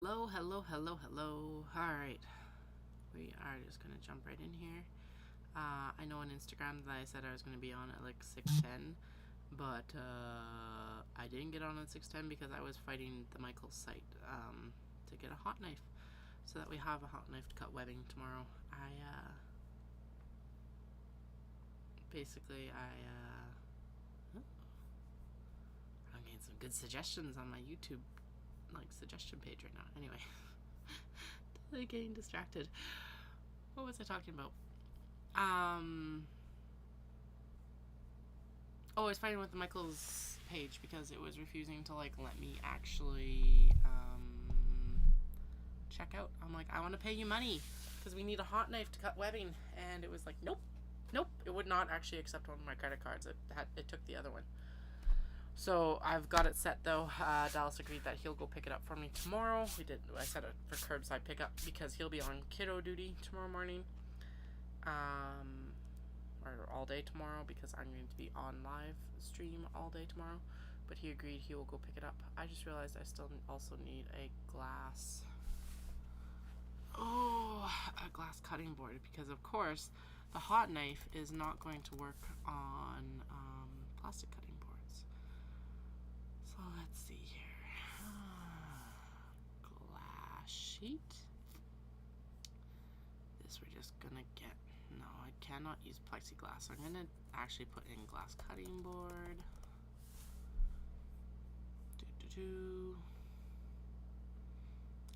Hello. Alright, we are just going to jump right in here. I know on Instagram that I said I was going to be on at like 6:10, but I didn't get on at 6:10 because I was fighting the Michaels site to get a hot knife so that we have a hot knife to cut webbing tomorrow. I'm getting some good suggestions on my YouTube suggestion page right now. Anyway, totally getting distracted. What was I talking about? I was fighting with the Michaels page because it was refusing to let me actually check out. I'm like, I want to pay you money because we need a hot knife to cut webbing, and it was like, nope. It would not actually accept one of my credit cards. It took the other one. So I've got it set though. Dallas agreed that he'll go pick it up for me tomorrow. I set it for curbside pickup because he'll be on kiddo duty tomorrow morning. Or all day tomorrow because I'm going to be on live stream all day tomorrow. But he agreed he will go pick it up. I just realized I still also need a glass cutting board because of course the hot knife is not going to work on plastic cutting boards. So let's see here. Glass sheet. This we're just gonna get. No, I cannot use plexiglass. So I'm gonna actually put in glass cutting board.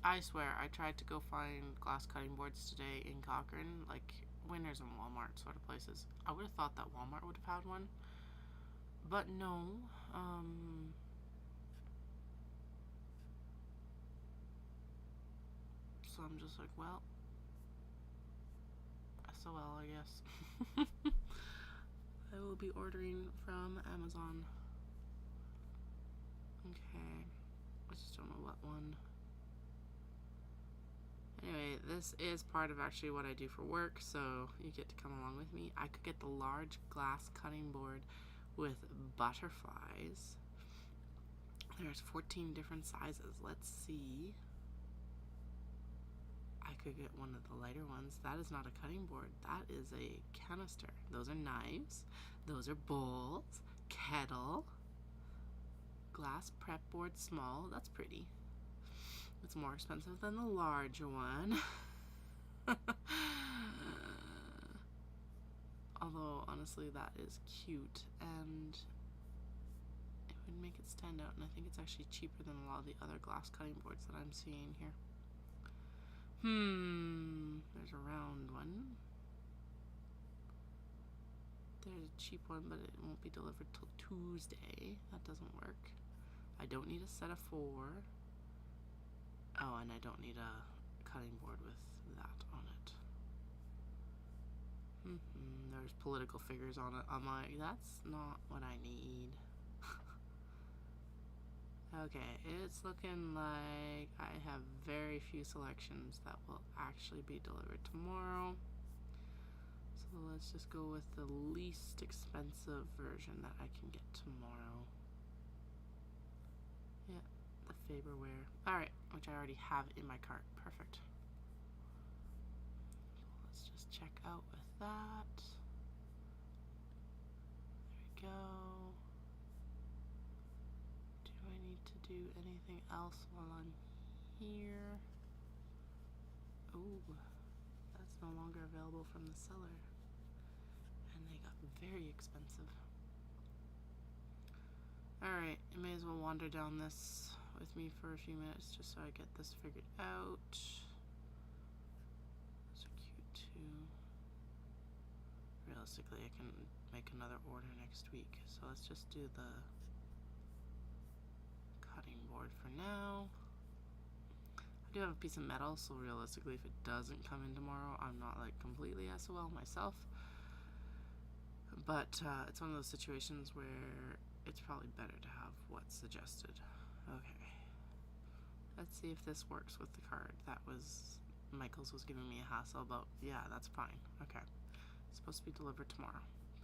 I swear, I tried to go find glass cutting boards today in Cochrane, like Winners and Walmart sort of places. I would have thought that Walmart would have had one, but no. So I'm just like, well, SOL, I guess. I will be ordering from Amazon. Okay, I just don't know what one. Anyway, this is part of actually what I do for work, so you get to come along with me. I could get the large glass cutting board with butterflies. There's 14 different sizes. Let's see. I could get one of the lighter ones. That is not a cutting board. That is a canister. Those are knives. Those are bowls. Kettle. Glass prep board small. That's pretty. It's more expensive than the larger one. Although, honestly, that is cute. And it would make it stand out. And I think it's actually cheaper than a lot of the other glass cutting boards that I'm seeing here. There's a round one. There's a cheap one, but it won't be delivered till Tuesday. That doesn't work. I don't need a set of 4. Oh, and I don't need a cutting board with that on it. There's political figures on it. I'm like, that's not what I need. Okay, it's looking like I have very few selections that will actually be delivered tomorrow. So let's just go with the least expensive version that I can get tomorrow. Yeah, the Faberware. Alright, which I already have in my cart. Perfect. Let's just check out with that. There we go. Do I need to do anything else while I'm here? Oh, that's no longer available from the seller. And they got very expensive. Alright, I may as well wander down this with me for a few minutes just so I get this figured out. Those are cute too. Realistically, I can make another order next week. So let's just do the cutting board for now. I do have a piece of metal, so realistically, if it doesn't come in tomorrow, I'm not completely SOL myself. But it's one of those situations where it's probably better to have what's suggested. Okay. Let's see if this works with the card. Michaels was giving me a hassle about. Yeah, that's fine. Okay. It's supposed to be delivered tomorrow.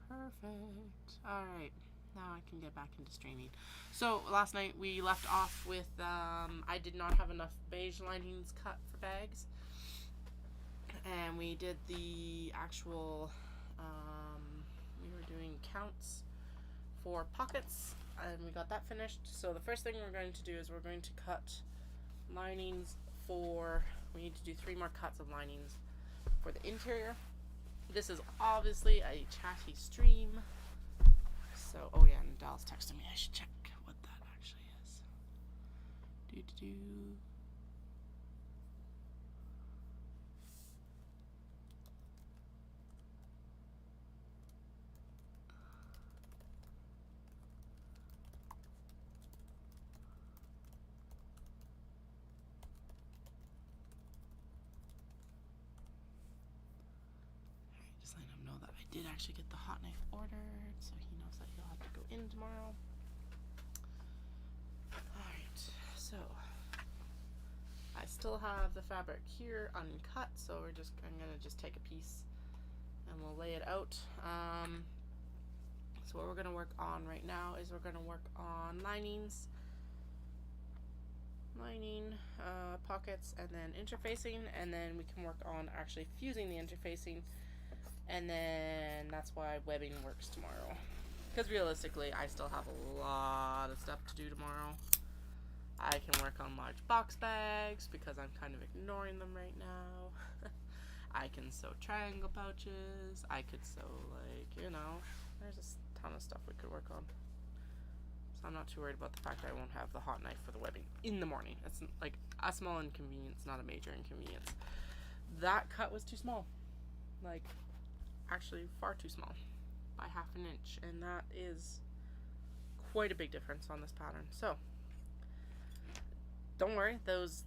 Perfect. Alright. now I can get back into streaming. So last night we left off with I did not have enough beige linings cut for bags, and we did the actual we were doing counts for pockets, and we got that finished. So the first thing we're going to do is we're going to cut linings for, we need to do 3 more cuts of linings for the interior. This is obviously a chatty stream. So, oh yeah, and Dallas texted me. I should check what that actually is. Do. Just letting him know that I did actually get the hot knife ordered, so he knows that he'll have to go in tomorrow. Alright, so I still have the fabric here uncut, so I'm gonna just take a piece and we'll lay it out. So what we're gonna work on right now is we're gonna work on lining, pockets, and then interfacing, and then we can work on actually fusing the interfacing, and then that's why webbing works tomorrow. Because realistically, I still have a lot of stuff to do tomorrow. I can work on large box bags because I'm kind of ignoring them right now. I can sew triangle pouches. I could sew, like, you know, there's a ton of stuff we could work on. So I'm not too worried about the fact that I won't have the hot knife for the webbing in the morning. It's like a small inconvenience, not a major inconvenience. That cut was too small. Like, actually far too small by 1/2 inch, and that is quite a big difference on this pattern. So don't worry, those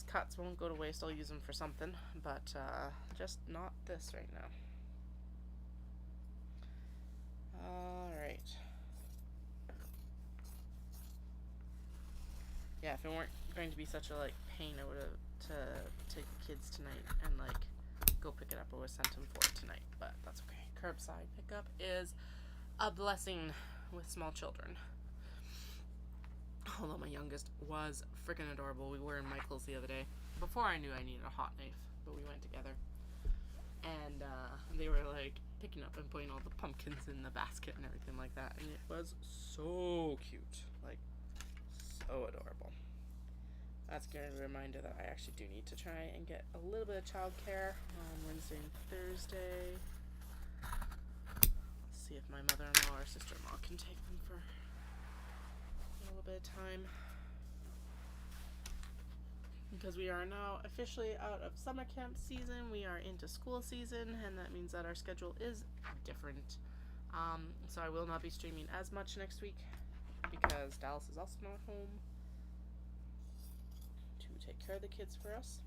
cuts won't go to waste. I'll use them for something, but just not this right now. Alright. Yeah, if it weren't going to be such a pain, I would have to take the kids tonight and go pick it up. I would have sent them for it tonight, but that's okay. Curbside pickup is a blessing with small children. Although my youngest was freaking adorable. We were in Michael's the other day. Before I knew I needed a hot knife, but we went together. And they were picking up and putting all the pumpkins in the basket and everything like that. And it was so cute. So adorable. That's a reminder that I actually do need to try and get a little bit of childcare on Wednesday and Thursday. Let's see if my mother-in-law or sister-in-law can take them for a little bit of time. Because we are now officially out of summer camp season. We are into school season, and that means that our schedule is different. So I will not be streaming as much next week because Dallas is also not home to take care of the kids for us.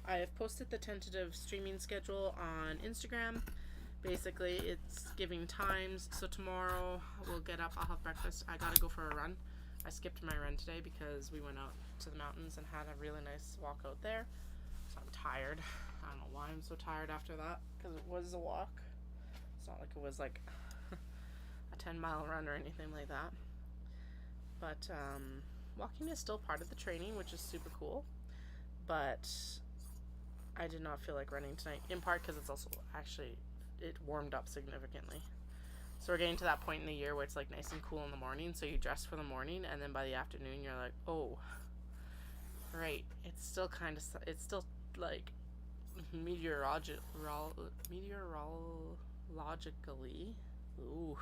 I have posted the tentative streaming schedule on Instagram. Basically, it's giving times. So tomorrow we'll get up, I'll have breakfast. I gotta go for a run. I skipped my run today because we went out to the mountains and had a really nice walk out there. So I'm tired. I don't know why I'm so tired after that, because it was a walk. It's not like it was a 10-mile run or anything like that. But walking is still part of the training, which is super cool. But I did not feel like running tonight, in part because it's also actually, it warmed up significantly. So we're getting to that point in the year where it's nice and cool in the morning, so you dress for the morning, and then by the afternoon you're like, oh, right, it's still meteorologically, ooh,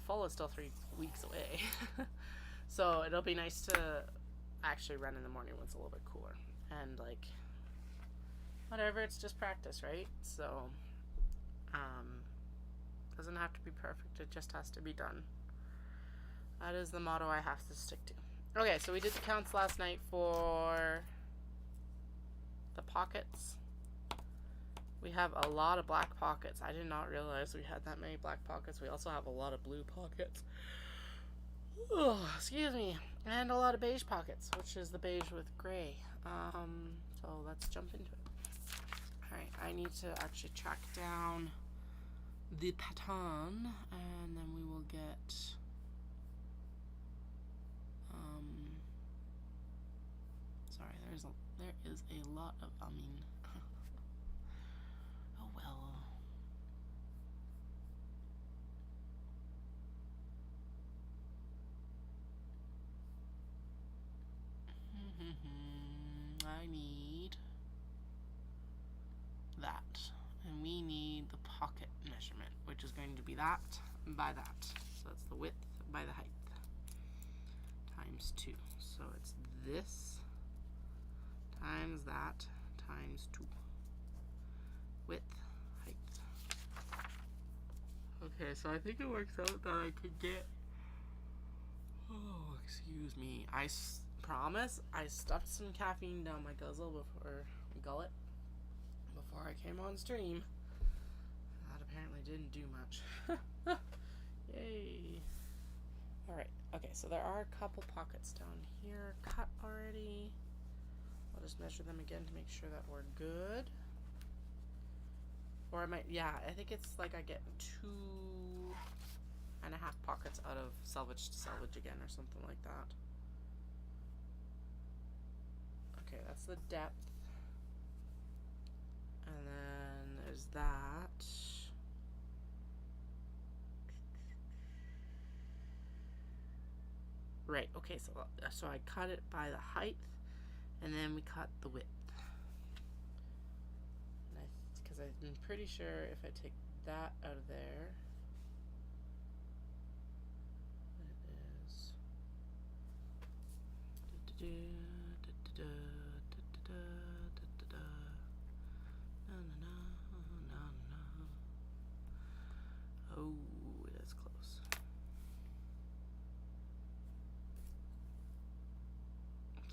fall is still 3 weeks away. So it'll be nice to actually run in the morning when it's a little bit cooler, and whatever, it's just practice, right? So doesn't have to be perfect, it just has to be done. That is the motto I have to stick to. Okay, so we did the counts last night for the pockets. We have a lot of black pockets. I did not realize we had that many black pockets. We also have a lot of blue pockets. Oh, excuse me. And a lot of beige pockets, which is the beige with gray. So let's jump into it. Alright, I need to actually track down the pattern, and then we will get sorry, there is a lot of oh well. I need that, and we need the pocket measurement, which is going to be that by that. So that's the width by the height times 2. So it's this times that times 2. Width, height. Okay, so I think it works out that I could get, oh, excuse me, I promise I stuffed some caffeine down my gullet before I came on stream. That apparently didn't do much. Yay. Alright, okay, so there are a couple pockets down here cut already. I'll just measure them again to make sure that we're good. Or I might, yeah, I think it's like I get 2.5 pockets out of selvage to selvage again or something like that. Okay, that's the depth. And then there's that. Right, okay, so I cut it by the height, and then we cut the width. Because I'm pretty sure if I take that out of there, it is oh, that's close.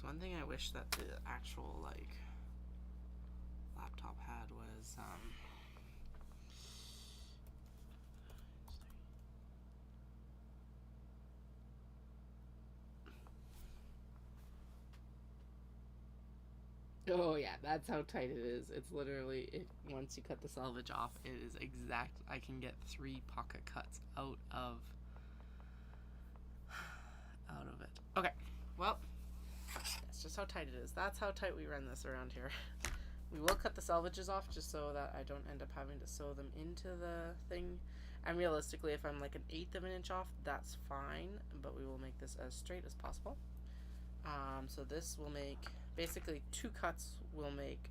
So one thing I wish that the actual like laptop had was oh yeah, that's how tight it is. It's literally, once you cut the selvage off, it is exact. I can get 3 pocket cuts out of it. Okay, well, that's just how tight it is. That's how tight we run this around here. We will cut the selvages off just so that I don't end up having to sew them into the thing. And realistically, if I'm like 1/8 of an inch off, that's fine, but we will make this as straight as possible. So this will make, basically 2 cuts will make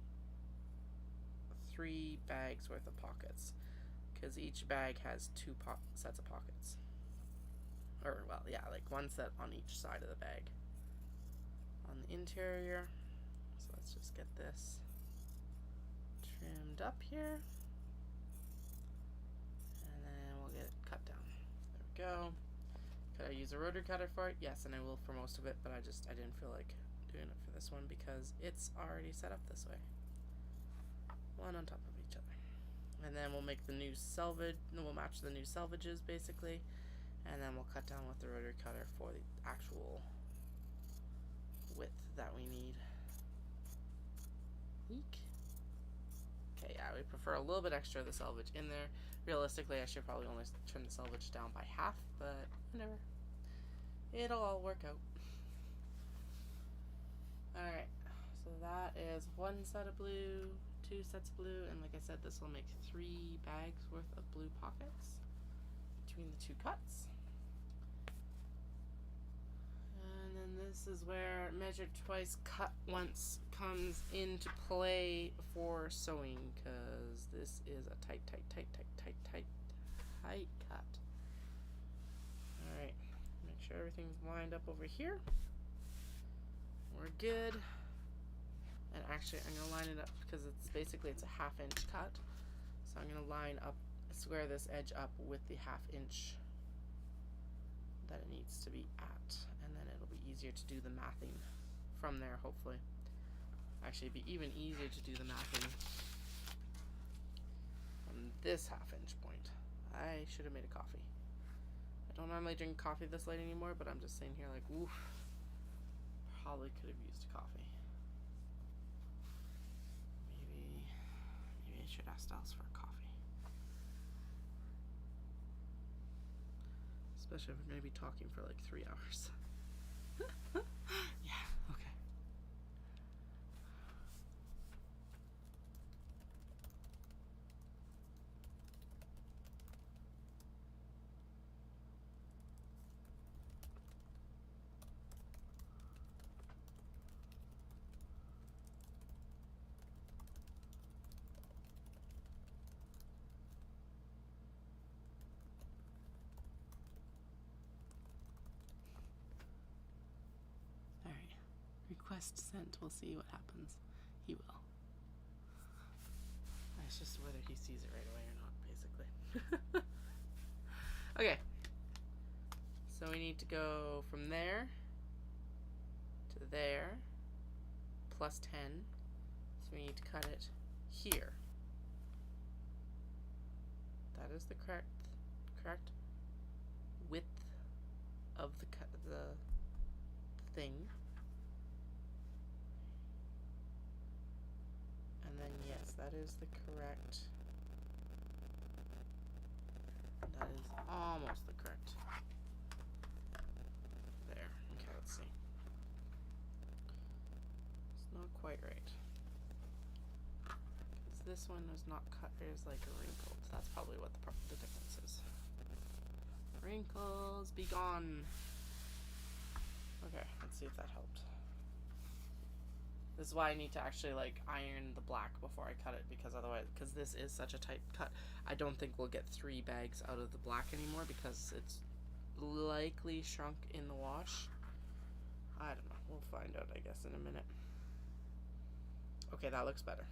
3 bags worth of pockets, because each bag has 2 sets of pockets. Or, well, yeah, like 1 set on each side of the bag. On the interior, so let's just get this trimmed up here, and then we'll get it cut down. There we go. Could I use a rotary cutter for it? Yes, and I will for most of it, but I didn't feel like doing it for this one because it's already set up this way. One on top of each other. And then we'll make the new selvage, we'll match the new selvages basically, and then we'll cut down with the rotary cutter for the actual width that we need. Eek. Okay, yeah, we prefer a little bit extra of the selvage in there. Realistically, I should probably only trim the selvage down by half, but whatever. It'll all work out. Alright, so that is 1 set of blue, 2 sets of blue, and like I said, this will make 3 bags worth of blue pockets between the 2 cuts. And then this is where measured twice, cut once comes into play for sewing, because this is a tight cut. Alright, make sure everything's lined up over here. We're good. And actually I'm going to line it up because it's basically it's a 1/2 inch cut. So I'm going to line up, square this edge up with the 1/2 inch that it needs to be at, and then it'll be easier to do the mathing from there, hopefully. Actually, it'd be even easier to do the mathing from this 1/2 inch point. I should have made a coffee. I don't normally drink coffee this late anymore, but I'm just sitting here like, oof, probably could have used coffee. Maybe I should ask Styles for a coffee. Especially if we're going to be talking for like 3 hours. Yeah, okay. Alright. Request sent. We'll see what happens. He will. It's just whether he sees it right away or not, basically. Okay. So we need to go from there to there, plus 10. So we need to cut it here. That is the correct width of the thing. And then yes, that is the correct. That is almost the correct. There. Okay, let's see. It's not quite right. Because this one is not cut, there's like a wrinkle. That's probably what the difference is. Wrinkles, be gone. Okay, let's see if that helped. This is why I need to actually like iron the black before I cut it, because otherwise, because this is such a tight cut, I don't think we'll get 3 bags out of the black anymore because it's likely shrunk in the wash. I don't know. We'll find out, I guess, in a minute. Okay, that looks better.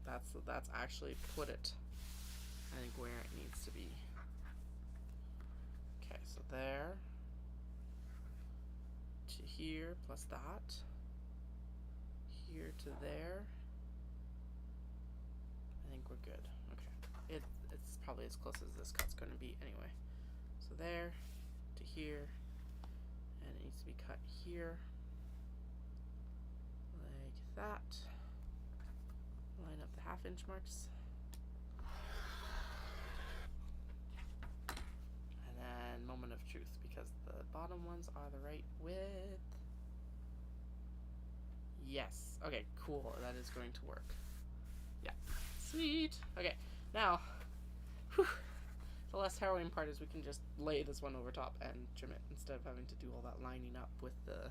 That's actually put it, I think, where it needs to be. Okay, so there to here plus that. Here to there. I think we're good. Okay. It's probably as close as this cut's going to be anyway. So there to here, and it needs to be cut here like that. Line up the 1/2 inch marks. And then moment of truth, because the bottom ones are the right width. Yes. Okay, cool. That is going to work. Yeah. Sweet. Okay, now, whew, the less harrowing part is we can just lay this one over top and trim it instead of having to do all that lining up with the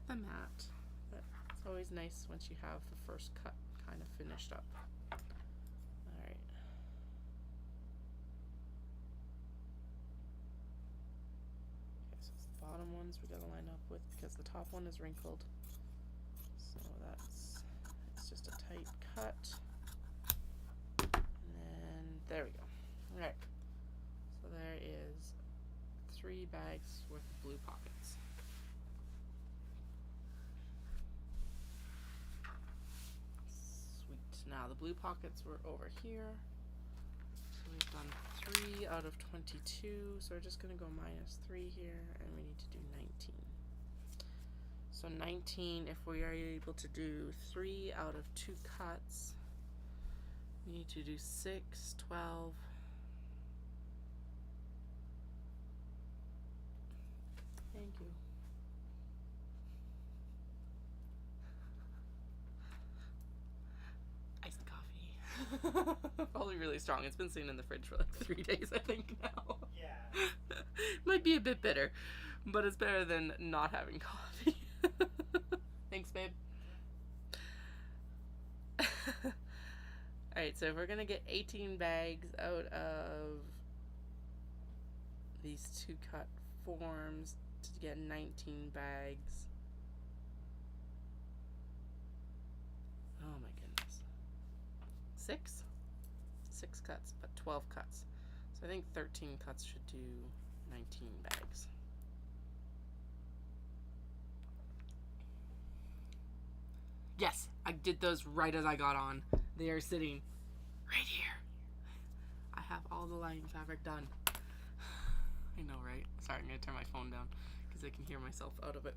mat. But it's always nice once you have the first cut kind of finished up. Alright. Okay, so it's the bottom ones we gotta line up with because the top one is wrinkled. So it's just a tight cut. And then there we go. Alright. So there is 3 bags worth of blue pockets. Sweet. Now the blue pockets were over here. So we've done 3 out of 22. So we're just gonna go -3 here, and we need to do 19. So 19, if we are able to do 3 out of 2 cuts, we need to do 6, 12. Thank you. Iced coffee. Probably really strong. It's been sitting in the fridge for like 3 days, I think, now. Yeah. Might be a bit bitter, but it's better than not having coffee. Thanks, babe. Alright, so if we're gonna get 18 bags out of these 2 cut forms to get 19 bags. Oh my goodness. 6? 6 cuts, but 12 cuts. So I think 13 cuts should do 19 bags. Yes, I did those right as I got on. They are sitting right here. I have all the lining fabric done. I know, right? Sorry, I'm going to turn my phone down because I can hear myself out of it.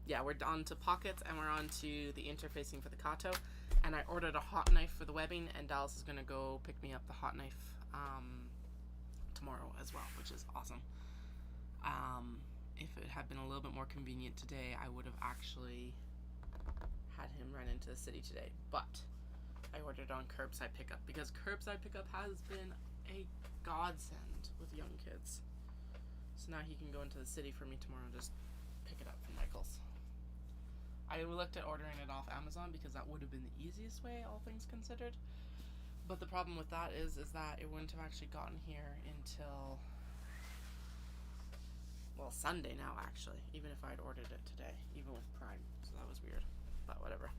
Yeah, we're on to pockets and we're on to the interfacing for the Kato. And I ordered a hot knife for the webbing, and Dallas is going to go pick me up the hot knife tomorrow as well, which is awesome. If it had been a little bit more convenient today, I would have actually had him run into the city today, but I ordered on curbside pickup because curbside pickup has been a godsend with young kids. So now he can go into the city for me tomorrow and just pick it up from Michael's. I looked at ordering it off Amazon because that would have been the easiest way, all things considered. But the problem with that is that it wouldn't have actually gotten here until, well, Sunday now, actually, even if I'd ordered it today, even with Prime. So that was weird, but whatever.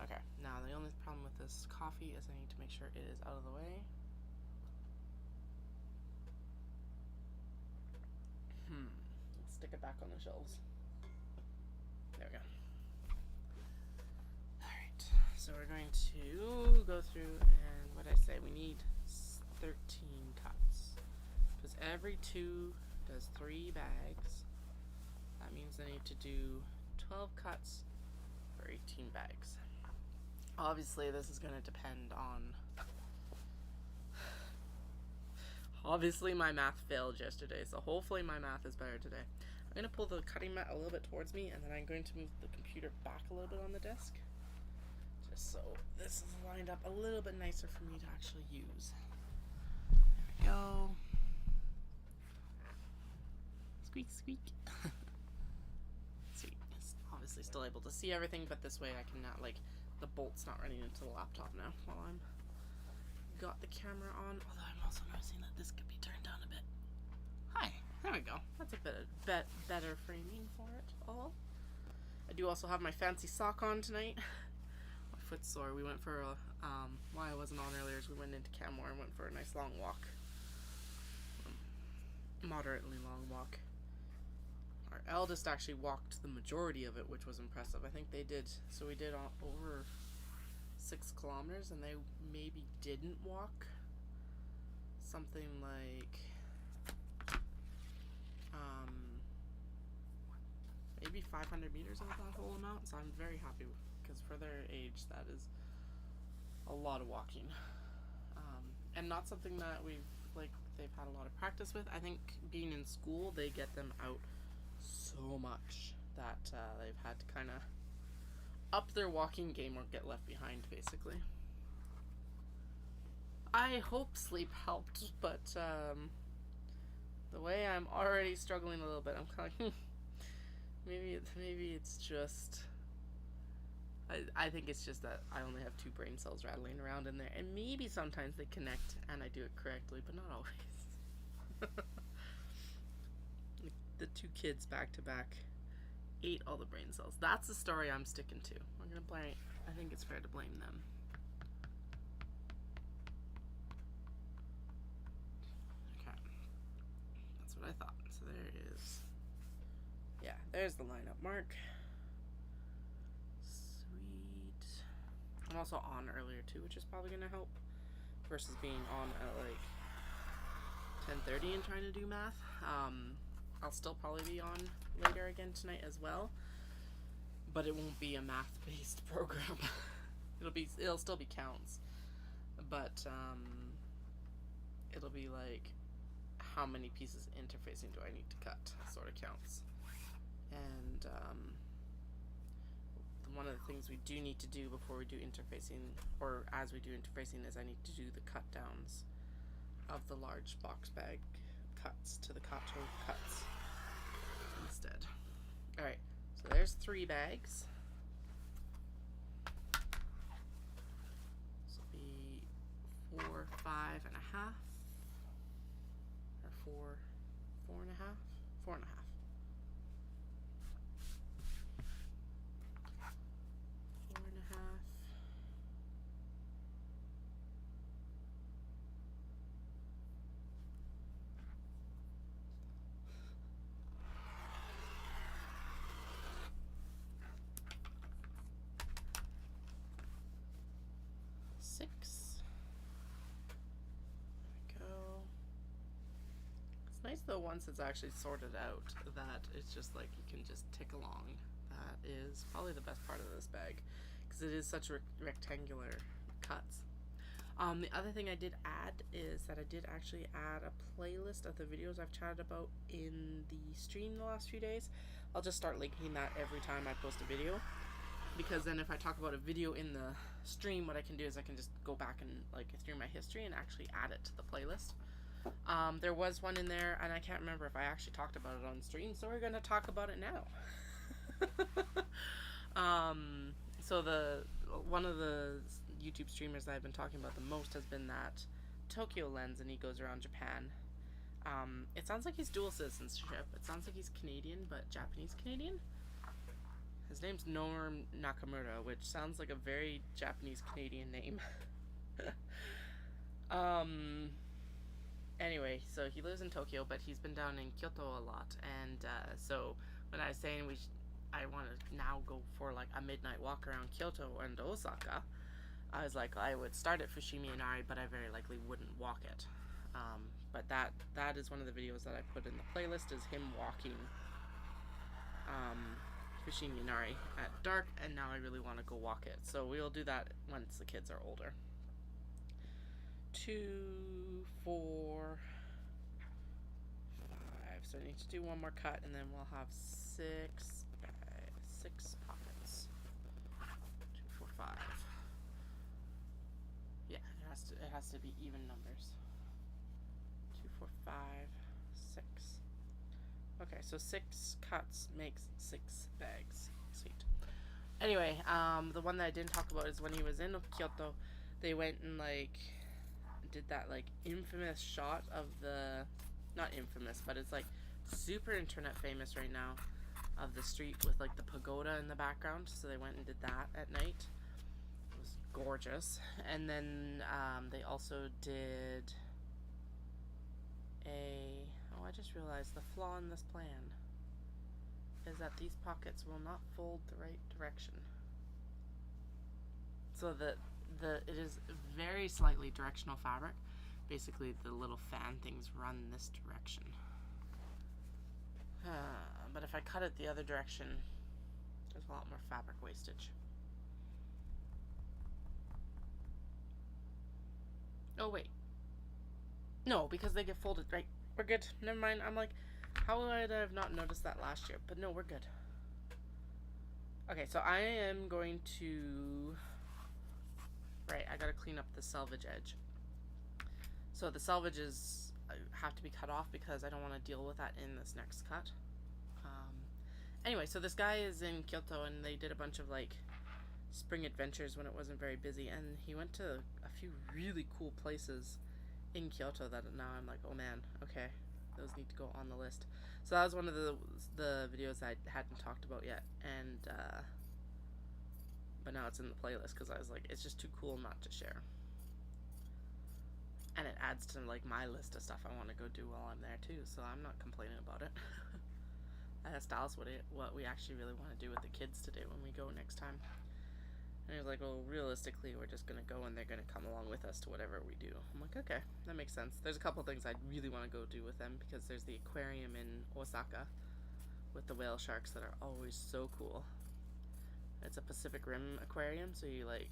Okay, now the only problem with this coffee is I need to make sure it is out of the way. Let's stick it back on the shelves. There we go. Alright, so we're going to go through and what I say, we need 13 cuts. Because every 2 does 3 bags. That means I need to do 12 cuts for 18 bags. Obviously, this is going to depend on... Obviously, my math failed yesterday, so hopefully my math is better today. I'm going to pull the cutting mat a little bit towards me, and then I'm going to move the computer back a little bit on the desk. Just so this is lined up a little bit nicer for me to actually use. There we go. Squeak, squeak. Sweet. It's obviously still able to see everything, but this way I can not, like, the bolt's not running into the laptop now while I'm got the camera on. Although I'm also noticing that this could be turned down a bit. Hi. There we go. That's a bit better framing for it all. I do also have my fancy sock on tonight. My foot's sore. We went for a, why I wasn't on earlier is we went into Canmore and went for a nice long walk. Moderately long walk. Our eldest actually walked the majority of it, which was impressive. I think they did, so we did over 6 kilometers, and they maybe didn't walk something like maybe 500 meters of that whole amount, so I'm very happy because for their age that is a lot of walking, and not something that they've had a lot of practice with. I think being in school they get them out so much that they've had to kind of up their walking game or get left behind, basically. I hope sleep helped, but the way I'm already struggling a little bit, I'm kind of maybe it's just I think it's just that I only have 2 brain cells rattling around in there, and maybe sometimes they connect and I do it correctly, but not always. The 2 kids back to back ate all the brain cells. That's the story I'm sticking to. I'm gonna blame. I think it's fair to blame them. Okay, that's what I thought. So there is. Yeah, there's the lineup mark. Sweet. I'm also on earlier too, which is probably gonna help versus being on at like 10:30 and trying to do math. I'll still probably be on later again tonight as well, but it won't be a math-based program. It'll still be counts, but it'll be like how many pieces interfacing do I need to cut sort of counts. And one of the things we do need to do before we do interfacing, or as we do interfacing, is I need to do the cut downs of the large box bag cuts to the Kato cuts instead. Alright, so there's 3 bags. This will be 4, 5 and a half, or 4 and a half, 4 and a half. 4 and a half. It's nice though once it's actually sorted out that it's just like you can just tick along. That is probably the best part of this bag because it is such rectangular cuts. The other thing I did add is that I did actually add a playlist of the videos I've chatted about in the stream the last few days. I'll just start linking that every time I post a video, because then if I talk about a video in the stream, what I can do is I can just go back and like through my history and actually add it to the playlist. There was one in there, and I can't remember if I actually talked about it on stream, so we're going to talk about it now. So one of the YouTube streamers that I've been talking about the most has been that Tokyo Lens, and he goes around Japan. It sounds like he's dual citizenship. It sounds like he's Canadian, but Japanese Canadian. His name's Norm Nakamura, which sounds like a very Japanese Canadian name. Anyway, so he lives in Tokyo, but he's been down in Kyoto a lot, and so when I was saying I want to now go for like a midnight walk around Kyoto and Osaka, I was like, I would start at Fushimi Inari, but I very likely wouldn't walk it. But that is one of the videos that I put in the playlist, is him walking Fushimi Inari at dark, and now I really want to go walk it. So we'll do that once the kids are older. 2, 4, 5. So I need to do one more cut, and then we'll have 6 pockets. 2, 4, 5. Yeah, it has to be even numbers. 2, 4, 5, 6. Okay, so 6 cuts makes 6 bags. Sweet. Anyway, the one that I didn't talk about is when he was in Kyoto, they went and like did that like infamous shot of the, not infamous, but it's like super internet famous right now, of the street with like the pagoda in the background. So they went and did that at night. It was gorgeous. And then they also did I just realized the flaw in this plan is that these pockets will not fold the right direction. So it is very slightly directional fabric. Basically, the little fan things run this direction. But if I cut it the other direction, there's a lot more fabric wastage. Oh, wait. No, because they get folded, right? We're good. Never mind. I'm like, how would I have not noticed that last year? But no, we're good. Okay, so I am going to... Right, I gotta clean up the selvage edge. So the selvages have to be cut off because I don't want to deal with that in this next cut. Anyway, so this guy is in Kyoto, and they did a bunch of like spring adventures when it wasn't very busy, and he went to a few really cool places in Kyoto that now I'm like, oh man, okay, those need to go on the list. So that was one of the videos I hadn't talked about yet, and but now it's in the playlist because I was like, it's just too cool not to share. And it adds to like my list of stuff I want to go do while I'm there too, so I'm not complaining about it. I asked Alice what we actually really want to do with the kids today when we go next time. And he was like, well, realistically, we're just going to go and they're going to come along with us to whatever we do. I'm like, okay, that makes sense. There's a couple things I'd really want to go do with them, because there's the aquarium in Osaka with the whale sharks that are always so cool. It's a Pacific Rim aquarium, so you like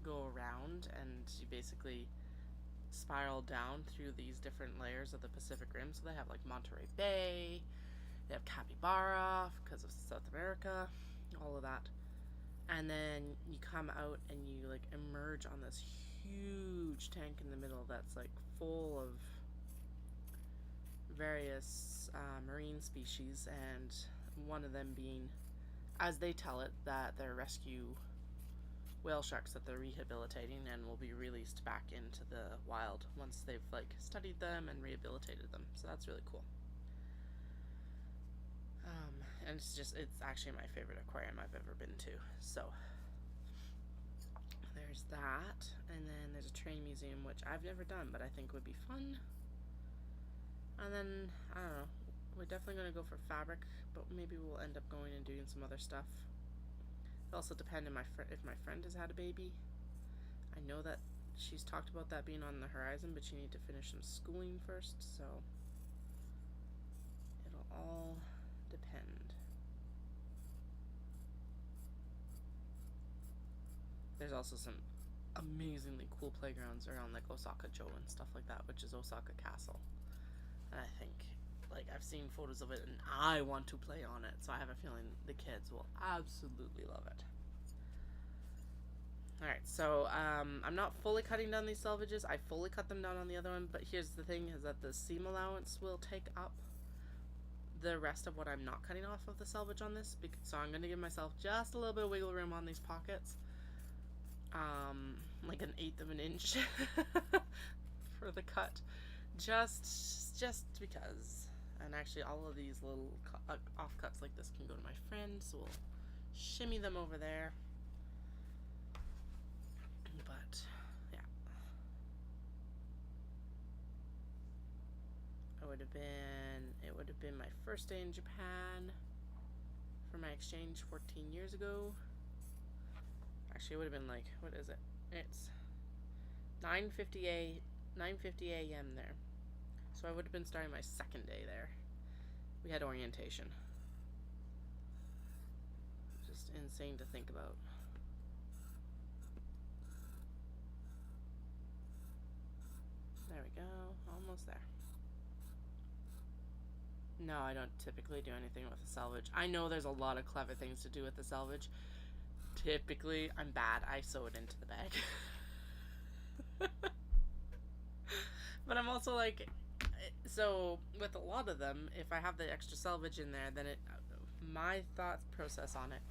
go around and you basically spiral down through these different layers of the Pacific Rim. So they have like Monterey Bay, they have capybara because of South America, all of that. And then you come out and you like emerge on this huge tank in the middle that's like full of various marine species, and one of them being, as they tell it, that they're rescue whale sharks that they're rehabilitating and will be released back into the wild once they've like studied them and rehabilitated them. So that's really cool. And it's actually my favorite aquarium I've ever been to. So there's that, and then there's a train museum, which I've never done, but I think would be fun. And then, I don't know, we're definitely going to go for fabric, but maybe we'll end up going and doing some other stuff. It also depends if my friend has had a baby. I know that she's talked about that being on the horizon, but she needs to finish some schooling first, so it'll all depend. There's also some amazingly cool playgrounds around like Osaka Joe and stuff like that, which is Osaka Castle. And I think, like, I've seen photos of it and I want to play on it, so I have a feeling the kids will absolutely love it. Alright, so I'm not fully cutting down these selvages. I fully cut them down on the other one, but here's the thing, is that the seam allowance will take up the rest of what I'm not cutting off of the selvage on this, so I'm going to give myself just a little bit of wiggle room on these pockets. Like 1/8 of an inch for the cut. Just because. And actually all of these little offcuts like this can go to my friend, so we'll shimmy them over there. But yeah, it would have been my first day in Japan for my exchange 14 years ago. Actually, it would have been like, what is it? It's 9:50 a.m. there. So I would have been starting my second day there. We had orientation. Just insane to think about. There we go. Almost there. No, I don't typically do anything with the selvage. I know there's a lot of clever things to do with the selvage. Typically, I'm bad. I sew it into the bag. But I'm also like, so with a lot of them, if I have the extra selvage in there, then my thought process on it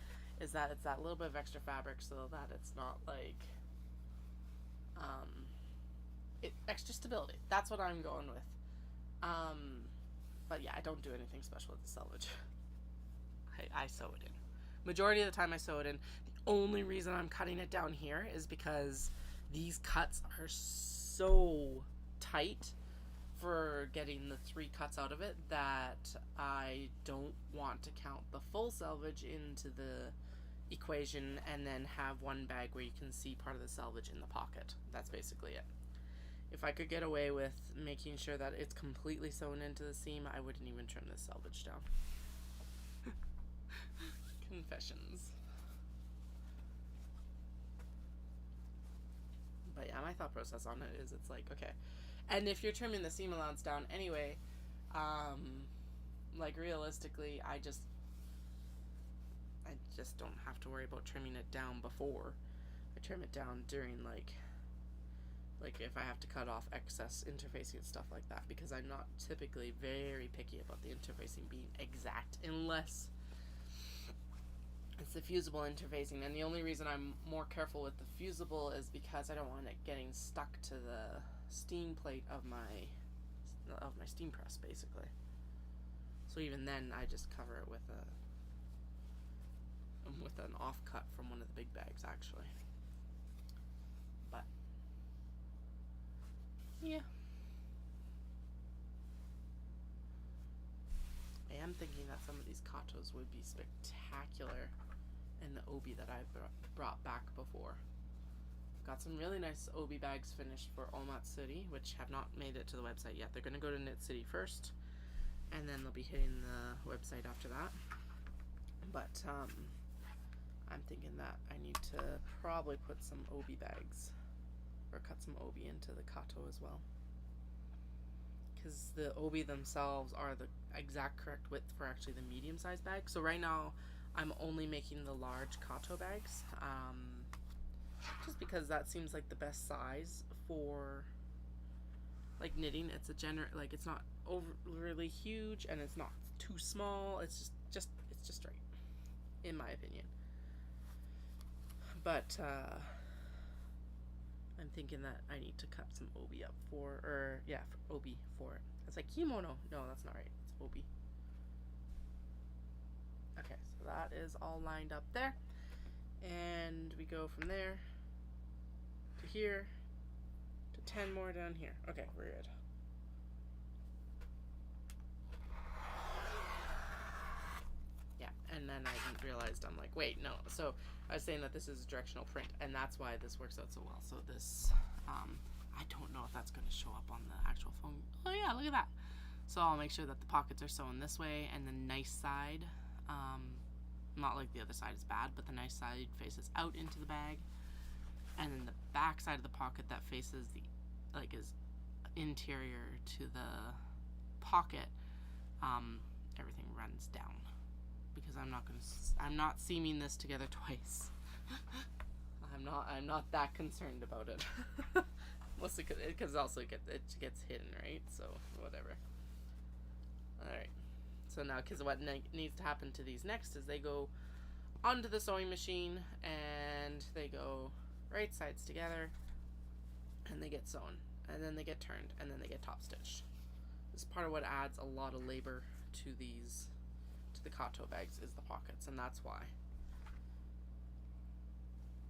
is that it's that little bit of extra fabric so that it's not like, extra stability. That's what I'm going with. But yeah, I don't do anything special with the selvage. I sew it in. Majority of the time I sew it in. The only reason I'm cutting it down here is because these cuts are so tight for getting the 3 cuts out of it that I don't want to count the full selvage into the equation and then have one bag where you can see part of the selvage in the pocket. That's basically it. If I could get away with making sure that it's completely sewn into the seam, I wouldn't even trim this selvage down. Confessions. But yeah, my thought process on it is, it's like, okay, and if you're trimming the seam allowance down anyway, like realistically, I just don't have to worry about trimming it down before. I trim it down during like if I have to cut off excess interfacing and stuff like that, because I'm not typically very picky about the interfacing being exact unless it's the fusible interfacing. And the only reason I'm more careful with the fusible is because I don't want it getting stuck to the steam plate of my steam press, basically. So even then, I just cover it with an offcut from one of the big bags, actually. But yeah, I am thinking that some of these Katos would be spectacular in the obi that I brought back before. Got some really nice obi bags finished for City, which have not made it to the website yet. They're going to go to Knit City first, and then they'll be hitting the website after that. But I'm thinking that I need to probably put some obi bags, or cut some obi into the Kato as well, because the obi themselves are the exact correct width for actually the medium-sized bag. So right now I'm only making the large Kato bags, just because that seems like the best size for like knitting. It's a like, it's not overly huge and it's not too small. It's just right, in my opinion. But I'm thinking that I need to cut some obi up for obi for it. It's like kimono. No, that's not right. It's obi. Okay, so that is all lined up there. And we go from there to here to 10 more down here. Okay, we're good. Yeah, and then I realized, I'm like, wait, no. So I was saying that this is a directional print, and that's why this works out so well. So this, I don't know if that's going to show up on the actual phone. Oh yeah, look at that. So I'll make sure that the pockets are sewn this way, and the nice side, not like the other side is bad, but the nice side faces out into the bag. and then the back side of the pocket that faces the, like, is interior to the pocket, everything runs down, because I'm not seaming this together twice. I'm not that concerned about it. Mostly because also it gets hidden, right? So whatever. All right. So now, because what needs to happen to these next is they go onto the sewing machine and they go right sides together, and they get sewn, and then they get turned, and then they get top stitched. This is part of what adds a lot of labor to the Kato bags, is the pockets, and that's why.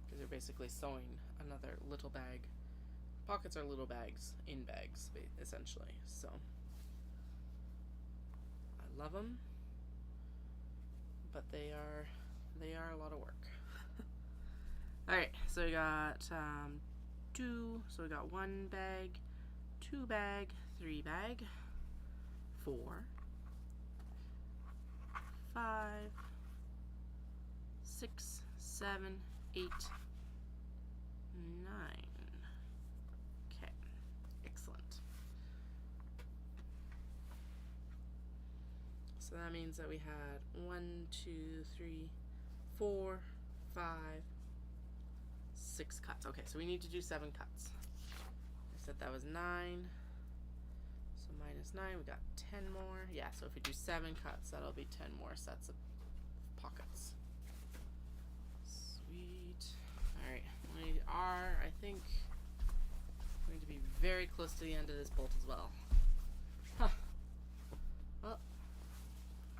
Because you're basically sewing another little bag. Pockets are little bags in bags, essentially. So I love them, but they are a lot of work. All right, so we got two. So we got 1 bag, 2 bag, 3 bag, 4, 5, 6, 7, 8, 9. Okay, excellent. So that means that we had 1, 2, 3, 4, 5, 6 cuts. Okay, so we need to do 7 cuts. I said that was 9. So minus 9, we got 10 more. Yeah, so if we do 7 cuts, that'll be 10 more sets of pockets. Sweet. Alright, we are, I think, going to be very close to the end of this bolt as well. Huh. Well,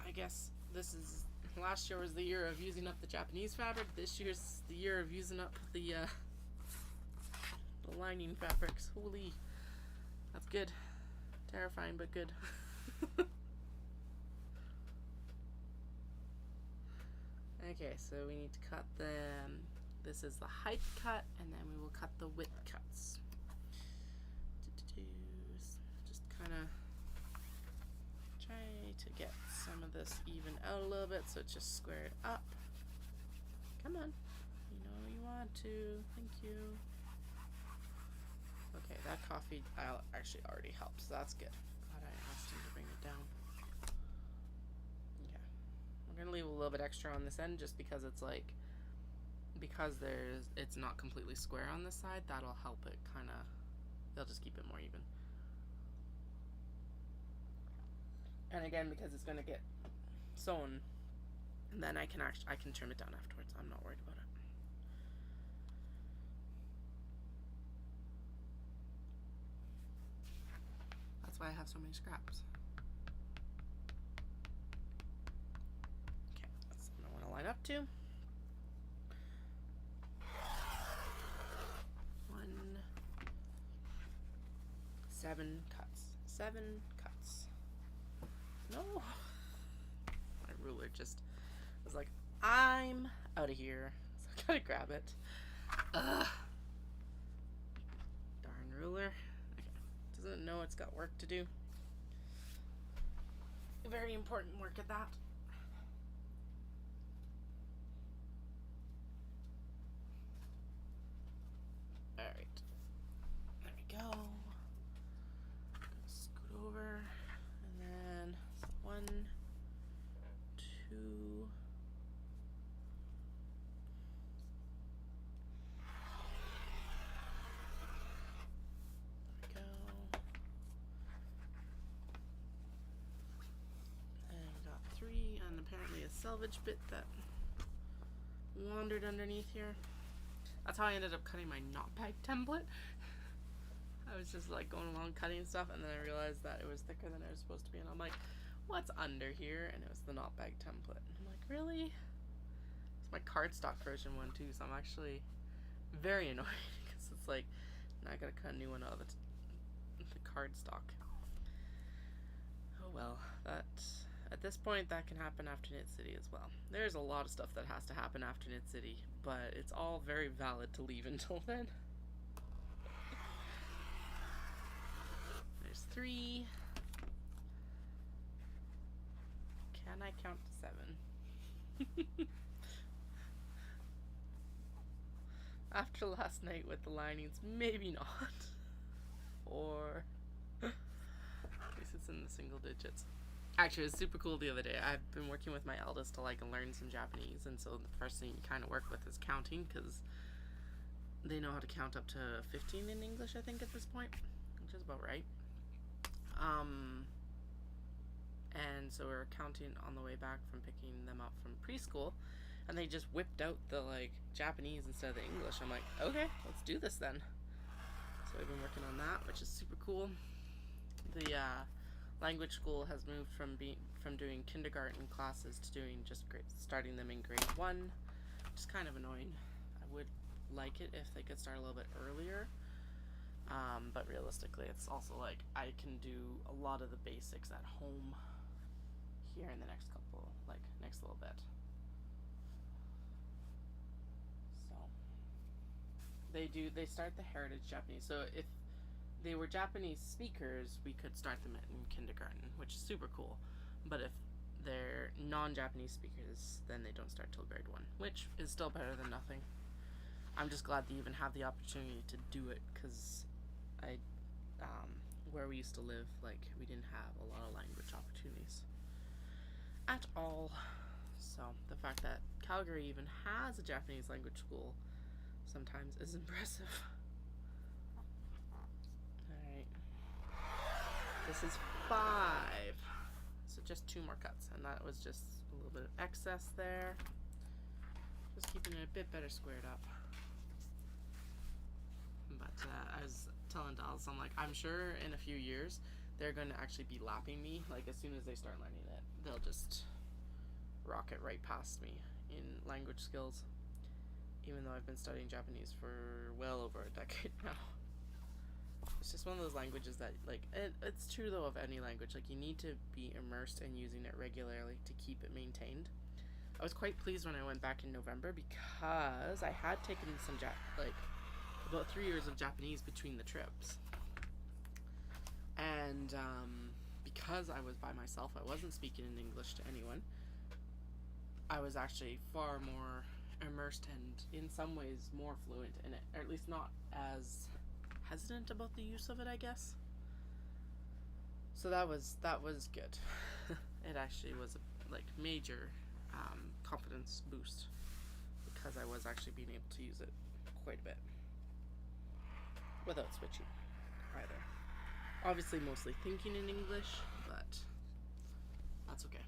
I guess this is, last year was the year of using up the Japanese fabric. This year's the year of using up the lining fabrics. Holy, that's good. Terrifying, but good. Okay, so we need to cut them. This is the height cut, and then we will cut the width cuts. Just kind of try to get some of this even out a little bit so it's just squared up. Come on. You know you want to. Thank you. Okay, that coffee actually already helps. So that's good. Glad I asked him to bring it down. Okay. We're going to leave a little bit extra on this end just because it's like, because it's not completely square on this side, that'll help it kind of, they'll just keep it more even. And again, because it's going to get sewn, and then I can trim it down afterwards. I'm not worried about it. That's why I have so many scraps. Okay, that's what I want to line up to. 7 cuts. 7 cuts. No. My ruler just was like, I'm out of here. So I gotta grab it. Ugh. Darn ruler. Okay. Doesn't know it's got work to do. Very important work at that. Alright. There we go. Scoot over. And then 1, 2. There we go. And we got 3, and apparently a selvage bit that wandered underneath here. That's how I ended up cutting my knot bag template. I was just like going along cutting stuff, and then I realized that it was thicker than it was supposed to be, and I'm like, what's under here? And it was the knot bag template. And I'm like, really? It's my cardstock version one too, so I'm actually very annoyed because it's like, now I gotta cut a new one out of the cardstock. Oh well, that, at this point, that can happen after Knit City as well. There's a lot of stuff that has to happen after Knit City, but it's all very valid to leave until then. There's 3. Can I count to 7? After last night with the linings, maybe not. Or at least it's in the single digits. Actually, it was super cool the other day. I've been working with my eldest to like learn some Japanese, and so the first thing you kind of work with is counting, because they know how to count up to 15 in English, I think, at this point, which is about right. And so we were counting on the way back from picking them up from preschool, and they just whipped out the like Japanese instead of the English. I'm like, okay, let's do this then. So I've been working on that, which is super cool. The language school has moved from doing kindergarten classes to doing just starting them in grade 1, which is kind of annoying. I would like it if they could start a little bit earlier, but realistically it's also like I can do a lot of the basics at home here in the next little bit. So they start the heritage Japanese. So if they were Japanese speakers, we could start them in kindergarten, which is super cool. But if they're non-Japanese speakers, then they don't start till grade 1, which is still better than nothing. I'm just glad they even have the opportunity to do it, because where we used to live, like, we didn't have a lot of language opportunities at all. So the fact that Calgary even has a Japanese language school sometimes is impressive. Alright. This is 5. So just 2 more cuts, and that was just a little bit of excess there. Just keeping it a bit better squared up. But I was telling Dallas, I'm like, I'm sure in a few years they're going to actually be lapping me. Like, as soon as they start learning it, they'll just rocket right past me in language skills, even though I've been studying Japanese for well over a decade now. It's just one of those languages that, like, it's true though of any language, like, you need to be immersed in using it regularly to keep it maintained. I was quite pleased when I went back in November, because I had taken some about 3 years of Japanese between the trips, and because I was by myself, I wasn't speaking in English to anyone. I was actually far more immersed and in some ways more fluent in it, or at least not as hesitant about the use of it, I guess. So that was good. It actually was a major confidence boost, because I was actually being able to use it quite a bit without switching either. Obviously mostly thinking in English, but that's okay.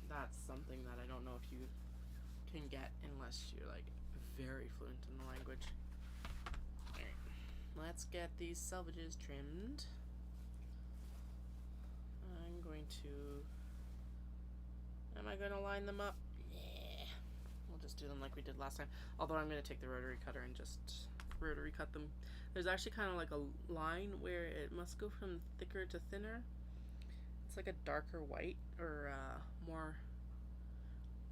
That's something that I don't know if you can get unless you're like very fluent in the language. Alright, let's get these selvages trimmed. Am I going to line them up? Yeah. We'll just do them like we did last time. Although I'm going to take the rotary cutter and just rotary cut them. There's actually kind of like a line where it must go from thicker to thinner. It's like a darker white, or more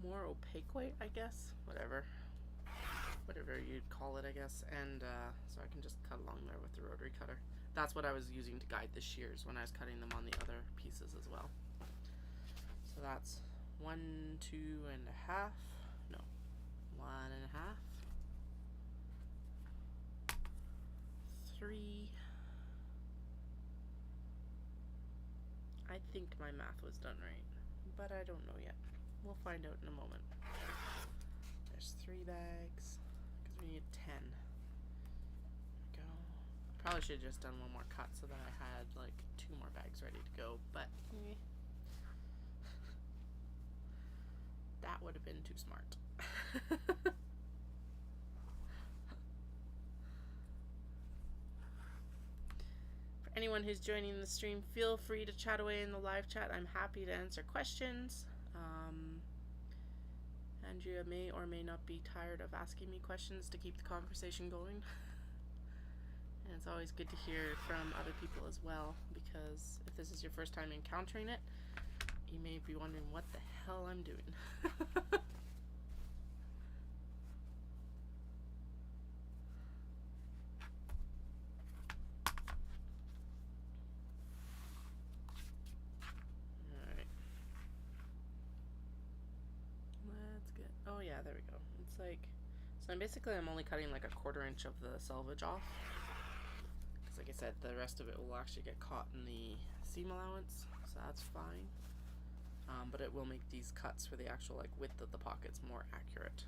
opaque white, I guess. Whatever you'd call it, I guess. And so I can just cut along there with the rotary cutter. That's what I was using to guide the shears when I was cutting them on the other pieces as well. So that's 1, 2.5. No, 1.5. 3. I think my math was done right, but I don't know yet. We'll find out in a moment. There's 3 bags, because we need 10. There we go. Probably should have just done one more cut so that I had like 2 more bags ready to go, but that would have been too smart. For anyone who's joining the stream, feel free to chat away in the live chat. I'm happy to answer questions. Andrea may or may not be tired of asking me questions to keep the conversation going. And it's always good to hear from other people as well, because if this is your first time encountering it, you may be wondering what the hell I'm doing. Alright. Let's get, oh yeah, there we go. It's like, So I'm only cutting like a 1/4 inch of the selvage off. Because like I said, the rest of it will actually get caught in the seam allowance. So that's fine. But it will make these cuts for the actual like width of the pockets more accurate.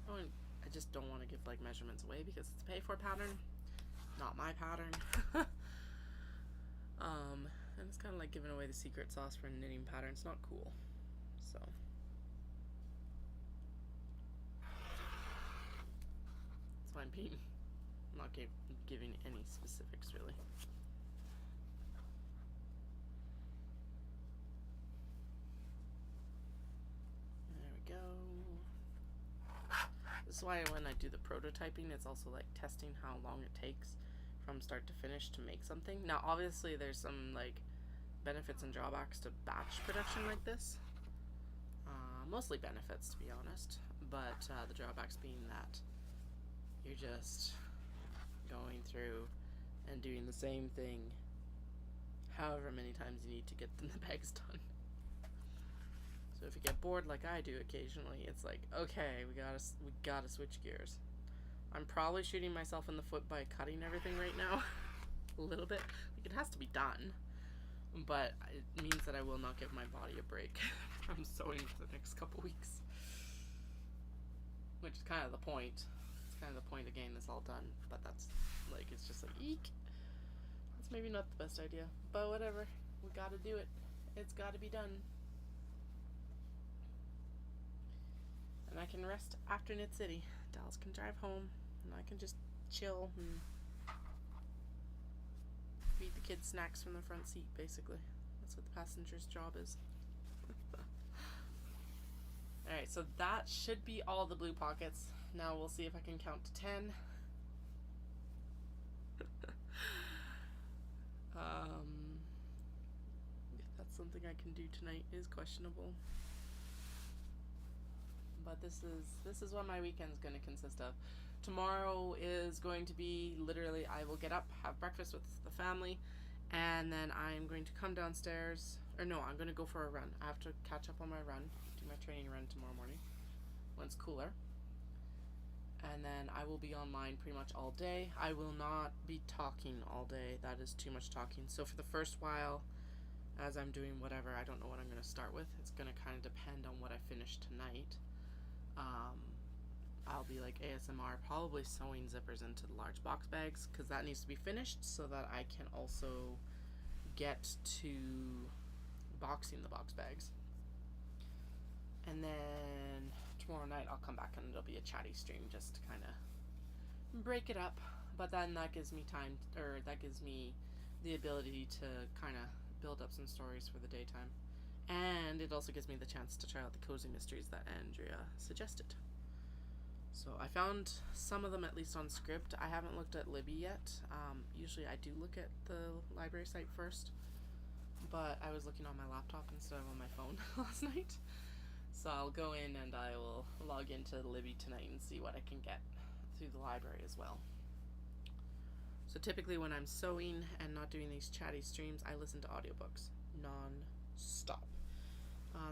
Oh, and I just don't want to give like measurements away because it's a pay for pattern, not my pattern. And it's kind of like giving away the secret sauce for a knitting pattern. It's not cool. So that's why I'm not giving any specifics really. There we go. This is why when I do the prototyping, it's also like testing how long it takes from start to finish to make something. Now obviously there's some like benefits and drawbacks to batch production like this. Mostly benefits, to be honest, but the drawbacks being that you're just going through and doing the same thing however many times you need to get the bags done. So if you get bored like I do occasionally, it's like, okay, we gotta switch gears. I'm probably shooting myself in the foot by cutting everything right now. A little bit. Like, it has to be done. But it means that I will not give my body a break from sewing for the next couple weeks. Which is kind of the point. It's kind of the point of getting this all done. But that's, like, it's just like, eek. That's maybe not the best idea. But whatever. We gotta do it. It's gotta be done. And I can rest after Knit City. Dallas can drive home. And I can just chill and feed the kids snacks from the front seat, basically. That's what the passenger's job is. Alright, so that should be all the blue pockets. Now we'll see if I can count to 10. If that's something I can do tonight is questionable. But this is what my weekend's going to consist of. Tomorrow is going to be literally, I will get up, have breakfast with the family, and then I'm going to come downstairs, or no, I'm going to go for a run. I have to catch up on my run, do my training run tomorrow morning when it's cooler. And then I will be online pretty much all day. I will not be talking all day. That is too much talking. So for the first while, as I'm doing whatever, I don't know what I'm going to start with. It's going to kind of depend on what I finish tonight. I'll be like ASMR, probably sewing zippers into the large box bags because that needs to be finished so that I can also get to boxing the box bags. And then tomorrow night I'll come back and it'll be a chatty stream just to kind of break it up. But then that gives me time, or that gives me the ability to kind of build up some stories for the daytime. And it also gives me the chance to try out the cozy mysteries that Andrea suggested. So I found some of them at least on Scribd. I haven't looked at Libby yet. Usually I do look at the library site first, but I was looking on my laptop instead of on my phone last night. So I'll go in and I will log into Libby tonight and see what I can get through the library as well. So typically when I'm sewing and not doing these chatty streams, I listen to audiobooks non-stop.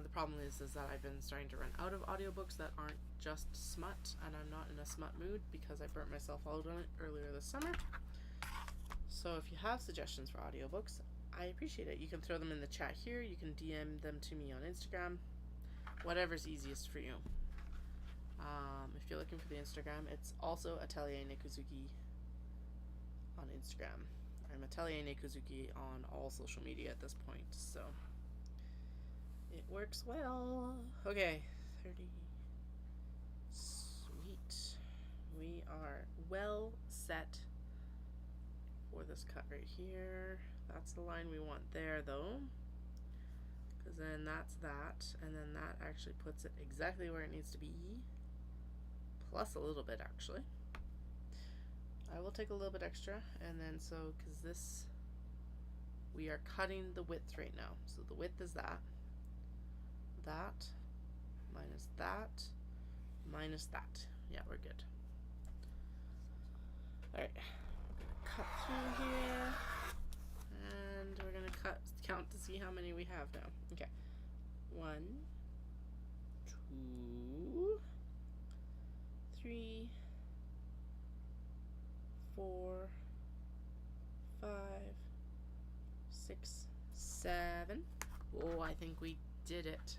The problem is that I've been starting to run out of audiobooks that aren't just smut, and I'm not in a smut mood because I burnt myself out on it earlier this summer. So if you have suggestions for audiobooks, I appreciate it. You can throw them in the chat here, you can DM them to me on Instagram, whatever's easiest for you. If you're looking for the Instagram, it's also Atelier Nikuzuki on Instagram. I'm Atelier Nikuzuki on all social media at this point, so it works well. Okay, 30. Sweet. We are well set for this cut right here. That's the line we want there though, because then that's that, and then that actually puts it exactly where it needs to be, plus a little bit actually. I will take a little bit extra, and then so, because this, we are cutting the width right now, so the width is that minus that minus that. Yeah, we're good. Alright, we're gonna cut through here, and we're gonna count to see how many we have now. Okay, 1, 2, 6, 7. Oh, I think we did it.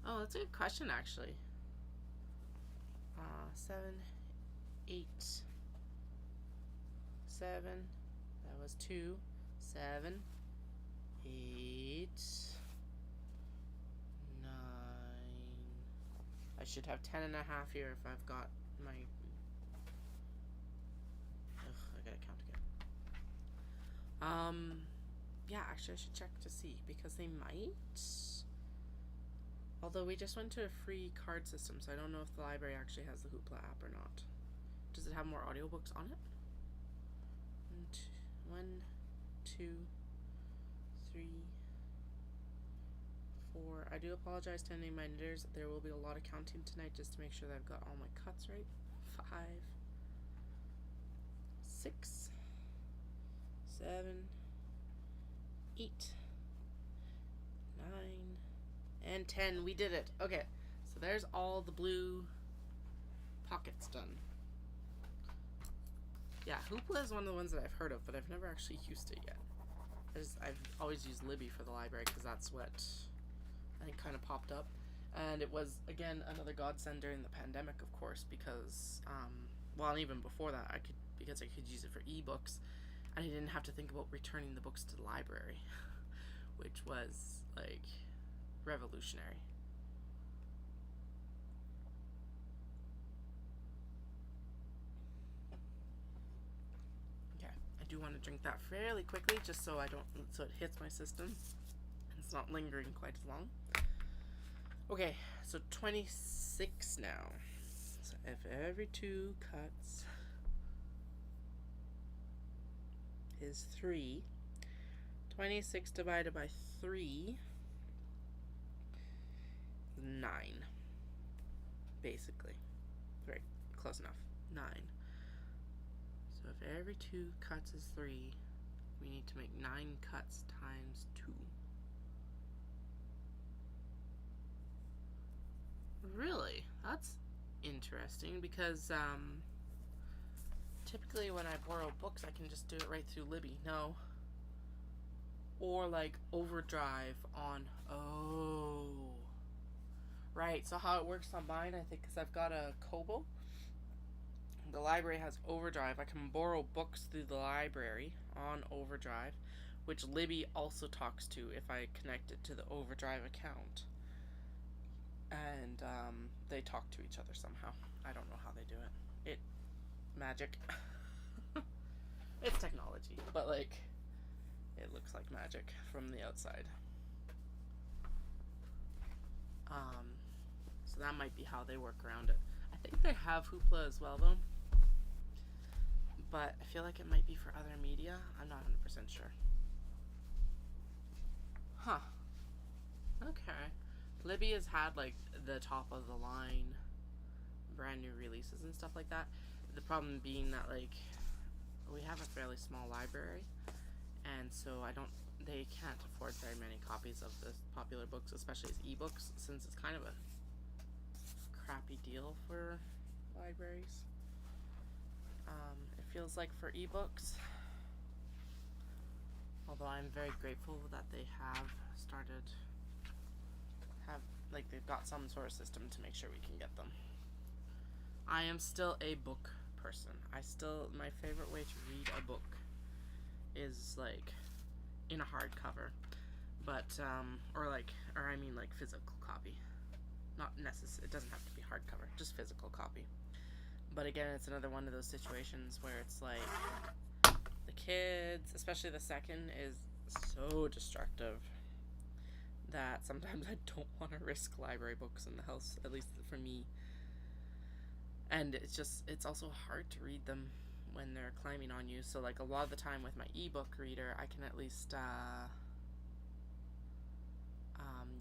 Oh, that's a good question, actually. 7, 8, 7. That was 2, 7, 8, 9. I should have 10 and a half here if I've got my... Ugh, I gotta count again. Yeah, actually I should check to see, because they might. Although we just went to a free card system, so I don't know if the library actually has the Hoopla app or not. Does it have more audiobooks on it? 1, 2, 3, 4. I do apologize to any of my knitters. There will be a lot of counting tonight just to make sure that I've got all my cuts right. 5, 6, 7, 8, 9, and 10. We did it. Okay, so there's all the blue pockets done. Yeah, Hoopla is one of the ones that I've heard of, but I've never actually used it yet. I've always used Libby for the library because that's what I think kind of popped up. And it was, again, another godsend during the pandemic, of course, because, well, and even before that, because I could use it for ebooks, and I didn't have to think about returning the books to the library, which was, like, revolutionary. Okay, I do want to drink that fairly quickly, just so so it hits my system, and it's not lingering quite as long. Okay, so 26 now. So if every 2 cuts is 3, 26 divided by 3 is 9. Basically. Very close enough. 9. So if every 2 cuts is 3, we need to make 9 cuts times 2. Really? That's interesting because typically when I borrow books I can just do it right through Libby. No. Or like Overdrive on... Oh. Right, so how it works on mine, I think, because I've got a Kobo. The library has Overdrive. I can borrow books through the library on Overdrive, which Libby also talks to if I connect it to the Overdrive account. And they talk to each other somehow. I don't know how they do it. Magic. It's technology, but like it looks like magic from the outside. So that might be how they work around it. I think they have Hoopla as well though, but I feel like it might be for other media. I'm not 100% sure. Huh. Okay. Libby has had like the top of the line brand new releases and stuff like that. The problem being that like we have a fairly small library, and so they can't afford very many copies of the popular books, especially as ebooks, since it's kind of a crappy deal for libraries. It feels like for ebooks, although I'm very grateful that they have they've got some sort of system to make sure we can get them. I am still a book person. My favorite way to read a book is like in a hardcover, but I mean like physical copy. Not necessary. It doesn't have to be hardcover, just physical copy. But again, it's another one of those situations where it's like the kids, especially the second, is so destructive that sometimes I don't want to risk library books in the house, at least for me. And it's also hard to read them when they're climbing on you. So like a lot of the time with my ebook reader, I can at least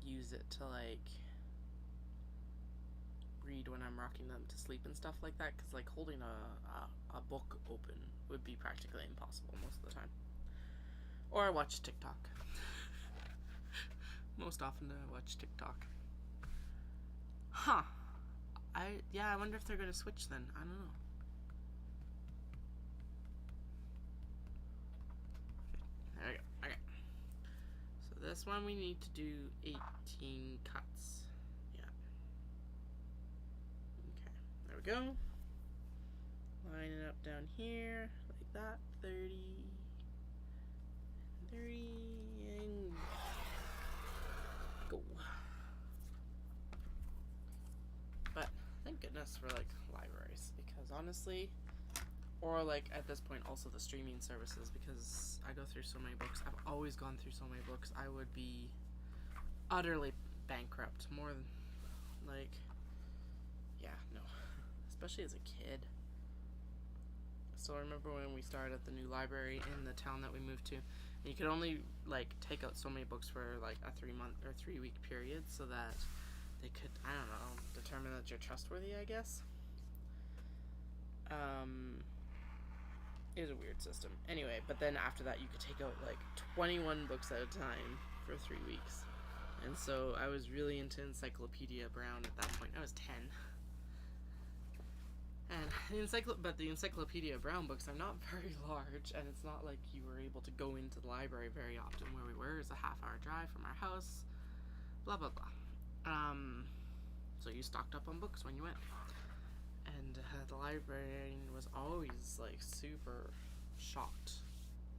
use it to like read when I'm rocking them to sleep and stuff like that, because like holding a book open would be practically impossible most of the time. Or I watch TikTok. Most often I watch TikTok. Huh. I wonder if they're gonna switch then. I don't know. this one we need to do 18 cuts. Yeah. Okay, there we go. Line it up down here, like that. 30, 30, and go. But thank goodness for like libraries, because honestly, or like at this point also the streaming services, because I go through so many books. I've always gone through so many books. I would be utterly bankrupt. More than like, yeah, no. Especially as a kid. So I remember when we started at the new library in the town that we moved to, and you could only like take out so many books for like a 3-month or 3-week period, so that they could, I don't know, determine that you're trustworthy, I guess. It was a weird system. Anyway, but then after that you could take out like 21 books at a time for 3 weeks. And so I was really into Encyclopedia Brown at that point. I was 10. And the Encyclopedia Brown books are not very large, and it's not like you were able to go into the library very often. Where we were is a half-hour drive from our house. Blah blah blah. So you stocked up on books when you went. And the librarian was always like super shocked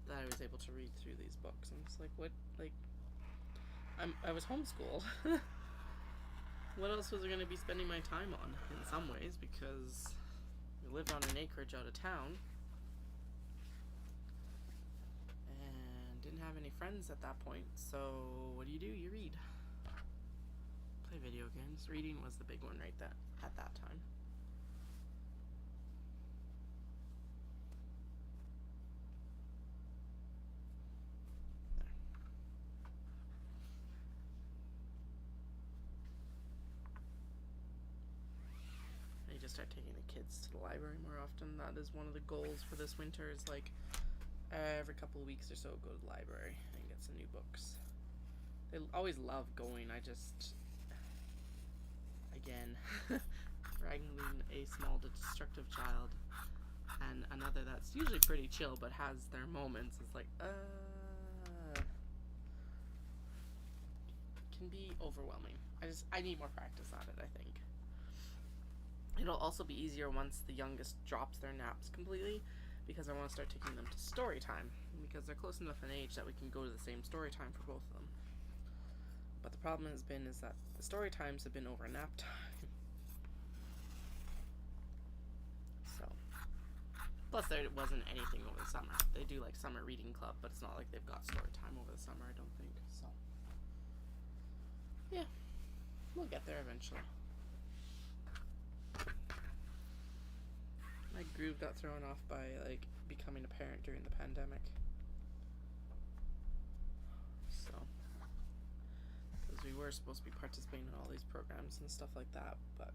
that I was able to read through these books. I'm just like, what? Like, I was homeschooled. What else was I going to be spending my time on? In some ways, because we lived on an acreage out of town and didn't have any friends at that point. So what do? You read. Play video games. Reading was the big one right at that time. Start taking the kids to the library more often. That is one of the goals for this winter, is like every couple of weeks or so go to the library and get some new books. They always love going. I just, again, wrangling a small destructive child and another that's usually pretty chill but has their moments is like can be overwhelming. I need more practice at it, I think. It'll also be easier once the youngest drops their naps completely, because I want to start taking them to story time, because they're close enough in age that we can go to the same story time for both of them. But the problem is that the story times have been over nap time. So, plus there wasn't anything over the summer. They do like summer reading club, but it's not like they've got story time over the summer, I don't think. So, yeah, we'll get there eventually. My groove got thrown off by like becoming a parent during the pandemic. So, because we were supposed to be participating in all these programs and stuff like that, but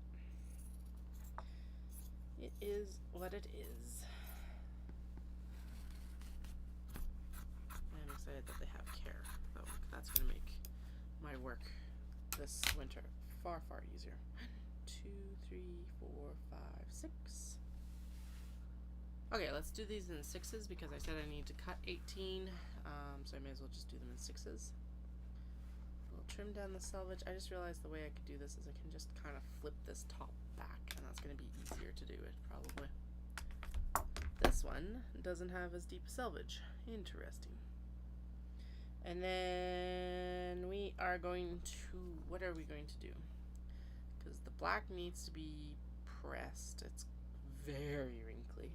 it is what it is. I'm excited that they have care, though. That's going to make my work this winter far, far easier. 1, 2, 3, 4, 5, 6. Okay, let's do these in 6s, because I said I need to cut 18, so I may as well just do them in 6s. We'll trim down the selvage. I just realized the way I could do this is I can just kind of flip this top back, and that's going to be easier to do it, probably. This one doesn't have as deep selvage. Interesting. And then we are going to, what are we going to do? Because the black needs to be pressed. It's very wrinkly.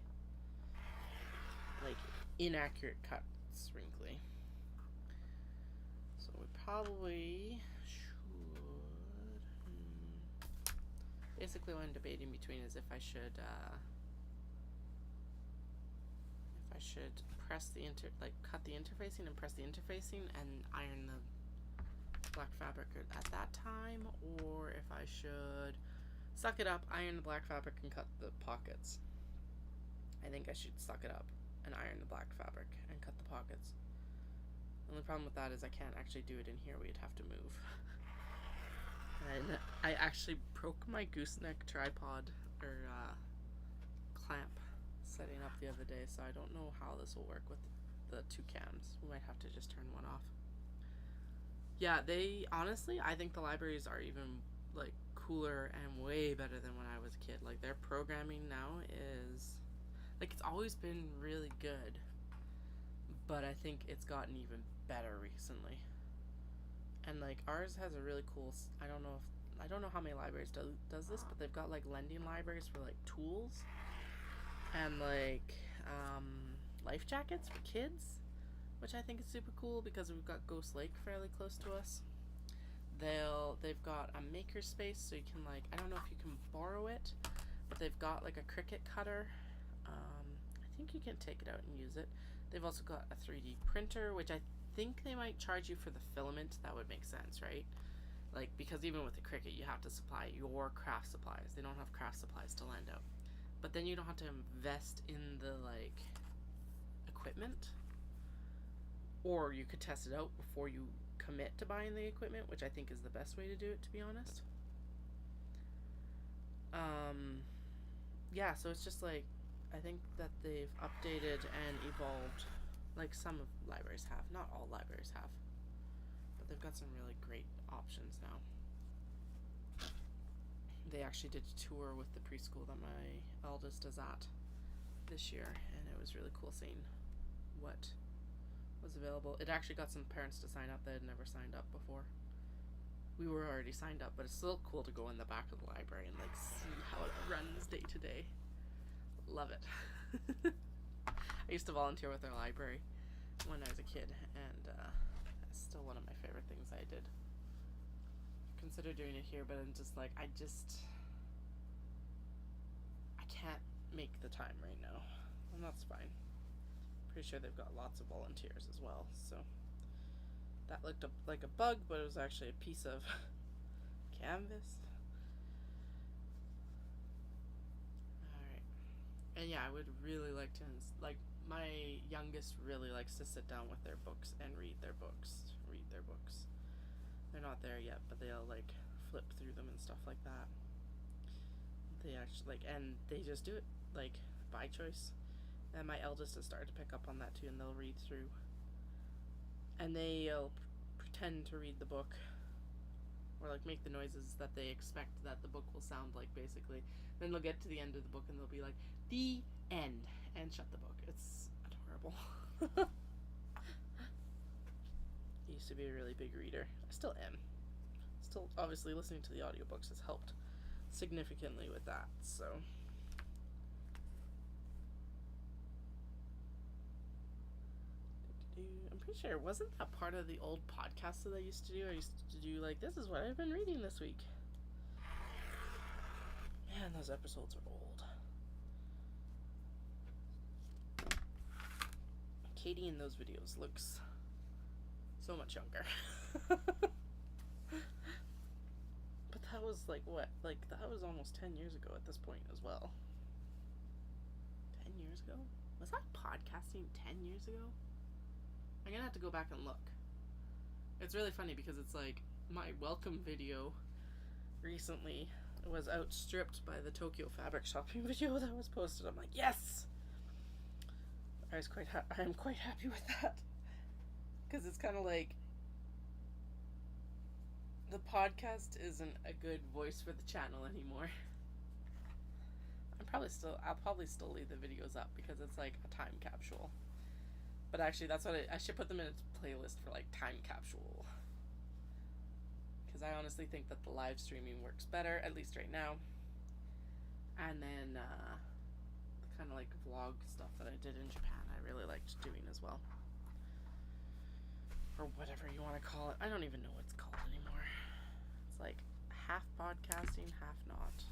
Like, inaccurate cuts wrinkly. So we probably should... Basically what I'm debating between is if I should press the cut the interfacing and press the interfacing and iron the black fabric at that time, or if I should suck it up, iron the black fabric, and cut the pockets. I think I should suck it up and iron the black fabric and cut the pockets. The only problem with that is I can't actually do it in here. We'd have to move. And I actually broke my gooseneck tripod or clamp setting up the other day, so I don't know how this will work with the two cams. We might have to just turn one off. Yeah, they honestly, I think the libraries are even like cooler and way better than when I was a kid. Like their programming now is like it's always been really good, but I think it's gotten even better recently. And like ours has a really cool. I don't know how many libraries does this, but they've got like lending libraries for like tools and like life jackets for kids, which I think is super cool because we've got Ghost Lake fairly close to us. They've got a maker space, so you can like I don't know if you can borrow it, but they've got like a Cricut cutter. I think you can take it out and use it. They've also got a 3D printer, which I think they might charge you for the filament. That would make sense, right? Like because even with the Cricut, you have to supply your craft supplies. They don't have craft supplies to lend out, but then you don't have to invest in the like equipment, or you could test it out before you commit to buying the equipment, which I think is the best way to do it, to be honest. Yeah, so it's just like I think that they've updated and evolved, like some of libraries have. Not all libraries have, but they've got some really great options now. They actually did a tour with the preschool that my eldest is at this year, and it was really cool seeing what was available. It actually got some parents to sign up that had never signed up before. We were already signed up, but it's still cool to go in the back of the library and like see how it runs day to day. Love it. I used to volunteer with their library when I was a kid, and it's still one of my favorite things I did. Consider doing it here, but I'm just like I can't make the time right now, and that's fine. Pretty sure they've got lots of volunteers as well, so that looked like a bug, but it was actually a piece of canvas. Alright. And yeah, I would really like to, like, my youngest really likes to sit down with their books and read their books. They're not there yet, but they'll, like, flip through them and stuff like that. They actually, like, and they just do it, like, by choice. And my eldest has started to pick up on that too, and they'll read through. And they'll pretend to read the book, or like make the noises that they expect that the book will sound like, basically. Then they'll get to the end of the book and they'll be like, "The end," and shut the book. It's adorable. I used to be a really big reader. I still am. Still, obviously, listening to the audiobooks has helped significantly with that, so. I'm pretty sure, wasn't that part of the old podcast that I used to do? I used to do like, this is what I've been reading this week. Man, those episodes are old. Katie in those videos looks so much younger. But that was like what? Like that was almost 10 years ago at this point as well. 10 years ago? Was I podcasting 10 years ago? I'm gonna have to go back and look. It's really funny because it's like my welcome video recently was outstripped by the Tokyo fabric shopping video that was posted. I'm like, yes! I am quite happy with that. Because it's kind of like the podcast isn't a good voice for the channel anymore. I'll probably still leave the videos up because it's like a time capsule. But actually, that's what I should put them in a playlist for like time capsule. Because I honestly think that the live streaming works better, at least right now. And then the kind of like vlog stuff that I did in Japan, I really liked doing as well. Or whatever you want to call it. I don't even know what it's called anymore. It's like half podcasting, half not.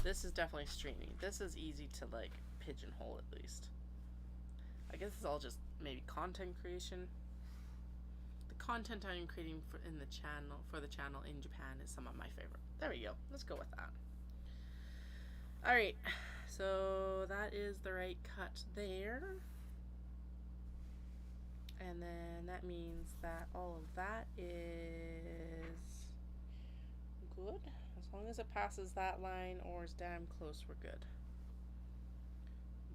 This is definitely streaming. This is easy to like pigeonhole at least. I guess it's all just maybe content creation. The content I'm creating for the channel in Japan is some of my favorite. There we go. Let's go with that. Alright, so that is the right cut there. And then that means that all of that is good. As long as it passes that line or is damn close, we're good.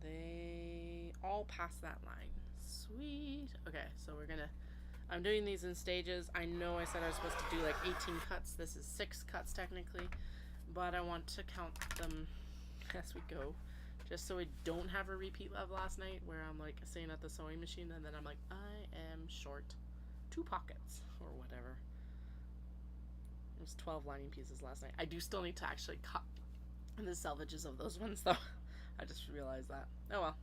They all pass that line. Sweet. Okay, so we're gonna I'm doing these in stages. I know I said I was supposed to do like 18 cuts. This is 6 cuts technically, but I want to count them as we go, just so I don't have a repeat of last night where I'm like sitting at the sewing machine and then I'm like, I am short 2 pockets or whatever. It was 12 lining pieces last night. I do still need to actually cut the selvages of those ones though. I just realized that. Oh well,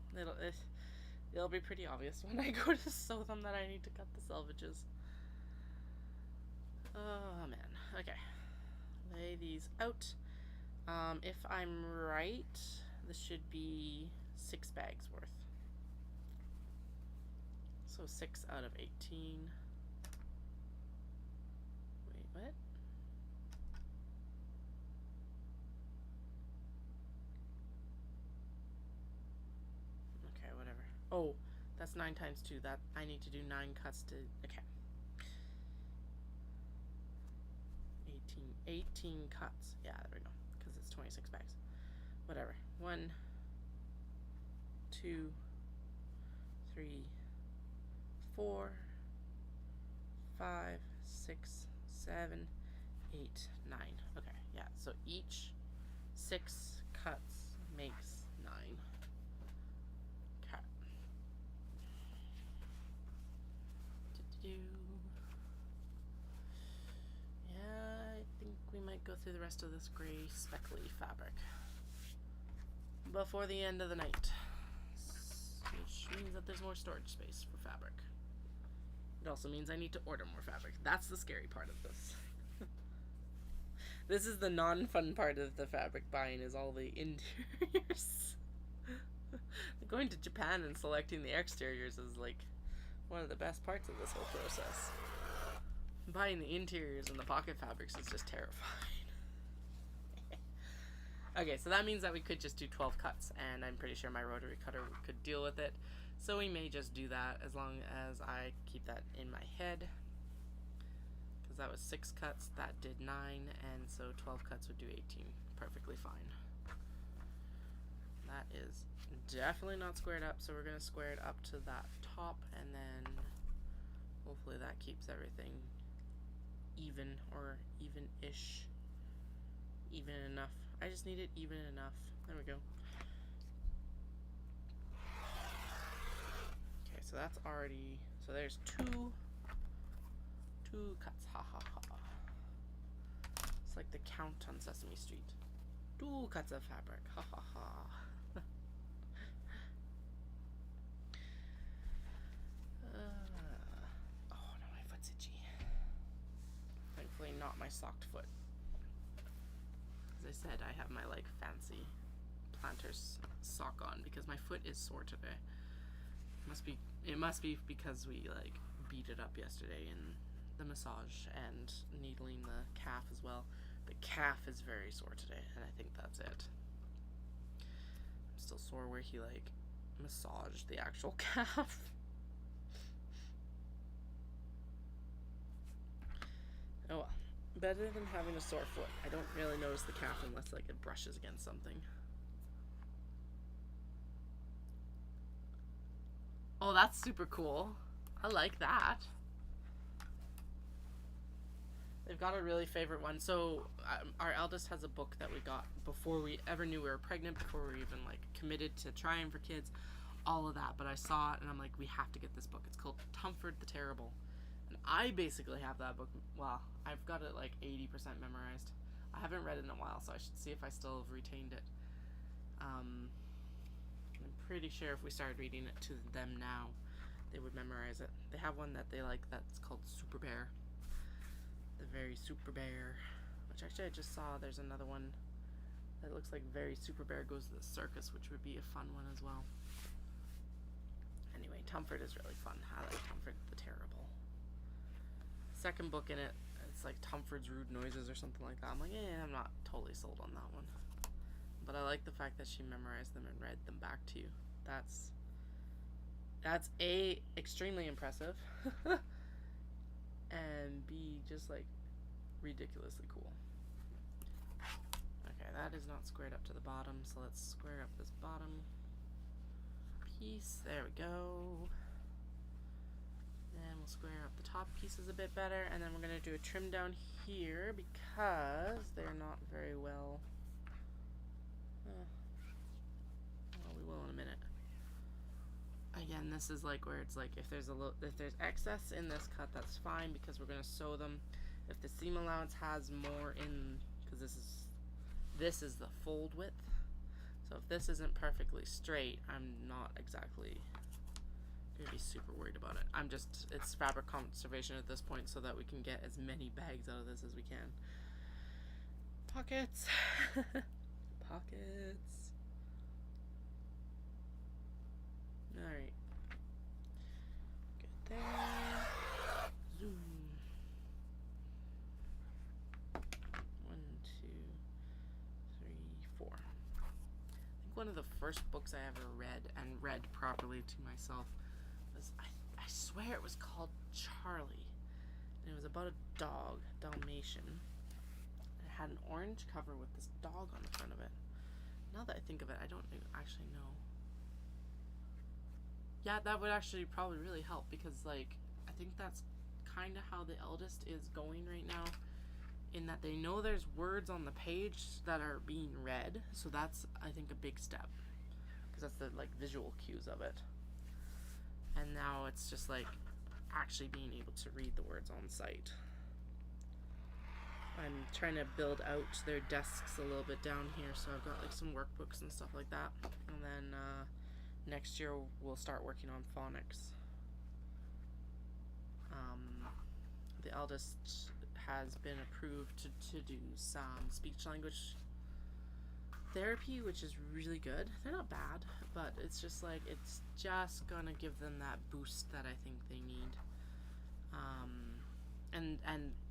it'll be pretty obvious when I go to sew them that I need to cut the selvages. Oh man. Okay. Lay these out. If I'm right, this should be 6 bags worth. So 6 out of 18. Wait, what? Okay, whatever. Oh, that's 9 times 2. That I need to do 9 cuts to. Okay. 18 cuts. Yeah, there we go. Because it's 26 bags. Whatever. 1, 2, 3, 4, 5, 6, 7, 8, 9. Okay, yeah. So each 6 cuts makes 9. Okay. Yeah, I think we might go through the rest of this gray speckly fabric before the end of the night, which means that there's more storage space for fabric. It also means I need to order more fabric. That's the scary part of this. This is the non-fun part of the fabric buying, is all the interiors. Going to Japan and selecting the exteriors is like one of the best parts of this whole process. Buying the interiors and the pocket fabrics is just terrifying. Okay, so that means that we could just do 12 cuts, and I'm pretty sure my rotary cutter could deal with it. So we may just do that as long as I keep that in my head. Because that was 6 cuts, that did 9, and so 12 cuts would do 18. Perfectly fine. That is definitely not squared up, so we're going to square it up to that top, and then hopefully that keeps everything even, or even-ish. Even enough. I just need it even enough. There we go. Okay, so that's already, so there's two cuts. Ha ha ha. It's like the count on Sesame Street. 2 cuts of fabric. Ha ha ha. Oh no, my foot's itchy. Thankfully not my socked foot. As I said, I have my like fancy planter's sock on because my foot is sore today. It must be because we like beat it up yesterday in the massage and needling the calf as well. The calf is very sore today, and I think that's it. I'm still sore where he like massaged the actual calf. Oh well. Better than having a sore foot. I don't really notice the calf unless like it brushes against something. Oh, that's super cool. I like that. They've got a really favorite one. So our eldest has a book that we got before we ever knew we were pregnant, before we were even like committed to trying for kids, all of that. But I saw it and I'm like, we have to get this book. It's called Tumford the Terrible. And I basically have that book, well, I've got it like 80% memorized. I haven't read it in a while, so I should see if I still have retained it. I'm pretty sure if we started reading it to them now, they would memorize it. They have one that they like that's called Super Bear. The Very Super Bear, which actually I just saw there's another one that looks like Very Super Bear Goes to the Circus, which would be a fun one as well. Anyway, Tumford is really fun. I like Tumford the Terrible. Second book in it, it's like Tumford's Rude Noises or something like that. I'm like, I'm not totally sold on that one. But I like the fact that she memorized them and read them back to you. That's A, extremely impressive, and B, just like ridiculously cool. Okay, that is not squared up to the bottom, so let's square up this bottom piece. There we go. Then we'll square up the top pieces a bit better, and then we're going to do a trim down here because they're not very well. Well, we will in a minute. Again, this is like where it's like if there's excess in this cut, that's fine because we're going to sew them. If the seam allowance has more in, because this is the fold width. So if this isn't perfectly straight, I'm not exactly gonna be super worried about it. It's fabric conservation at this point so that we can get as many bags out of this as we can. Pockets. Pockets. Alright. Get there. Zoom. 1, 2, 3, 4. I think one of the first books I ever read and read properly to myself was, I swear it was called Charlie. And it was about a dog, Dalmatian. It had an orange cover with this dog on the front of it. Now that I think of it, I don't actually know. Yeah, that would actually probably really help because, like, I think that's kind of how the eldest is going right now, in that they know there's words on the page that are being read, so that's, I think, a big step because that's the, like, visual cues of it. And now it's just, like, actually being able to read the words on site. I'm trying to build out their desks a little bit down here, so I've got, like, some workbooks and stuff like that. And then next year we'll start working on phonics. The eldest has been approved to do some speech language therapy, which is really good. They're not bad, but it's just like, it's just gonna give them that boost that I think they need. And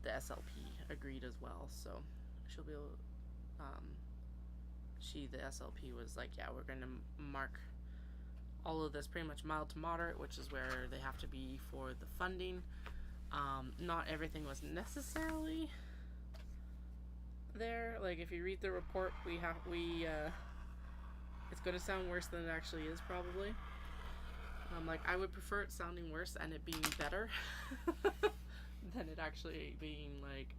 the SLP agreed as well, so she'll be able, the SLP was like, yeah, we're gonna mark all of this pretty much mild to moderate, which is where they have to be for the funding. Not everything was necessarily there. Like, if you read the report, it's going to sound worse than it actually is, probably. Like, I would prefer it sounding worse and it being better than it actually being, like,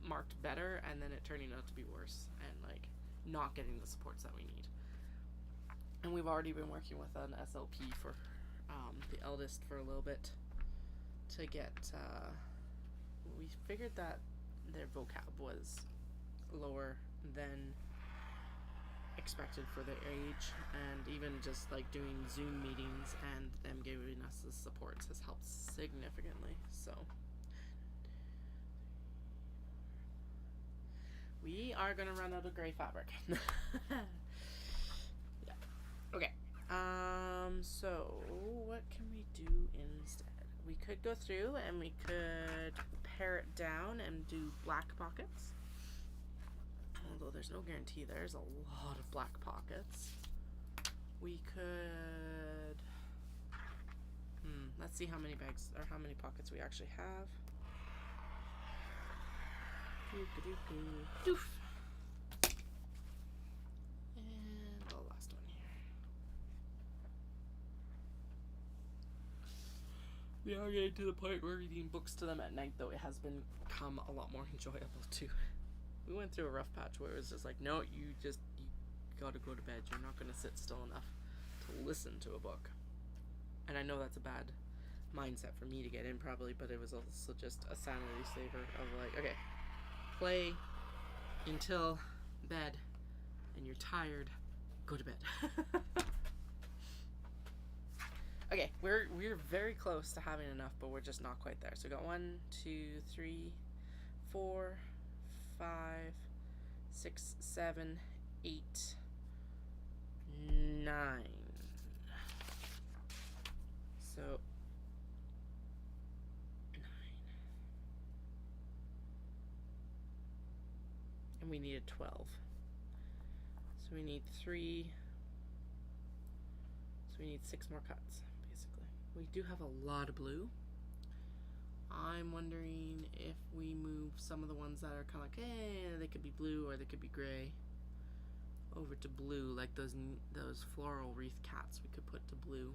marked better and then it turning out to be worse and, like, not getting the supports that we need. And we've already been working with an SLP for the eldest for a little bit to get, we figured that their vocab was lower than expected for their age, and even just like doing Zoom meetings and them giving us the supports has helped significantly. So we are gonna run out of gray fabric. Yeah. Okay. So what can we do instead? We could go through and we could pare it down and do black pockets. Although there's no guarantee there's a lot of black pockets. We could... let's see how many bags or how many pockets we actually have. Doof. And the last one here. We are getting to the point where reading books to them at night, though it has become a lot more enjoyable too. We went through a rough patch where it was just like, no, you gotta go to bed. You're not gonna sit still enough to listen to a book. And I know that's a bad mindset for me to get in probably, but it was also just a sanity saver of like, okay, play until bed, and you're tired, go to bed. Okay, we're very close to having enough, but we're just not quite there. So we got 1, 2, 3, 4, 5, 6, 7, 8, 9. So 9. And we needed 12. So we need 3. So we need 6 more cuts, basically. We do have a lot of blue. I'm wondering if we move some of the ones that are kind of like, they could be blue or they could be gray, over to blue, like those floral wreath cats we could put to blue.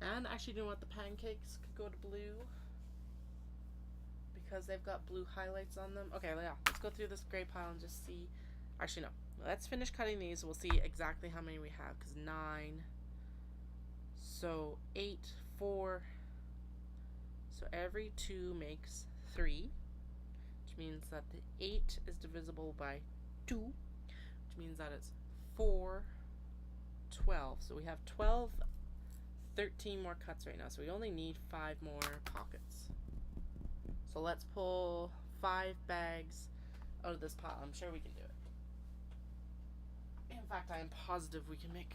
And actually, you know what? The pancakes could go to blue because they've got blue highlights on them. Okay, yeah, let's go through this gray pile and just see. Actually, no. Let's finish cutting these. We'll see exactly how many we have, because 9. So 8, 4. So every 2 makes 3, which means that the 8 is divisible by 2, which means that it's 4, 12. So we have 12, 13 more cuts right now. So we only need 5 more pockets. So let's pull 5 bags out of this pile. I'm sure we can do it. In fact, I am positive we can take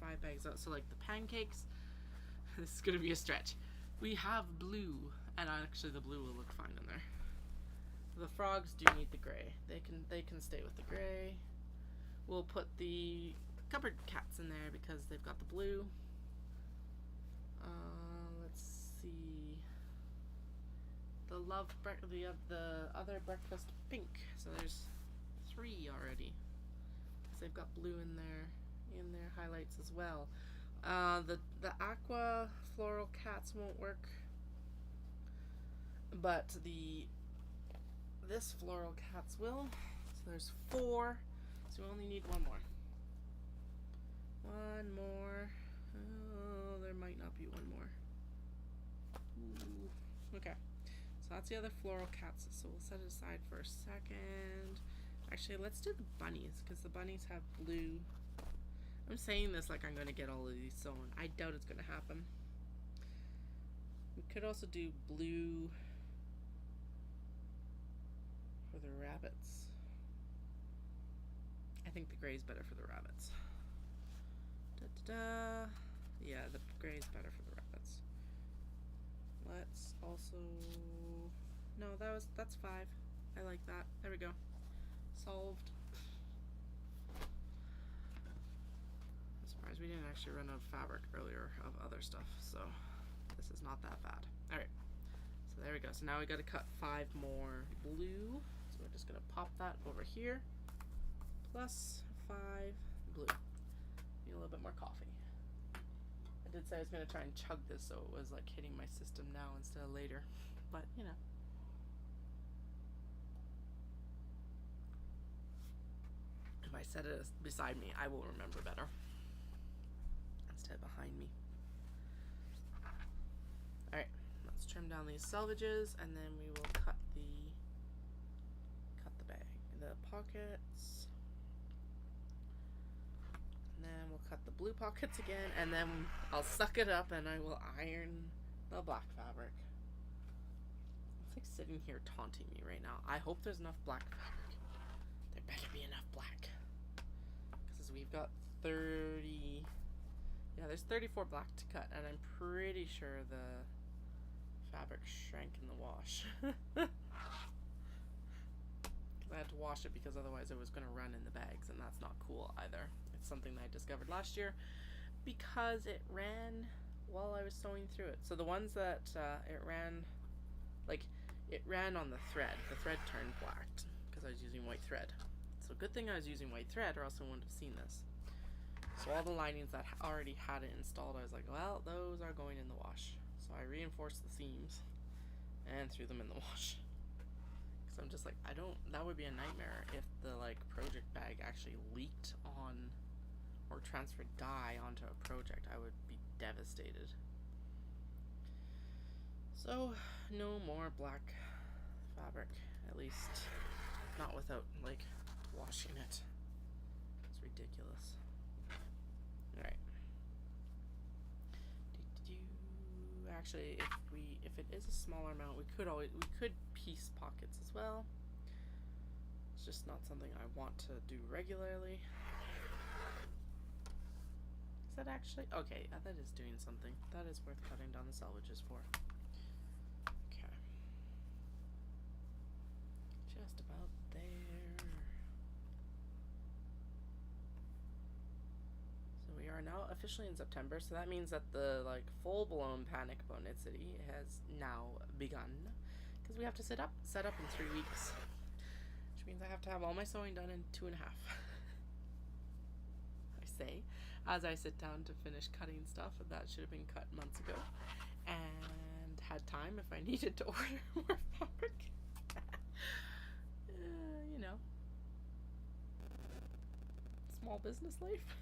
5 bags out. So like the pancakes, this is gonna be a stretch. We have blue, and actually the blue will look fine in there. The frogs do need the gray. They can stay with the gray. We'll put the cupboard cats in there because they've got the blue. Let's see. The other breakfast pink. So there's 3 already. Because they've got blue in their highlights as well. The aqua floral cats won't work, but this floral cats will. So there's 4, so we only need 1 more. 1 more. Oh, there might not be 1 more. Ooh. Okay, so that's the other floral cats. So we'll set it aside for a second. Actually, let's do the bunnies because the bunnies have blue. I'm saying this like I'm going to get all of these sewn. I doubt it's going to happen. We could also do blue for the rabbits. I think the gray is better for the rabbits. Yeah, the gray is better for the rabbits. Let's also... No, that's 5. I like that. There we go. Solved. We didn't actually run out of fabric earlier of other stuff, so this is not that bad. Alright, so there we go. So now we got to cut 5 more blue. So we're just going to pop that over here. Plus 5 blue. Need a little bit more coffee. I did say I was going to try and chug this so it was like hitting my system now instead of later. But, you know. If I set it beside me, I will remember better. Behind me. Alright, let's trim down these selvages and then we will cut the bag, the pockets, and then we'll cut the blue pockets again, and then I'll suck it up and I will iron the black fabric. It's like sitting here taunting me right now. I hope there's enough black fabric. There better be enough black, because we've got 30. Yeah, there's 34 black to cut, and I'm pretty sure the fabric shrank in the wash. Because I had to wash it because otherwise it was going to run in the bags, and that's not cool either. It's something that I discovered last year because it ran while I was sewing through it. So the ones that it ran on the thread. The thread turned black because I was using white thread. So good thing I was using white thread or else I wouldn't have seen this. So all the linings that already had it installed, I was like, well, those are going in the wash. So I reinforced the seams and threw them in the wash. Because I'm just like, that would be a nightmare if the project bag actually leaked on or transferred dye onto a project. I would be devastated. So no more black fabric, at least not without washing it. It's ridiculous. Alright. Actually, if it is a smaller amount, we could piece pockets as well. It's just not something I want to do regularly. Is that actually okay? That is doing something. That is worth cutting down the selvages for. Okay. Just about there. We are now officially in September, so that means that the full-blown panic about Knit City has now begun, because we have to set up in 3 weeks, which means I have to have all my sewing done in 2.5. I say, as I sit down to finish cutting stuff that should have been cut months ago, and had time if I needed to order more fabric. You know, small business life.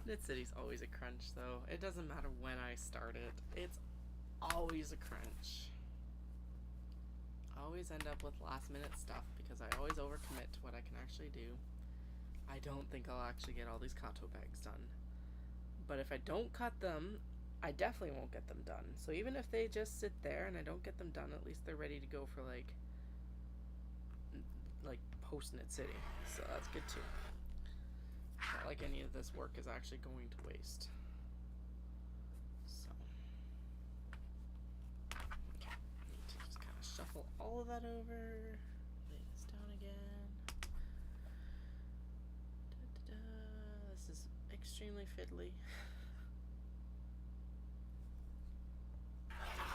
Knit City's always a crunch, though. It doesn't matter when I start it. It's always a crunch. I always end up with last minute stuff because I always overcommit to what I can actually do. I don't think I'll actually get all these Kato bags done. But if I don't cut them, I definitely won't get them done. So even if they just sit there and I don't get them done, at least they're ready to go for like post Knit City. So that's good too. Not like any of this work is actually going to waste. So, okay, I need to just kind of shuffle all of that over, lay this down again. This is extremely fiddly.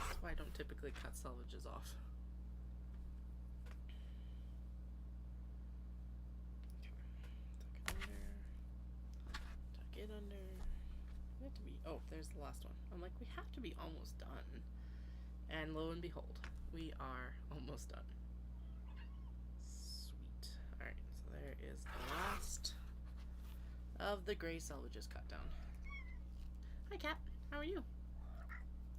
That's why I don't typically cut selvages off. Get under. We have to be. Oh, there's the last one. I'm like, we have to be almost done. And lo and behold, we are almost done. Sweet. Alright, so there is the last of the gray selvages cut down. Hi, Cat. How are you?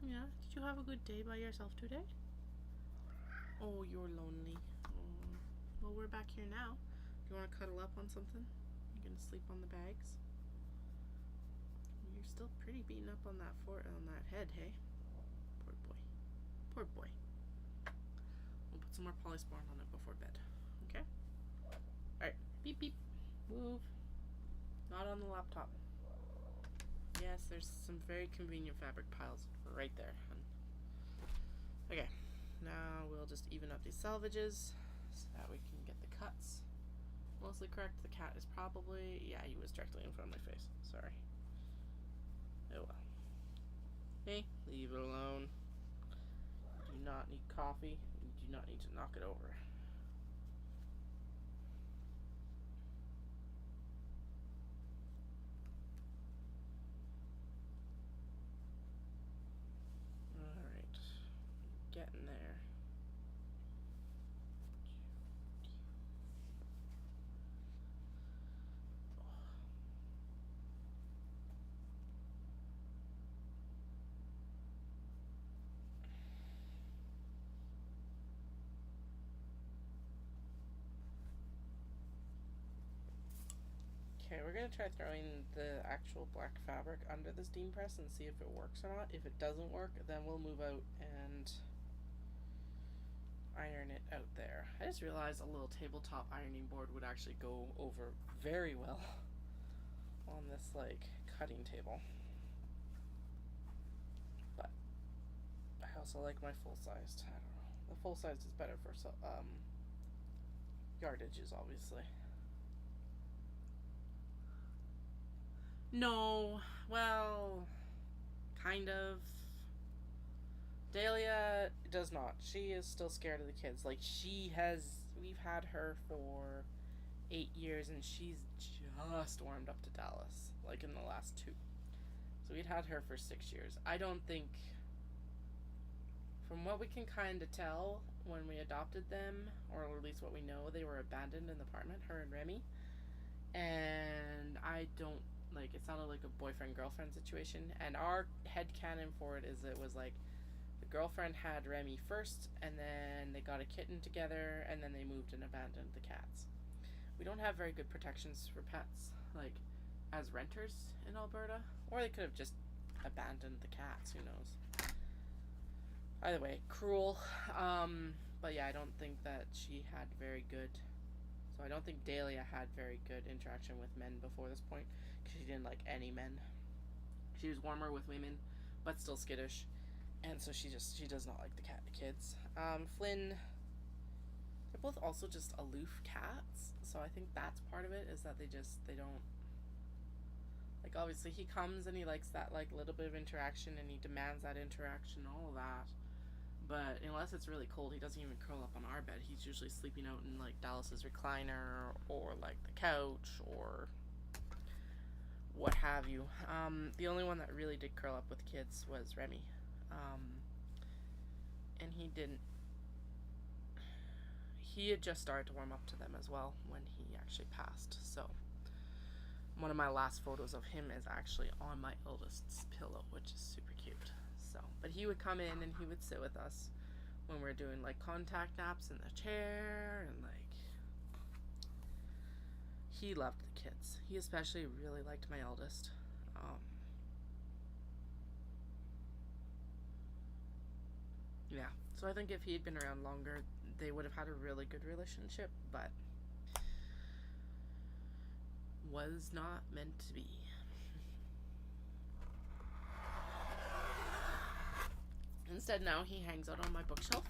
Yeah, did you have a good day by yourself today? Oh, you're lonely. Oh. Well, we're back here now. Do you want to cuddle up on something? You gonna sleep on the bags? You're still pretty beaten up on that head, hey? Poor boy. Poor boy. We'll put some more polysporin on it before bed. Okay? Alright. Beep beep. Move. Not on the laptop. Yes, there's some very convenient fabric piles right there. Okay. Now we'll just even up these selvages so that we can get the cuts mostly correct. The cat is probably... Yeah, he was directly in front of my face. Sorry. Oh well. Hey, leave it alone. You do not need coffee. You do not need to knock it over. Alright. Getting there. Okay, we're going to try throwing the actual black fabric under the steam press and see if it works or not. If it doesn't work, then we'll move out and iron it out there. I just realized a little tabletop ironing board would actually go over very well on this, like, cutting table. But I also like my full-sized. I don't know. The full-sized is better for yardages, obviously. No, well, kind of. Dahlia does not. She is still scared of the kids. Like, we've had her for 8 years and she's just warmed up to Dallas, like in the last 2. So we'd had her for 6 years. I don't think, from what we can kind of tell when we adopted them, or at least what we know, they were abandoned in the apartment, her and Remy. And I don't, like, it sounded like a boyfriend-girlfriend situation, and our headcanon for it is it was like the girlfriend had Remy first, and then they got a kitten together, and then they moved and abandoned the cats. We don't have very good protections for pets, like, as renters in Alberta, or they could have just abandoned the cats, who knows. Either way, cruel, but yeah, I don't think that she had very good... So I don't think Dahlia had very good interaction with men before this point, because she didn't like any men. She was warmer with women, but still skittish, and so she does not like the kids. Flynn, they're both also just aloof cats, so I think that's part of it, is that they don't, like, obviously he comes and he likes that, like, little bit of interaction, and he demands that interaction, all of that, But unless it's really cold, he doesn't even curl up on our bed. He's usually sleeping out in like Dallas's recliner or like the couch or what have you. The only one that really did curl up with kids was Remy. And he didn't. He had just started to warm up to them as well when he actually passed. So one of my last photos of him is actually on my eldest's pillow, which is super cute. So, but he would come in and he would sit with us when we were doing like contact naps in the chair, and like he loved the kids. He especially really liked my eldest. Yeah, so I think if he had been around longer, they would have had a really good relationship, but was not meant to be. Instead, now he hangs out on my bookshelf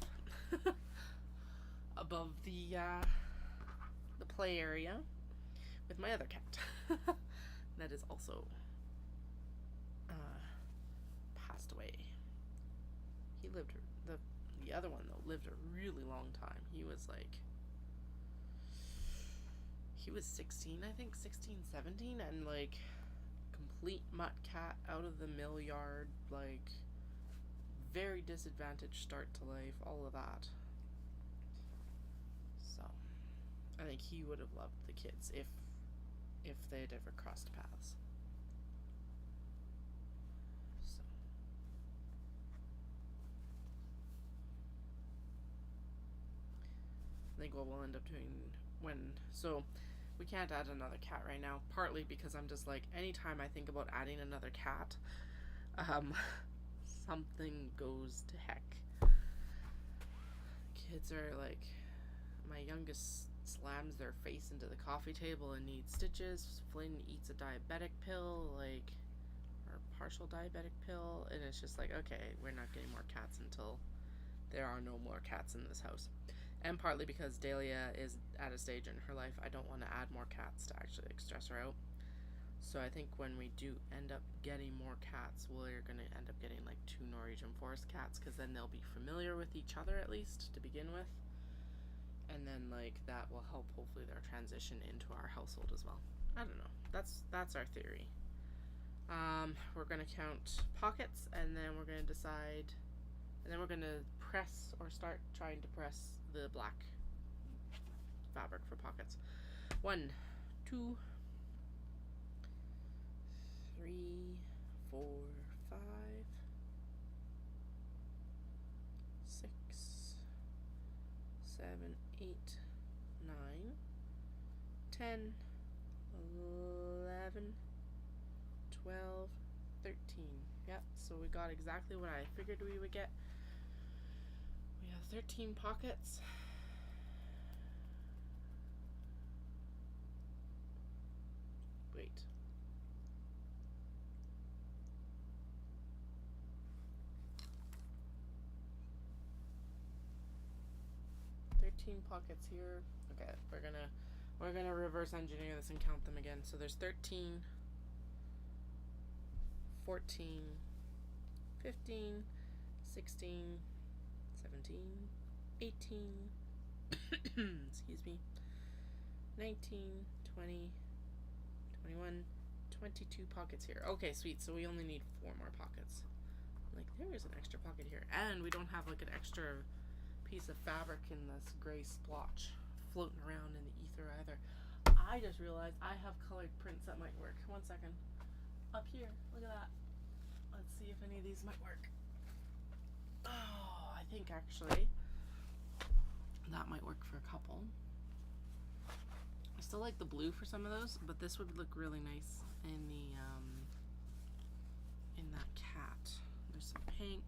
above the play area with my other cat that is also passed away. He lived the other one though lived a really long time. He was 16, I think 16, 17, and like complete mutt cat, out of the mill yard, like very disadvantaged start to life, all of that. So I think he would have loved the kids if they had ever crossed paths. So I think what we'll end up doing we can't add another cat right now, partly because I'm just like, anytime I think about adding another cat, something goes to heck. Kids are like, my youngest slams their face into the coffee table and needs stitches. Flynn eats a diabetic pill, or partial diabetic pill, and it's just like, okay, we're not getting more cats until there are no more cats in this house. And partly because Dahlia is at a stage in her life, I don't want to add more cats to actually stress her out. So I think when we do end up getting more cats, we're going to end up getting like 2 Norwegian forest cats, because then they'll be familiar with each other at least to begin with. And then like that will help hopefully their transition into our household as well. I don't know. That's our theory. We're going to count pockets, and then we're going to decide, and then we're going to press or start trying to press the black fabric for pockets. 1, 2, 3, 4, 5, 6, 7, 8, 9, 10, 11, 12, 13. Yep, so we got exactly what I figured we would get. We have 13 pockets. Wait. Pockets here. Okay, we're gonna reverse engineer this and count them again. So there's 13, 14, 15, 16, 17, 18, excuse me, 19, 20, 21, 22 pockets here. Okay, sweet. So we only need 4 more pockets. Like, there is an extra pocket here, and we don't have like an extra piece of fabric in this gray splotch floating around in the ether either. I just realized I have colored prints that might work. 1 second. Up here, look at that. Let's see if any of these might work. Oh, I think actually that might work for a couple. I still like the blue for some of those, but this would look really nice in the in that cat. There's some pink.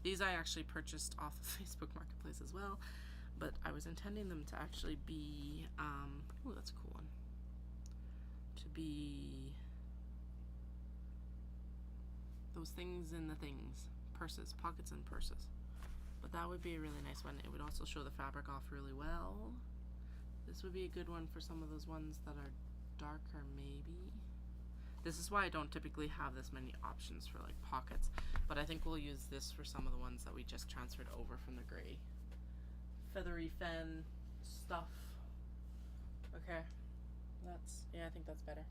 These I actually purchased off of Facebook Marketplace as well, but I was intending them to actually be, oh, that's a cool one, to be those things in the things, purses, pockets and purses. But that would be a really nice one. It would also show the fabric off really well. This would be a good one for some of those ones that are darker, maybe. This is why I don't typically have this many options for like pockets, but I think we'll use this for some of the ones that we just transferred over from the gray feathery fan stuff. Okay, yeah, I think that's better.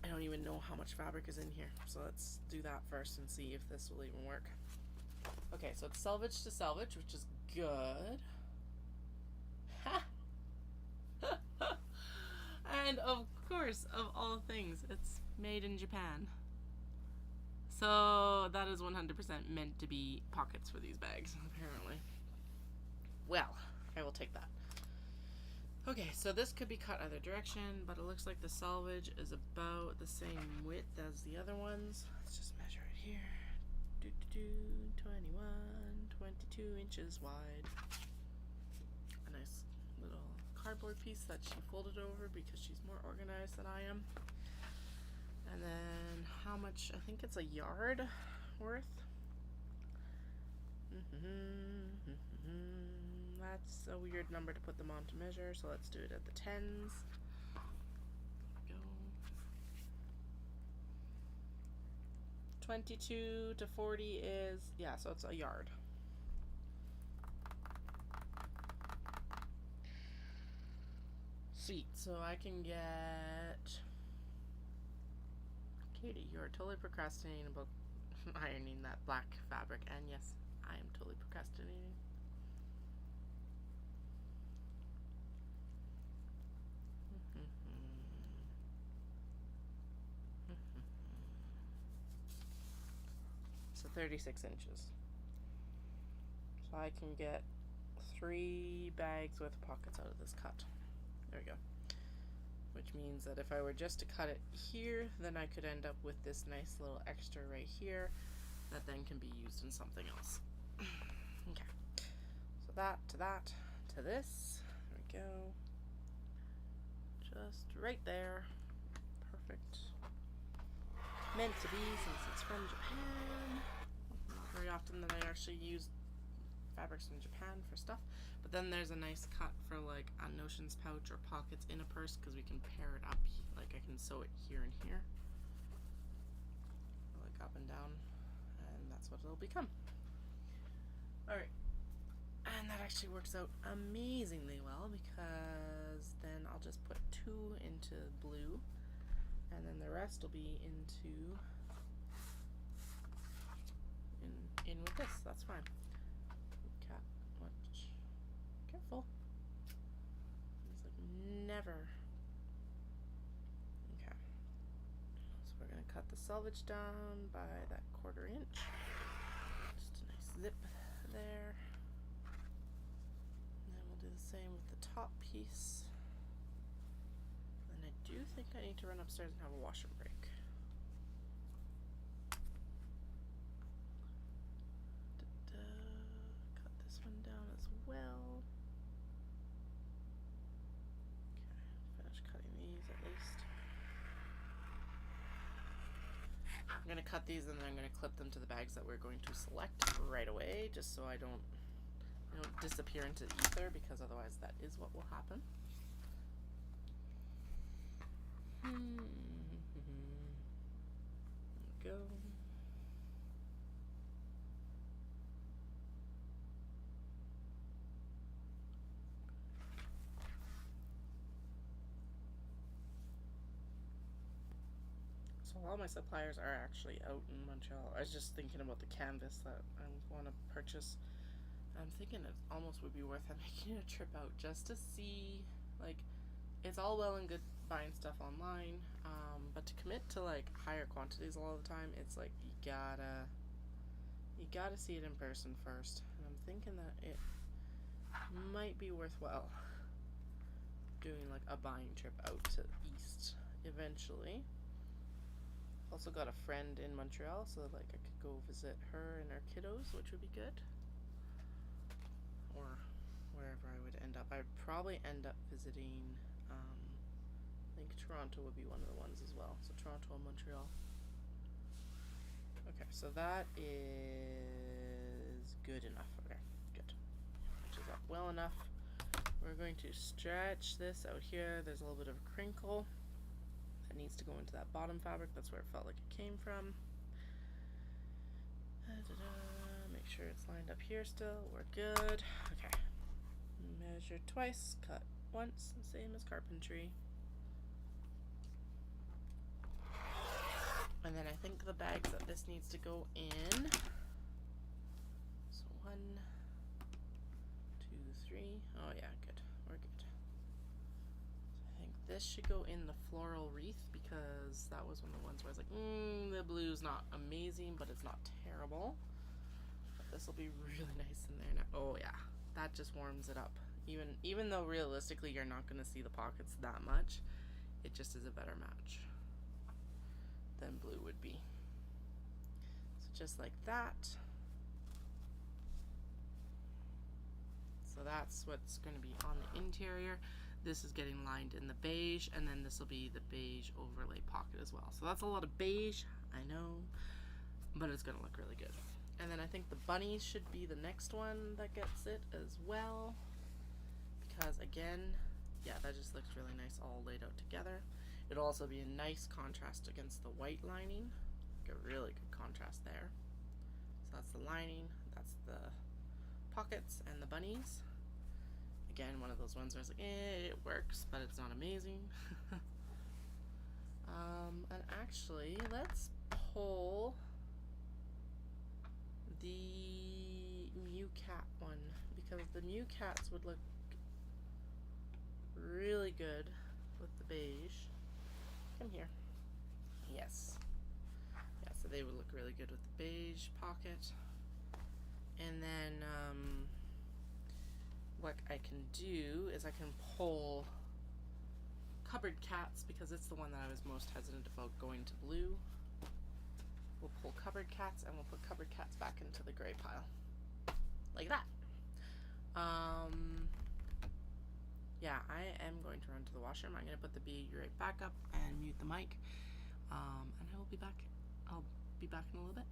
I don't even know how much fabric is in here, so let's do that first and see if this will even work. Okay, so it's selvage to selvage, which is good. Ha! And of course, of all things, it's made in Japan. So that is 100% meant to be pockets for these bags, apparently. Well, I will take that. Okay, so this could be cut either direction, but it looks like the selvage is about the same width as the other ones. Let's just measure it here. 21, 22 inches wide. A nice little cardboard piece that she folded over because she's more organized than I am. And then how much? I think it's a yard worth. That's a weird number to put them on to measure, so let's do it at the tens. Go. 22 to 40 is, yeah, so it's a yard. Sweet, so I can get... Katie, you are totally procrastinating about ironing that black fabric, and yes, I am totally procrastinating. So 36 inches. So I can get 3 bags with pockets out of this cut. There we go. Which means that if I were just to cut it here, then I could end up with this nice little extra right here that then can be used in something else. Okay. So that to this. There we go. Just right there. Perfect. Meant to be, since it's from Japan. Not very often that I actually use fabrics from Japan for stuff. But then there's a nice cut for like a notions pouch or pockets in a purse, because we can pair it up. Like I can sew it here and here, like up and down, and that's what it'll become. Alright, and that actually works out amazingly well, because then I'll just put 2 into blue, and then the rest will be into in with this. That's fine. Cat, watch. Careful. It's like never. Okay. So we're gonna cut the selvage down by that 1/4 inch. Just a nice zip there. And then we'll do the same with the top piece. And I do think I need to run upstairs and have a wash and break. Cut this one down as well. Okay, finish cutting these at least. I'm gonna cut these and then I'm gonna clip them to the bags that we're going to select right away, just so I don't disappear into the ether, because otherwise that is what will happen. There we go. So all my suppliers are actually out in Montreal. I was just thinking about the canvas that I want to purchase. I'm thinking it almost would be worth it making a trip out just to see, like, it's all well and good buying stuff online, but to commit to like higher quantities all the time, it's like you gotta see it in person first. And I'm thinking that it might be worthwhile doing like a buying trip out to East eventually. Also got a friend in Montreal, so like I could go visit her and her kiddos, which would be good. Or wherever I would end up. I'd probably end up visiting, I think Toronto would be one of the ones as well. So Toronto and Montreal. Okay, so that is good enough. Okay, good. Matches up well enough. we're going to stretch this out here. There's a little bit of a crinkle that needs to go into that bottom fabric. That's where it felt like it came from. Make sure it's lined up here still. We're good. Okay. Measure twice, cut once, same as carpentry. And then I think the bags that this needs to go in. So 1, 2, 3. Oh yeah, good. We're good. So I think this should go in the floral wreath because that was one of the ones where I was like, the blue's not amazing, but it's not terrible. But this will be really nice in there now. Oh yeah, that just warms it up. Even though realistically you're not going to see the pockets that much, it just is a better match than blue would be. So just like that. So that's what's going to be on the interior. This is getting lined in the beige, and then this will be the beige overlay pocket as well. So that's a lot of beige, I know, but it's going to look really good. And then I think the bunnies should be the next one that gets it as well, because again, yeah, that just looks really nice all laid out together. It'll also be a nice contrast against the white lining. Get a really good contrast there. So that's the lining, that's the pockets and the bunnies. Again, one of those ones where I was like, it works, but it's not amazing. And actually, let's pull the Mew Cat one, because the Mew Cats would look really good with the beige. Come here. Yes. Yeah, so they would look really good with the beige pocket. And then what I can do is I can pull Cupboard Cats, because it's the one that I was most hesitant about going to blue. We'll pull Cupboard Cats and we'll put Cupboard Cats back into the gray pile. Like that. Yeah, I am going to run to the washroom. I'm going to put the Be right back up and mute the mic. And I will be back. I'll be back in a little bit.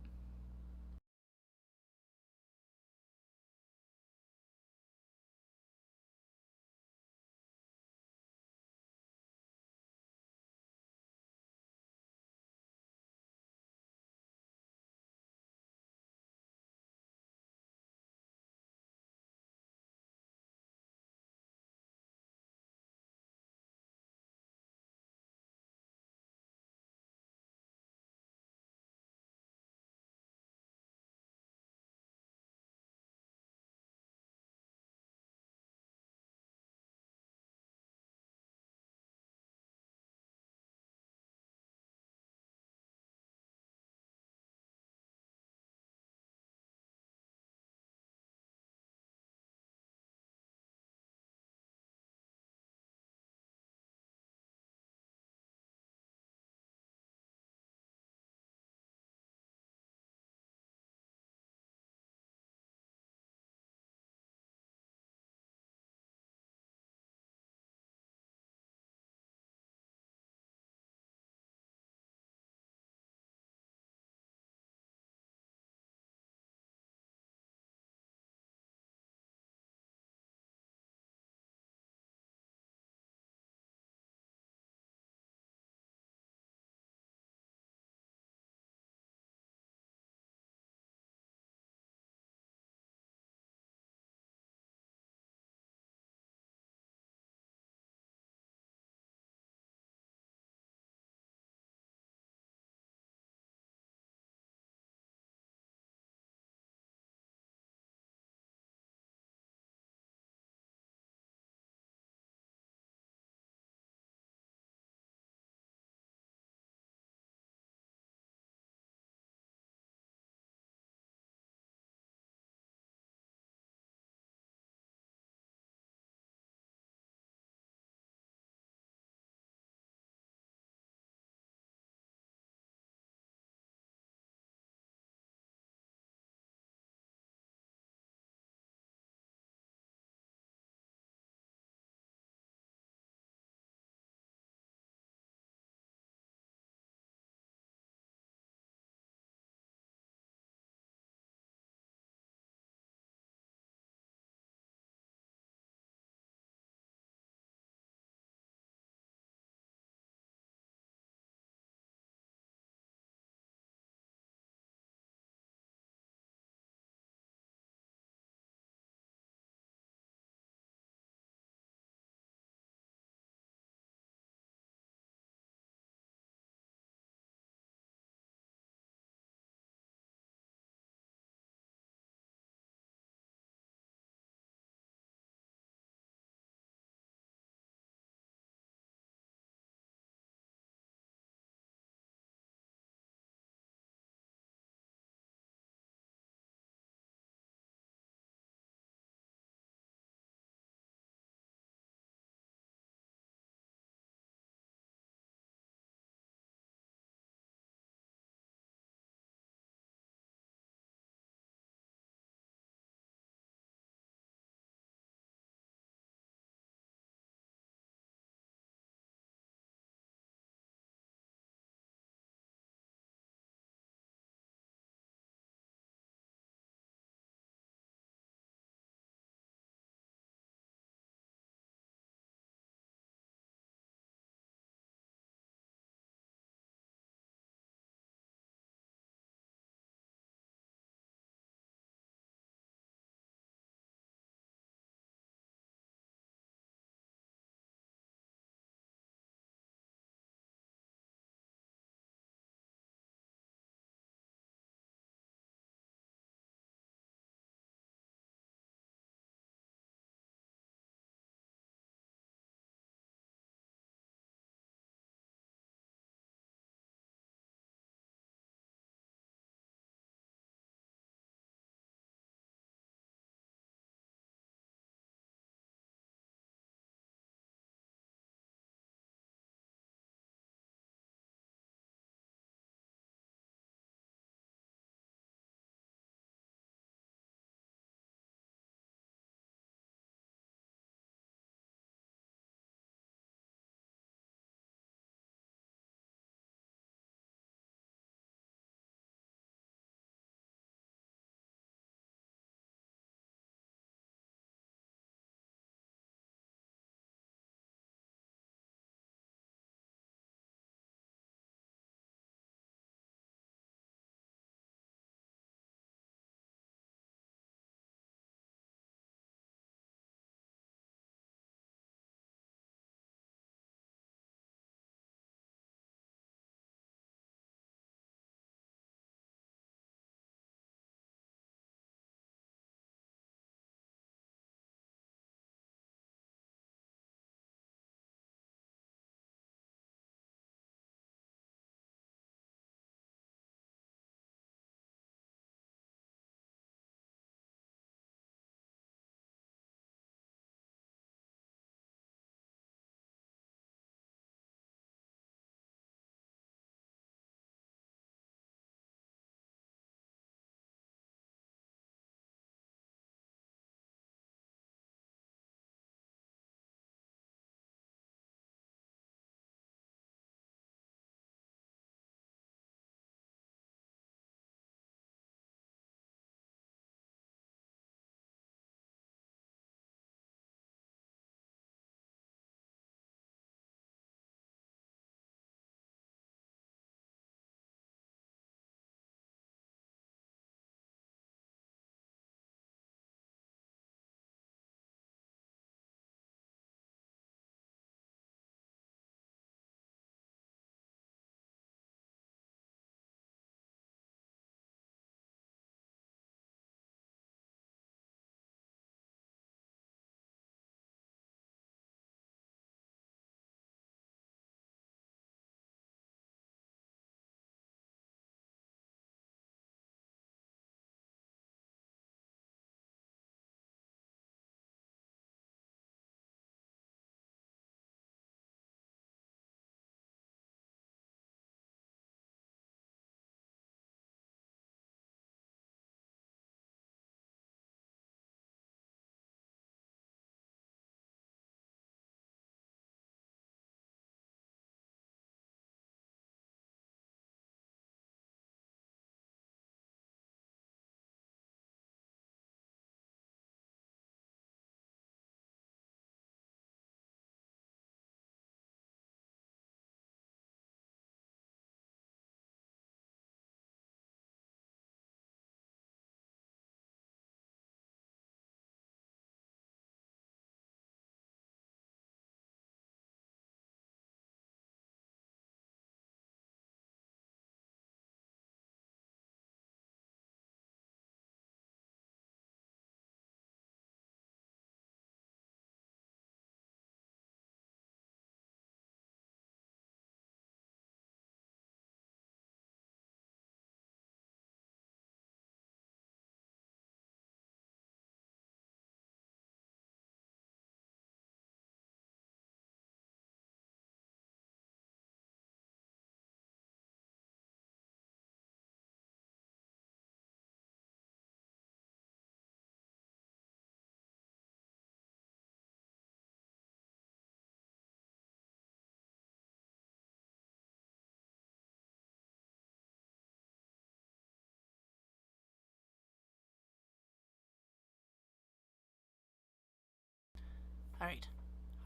Alright,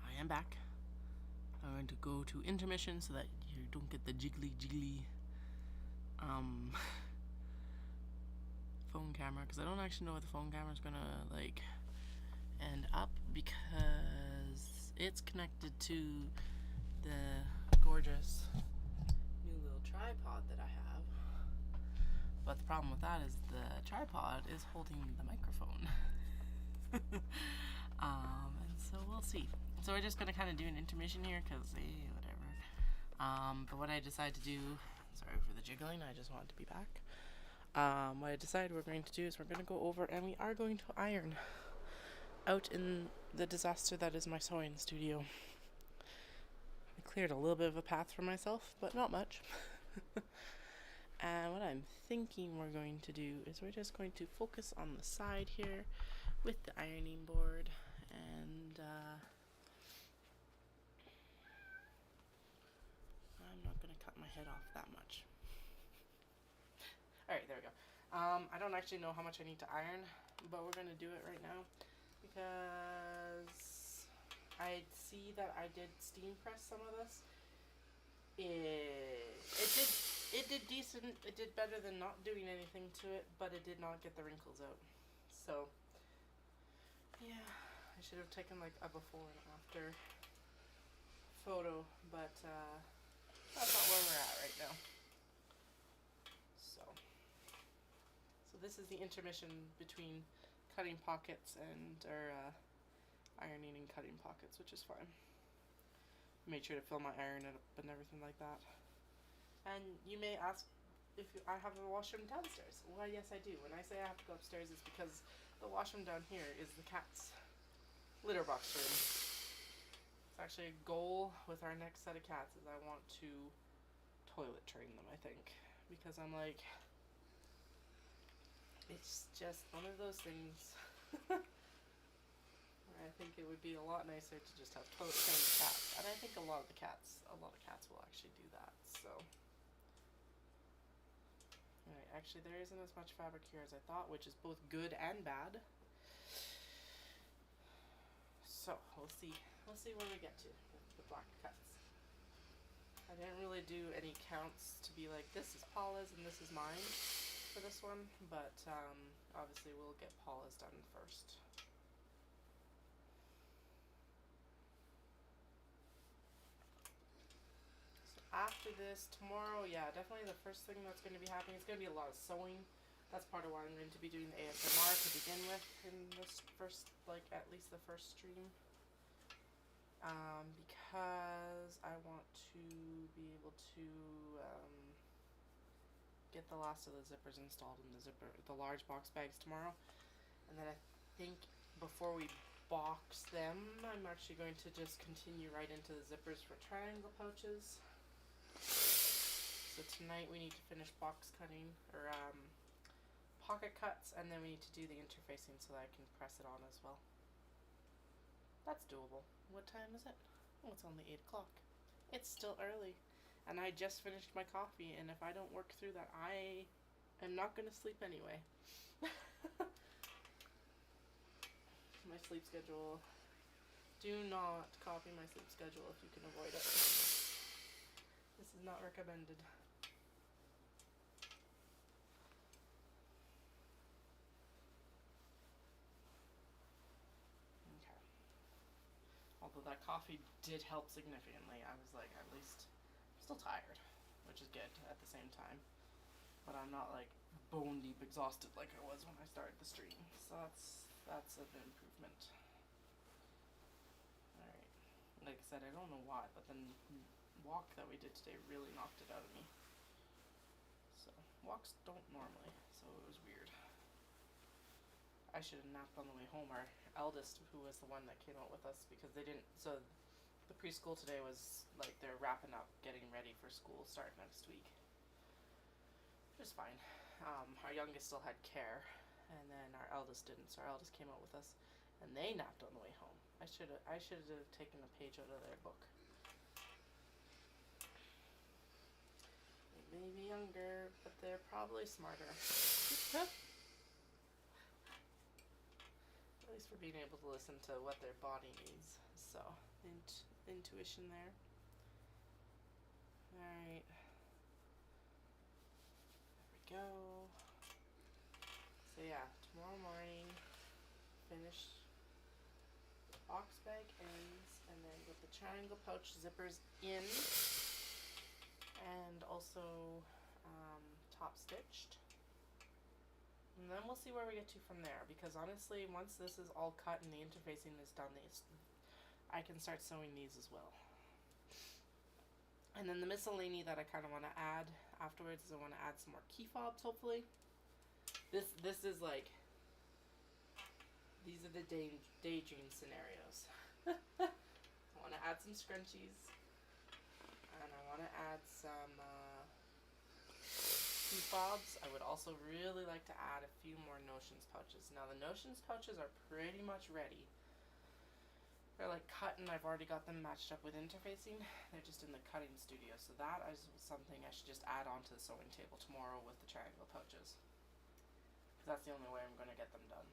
I am back. I'm going to go to intermission so that you don't get the jiggly phone camera, because I don't actually know what the phone camera is gonna like end up, because it's connected to the gorgeous new little tripod that I have. But the problem with that is the tripod is holding the microphone. And so we'll see. So we're just gonna kind of do an intermission here, because whatever. But what I decided to do, sorry for the jiggling, I just wanted to be back. What I decided we're going to do is we're going to go over and we are going to iron out in the disaster that is my sewing studio. I cleared a little bit of a path for myself, but not much. And what I'm thinking we're going to do is we're just going to focus on the side here with the ironing board, and I'm not going to cut my head off that much. Alright, there we go. I don't actually know how much I need to iron, but we're going to do it right now because I see that I did steam press some of this. It did decent. It did better than not doing anything to it, but it did not get the wrinkles out. So, yeah, I should have taken like a before and after photo, but that's not where we're at right now. So this is the intermission between cutting pockets and ironing and cutting pockets, which is fine. Made sure to fill my iron up and everything like that. And you may ask if I have a washroom downstairs. Well, yes, I do. When I say I have to go upstairs, it's because the washroom down here is the cat's litter box room. It's actually a goal with our next set of cats is I want to toilet train them, I think. Because I'm like, it's just one of those things where I think it would be a lot nicer to just have toilet trained cats. And I think a lot of cats will actually do that, so. Alright, actually there isn't as much fabric here as I thought, which is both good and bad. So, we'll see where we get to with the black cuts. I didn't really do any counts to be like, this is Paula's and this is mine for this one, but obviously we'll get Paula's done first. So after this, tomorrow, yeah, definitely the first thing that's going to be happening is going to be a lot of sewing. That's part of why I'm going to be doing the ASMR to begin with in this first, like at least the first stream. Because I want to be able to get the last of the zippers installed in the large box bags tomorrow, and then I think before we box them, I'm actually going to just continue right into the zippers for triangle pouches. So tonight we need to finish box cutting or pocket cuts, and then we need to do the interfacing so that I can press it on as well. That's doable. What time is it? Oh, it's only 8 o'clock. It's still early. And I just finished my coffee, and if I don't work through that, I am not going to sleep anyway. My sleep schedule. Do not copy my sleep schedule if you can avoid it. This is not recommended. Okay. Although that coffee did help significantly, I was like, at least still tired, which is good at the same time, but I'm not like bone deep exhausted like I was when I started the stream, so that's an improvement. Alright, like I said, I don't know why, but the walk that we did today really knocked it out of me. So walks don't normally, so it was weird. I should have napped on the way home. Our eldest, who was the one that came out with us, because they didn't, so the preschool today was like they're wrapping up, getting ready for school start next week, which is fine. Our youngest still had care, and then our eldest didn't. So our eldest came out with us, and they napped on the way home. I should have taken a page out of their book. They may be younger, but they're probably smarter. least for being able to listen to what their body needs. So, intuition there. Alright. There we go. So yeah, tomorrow morning, finish the box bag ends, and then get the triangle pouch zippers in, and also top stitched. And then we'll see where we get to from there, because honestly, once this is all cut and the interfacing is done, I can start sewing these as well. And then the miscellany that I kind of want to add afterwards is I want to add some more key fobs, hopefully. This is like, these are the daydream scenarios. I want to add some scrunchies, and I want to add some key fobs. I would also really like to add a few more notions pouches. Now the notions pouches are pretty much ready. They're like cut, and I've already got them matched up with interfacing. They're just in the cutting studio, so that is something I should just add onto the sewing table tomorrow with the triangle pouches, because that's the only way I'm going to get them done.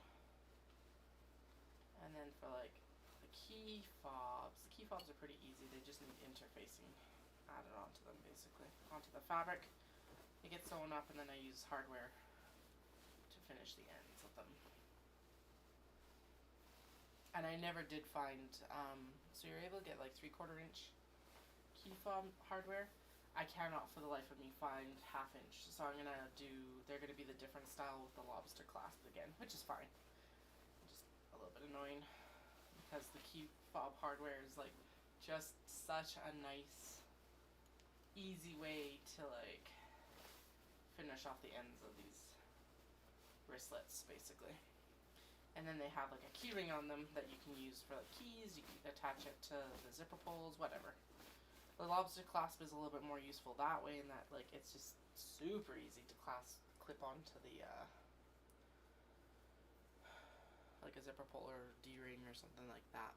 And then for like the key fobs are pretty easy. They just need interfacing added onto them, basically, onto the fabric. They get sewn up, and then I use hardware to finish the ends of them. And I never did find, so you're able to get like 3/4 inch key fob hardware. I cannot for the life of me find 1/2 inch, so I'm gonna they're gonna be the different style with the lobster clasp again, which is fine. Just a little bit annoying, because the key fob hardware is like just such a nice, easy way to like finish off the ends of these wristlets, basically. And then they have like a key ring on them that you can use for like keys. You can attach it to the zipper pulls, whatever. The lobster clasp is a little bit more useful that way, in that like it's just super easy to clip onto the like a zipper pull or D-ring or something like that.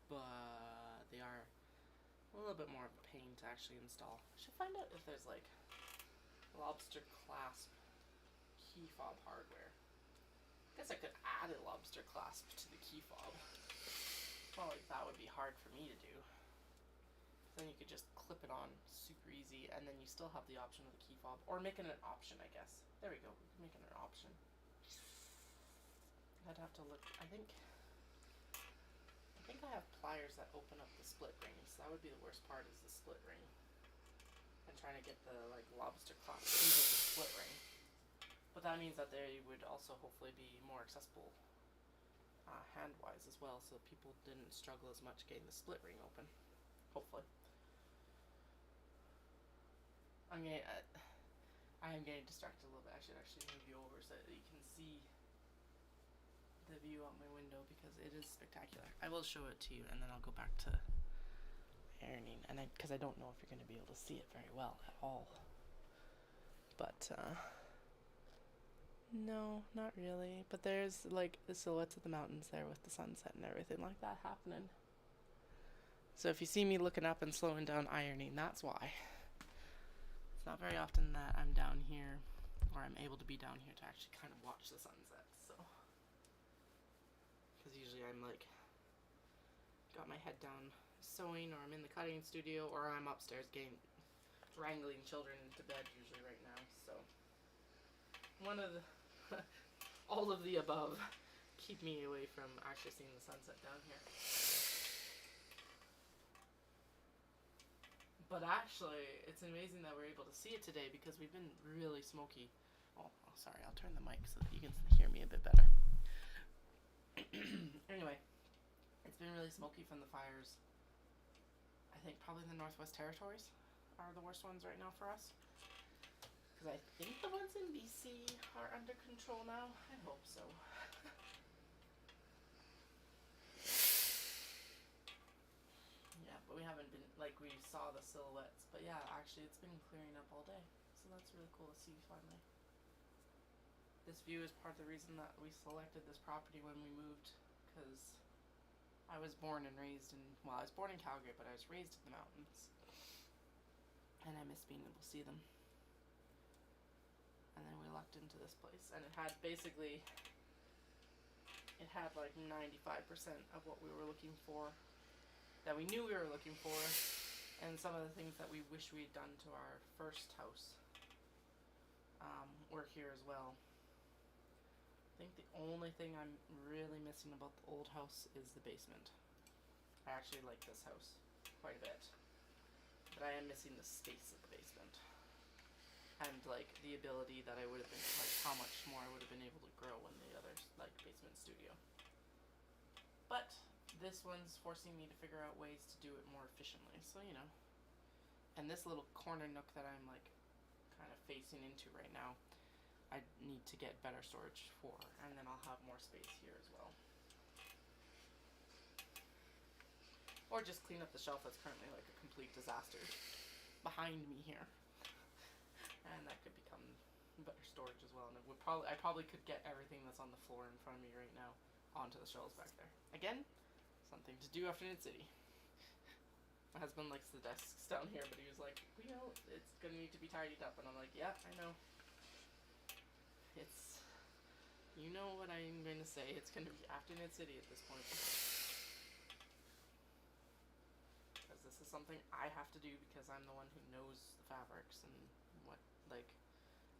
But they are a little bit more of a pain to actually install. I should find out if there's like lobster clasp key fob hardware. I guess I could add a lobster clasp to the key fob. Well, like that would be hard for me to do. Then you could just clip it on super easy, and then you still have the option of the key fob, or make it an option, I guess. There we go, we can make it an option. I'd have to look. I think I have pliers that open up the split rings. That would be the worst part, is the split ring, and trying to get the like lobster clasp into the split ring. But that means that they would also hopefully be more accessible hand-wise as well, so people didn't struggle as much getting the split ring open. Hopefully. I am getting distracted a little bit. I should actually move you over so that you can see the view out my window, because it is spectacular. I will show it to you, and then I'll go back to ironing, and because I don't know if you're going to be able to see it very well at all. But no, not really. But there's like the silhouettes of the mountains there with the sunset and everything like that happening. So if you see me looking up and slowing down ironing, that's why. It's not very often that I'm down here, or I'm able to be down here to actually kind of watch the sunset, so. Because usually I'm like, got my head down sewing, or I'm in the cutting studio, or I'm upstairs wrangling children into bed usually right now, so. One of the all of the above keep me away from actually seeing the sunset down here. But actually, it's amazing that we're able to see it today, because we've been really smoky. Oh, sorry, I'll turn the mic so that you can hear me a bit better. Anyway, it's been really smoky from the fires. I think probably the Northwest Territories are the worst ones right now for us. Because I think the ones in BC are under control now. I hope so. Yeah, but we haven't been, like, we saw the silhouettes. But yeah, actually it's been clearing up all day. So that's really cool to see finally. This view is part of the reason that we selected this property when we moved. Because I was born and raised in, well, I was born in Calgary, but I was raised in the mountains. And I miss being able to see them. And then we lucked into this place, and it had basically it had like 95% of what we were looking for, that we knew we were looking for, and some of the things that we wish we had done to our first house were here as well. I think the only thing I'm really missing about the old house is the basement. I actually like this house quite a bit, but I am missing the space of the basement. And like the ability that I would have been, like how much more I would have been able to grow in the other like basement studio. But this one's forcing me to figure out ways to do it more efficiently, so you know. And this little corner nook that I'm like kind of facing into right now, I need to get better storage for, and then I'll have more space here as well. Or just clean up the shelf that's currently like a complete disaster behind me here. And that could become better storage as well. And it would I probably could get everything that's on the floor in front of me right now onto the shelves back there. Again, something to do after City. My husband likes the desks down here, but he was like, you know, it's gonna need to be tidied up. And I'm like, yeah, I know. It's, you know what I'm going to say, it's going to be after City at this point. Because this is something I have to do because I'm the one who knows the fabrics and what, like,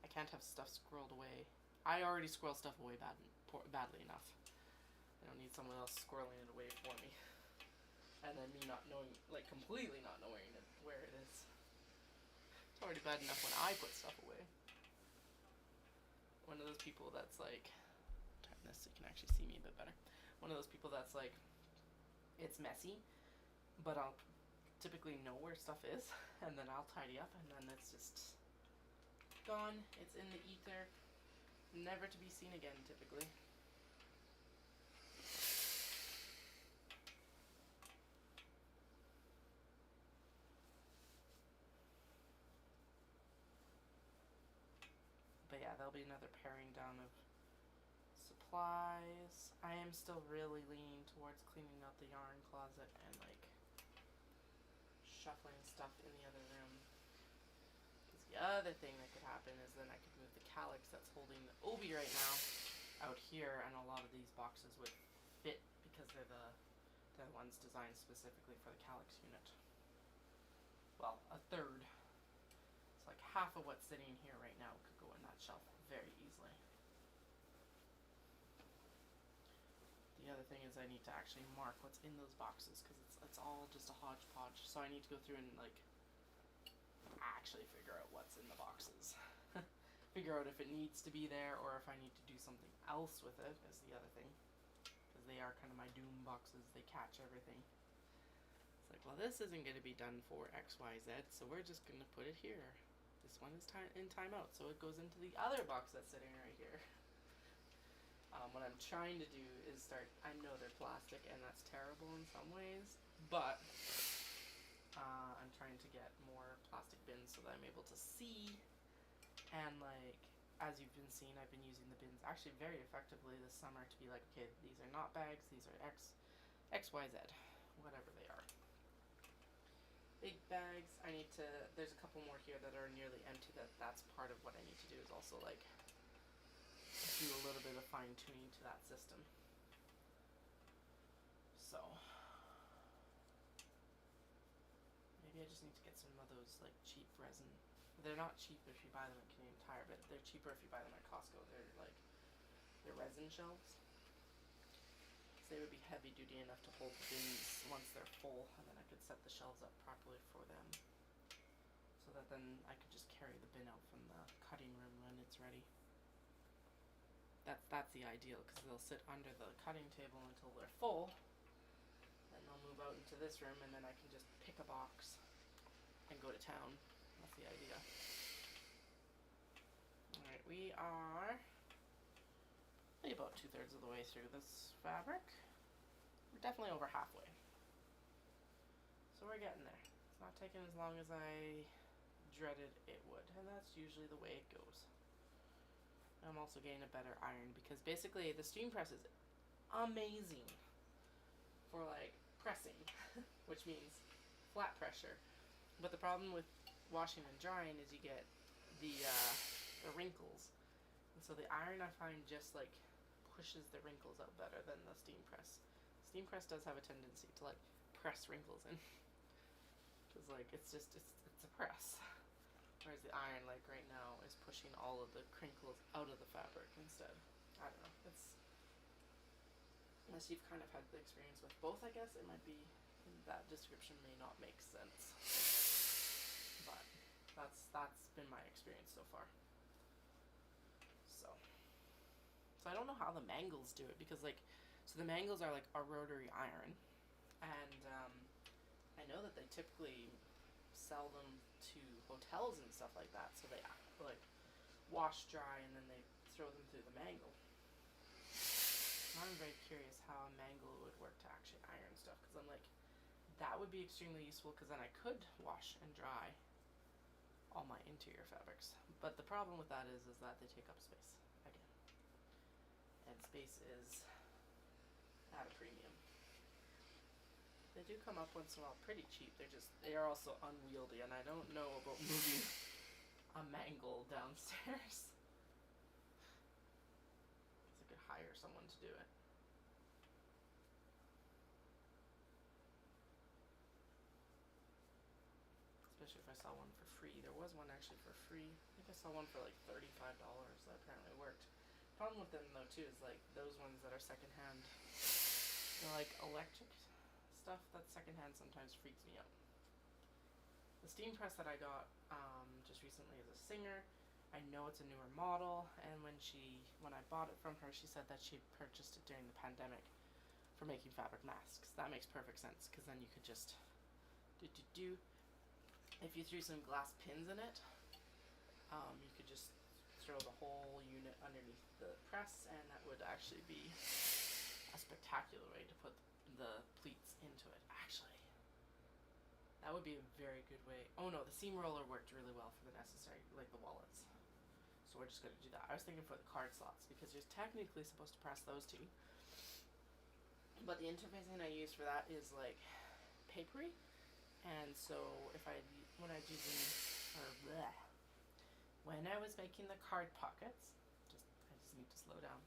I can't have stuff squirreled away. I already squirrel stuff away badly enough. I don't need someone else squirreling it away for me. And then me not knowing, like, completely not knowing where it is. It's already bad enough when I put stuff away. One of those people that's like, turn this so you can actually see me a bit better. One of those people that's like, it's messy, but I'll typically know where stuff is, and then I'll tidy up, and then it's just gone. It's in the ether, never to be seen again, typically. But yeah, there'll be another paring down of supplies. I am still really leaning towards cleaning out the yarn closet and like shuffling stuff in the other room. Because the other thing that could happen is then I could move the calyx that's holding the obi right now out here, and a lot of these boxes would fit because they're the ones designed specifically for the calyx unit. Well, a third. It's like half of what's sitting here right now could go in that shelf very easily. The other thing is I need to actually mark what's in those boxes because it's all just a hodgepodge. So I need to go through and like actually figure out what's in the boxes. Figure out if it needs to be there or if I need to do something else with it is the other thing. Because they are kind of my doom boxes. They catch everything. It's like, well, this isn't going to be done for X, Y, Z, so we're just going to put it here. This one is in timeout, so it goes into the other box that's sitting right here. What I'm trying to do is start, I know they're plastic and that's terrible in some ways, but I'm trying to get more plastic bins so that I'm able to see, and like, as you've been seeing, I've been using the bins actually very effectively this summer to be like, okay, these are not bags, these are X, Y, Z, whatever they are. Big bags, I need to, there's a couple more here that are nearly empty that's part of what I need to do is also like do a little bit of fine tuning to that system. So maybe I just need to get some of those like cheap resin. They're not cheap if you buy them at Canadian Tire, but they're cheaper if you buy them at Costco. They're resin shelves. So they would be heavy duty enough to hold the bins once they're full, and then I could set the shelves up properly for them. So that then I could just carry the bin out from the cutting room when it's ready. That's the ideal, because they'll sit under the cutting table until they're full. Then they'll move out into this room, and then I can just pick a box and go to town. That's the idea. Alright, we are about 2/3 of the way through this fabric. We're definitely over halfway. So we're getting there. It's not taking as long as I dreaded it would, and that's usually the way it goes. I'm also getting a better iron because basically the steam press is amazing for like pressing, which means flat pressure. But the problem with washing and drying is you get the wrinkles, and so the iron I find just like pushes the wrinkles out better than the steam press. Steam press does have a tendency to like press wrinkles in, because like it's a press. Whereas the iron, like right now, is pushing all of the crinkles out of the fabric instead. I don't know. It's, unless you've kind of had the experience with both, I guess it might be, that description may not make sense. But that's been my experience so far. So I don't know how the Mangles do it, because like, so the Mangles are like a rotary iron, and I know that they typically sell them to hotels and stuff like that, so they like wash dry and then they throw them through the mangle. I'm very curious how a mangle would work to actually iron stuff, because I'm like, that would be extremely useful, because then I could wash and dry all my interior fabrics. But the problem with that is that they take up space again, and space is at a premium. They do come up once in a while pretty cheap. They are also unwieldy, and I don't know about moving a mangle downstairs. Guess I could hire someone to do it. Especially if I saw one for free. There was one actually for free. I think I saw one for like $35 that apparently worked. Problem with them though too is like those ones that are secondhand, they're like electric stuff that's secondhand sometimes freaks me out. The steam press that I got just recently is a Singer. I know it's a newer model, and when I bought it from her, she said that she purchased it during the pandemic for making fabric masks. That makes perfect sense, because then you could just do. If you threw some glass pins in it, you could just throw the whole unit underneath the press, and that would actually be a spectacular way to put the pleats into it. Actually, that would be a very good way. Oh no, the seam roller worked really well for the necessary, like the wallets. So we're just gonna do that. I was thinking for the card slots, because you're technically supposed to press those two. But the interfacing I use for that is like papery, and so when I was making the card pockets, I just need to slow down.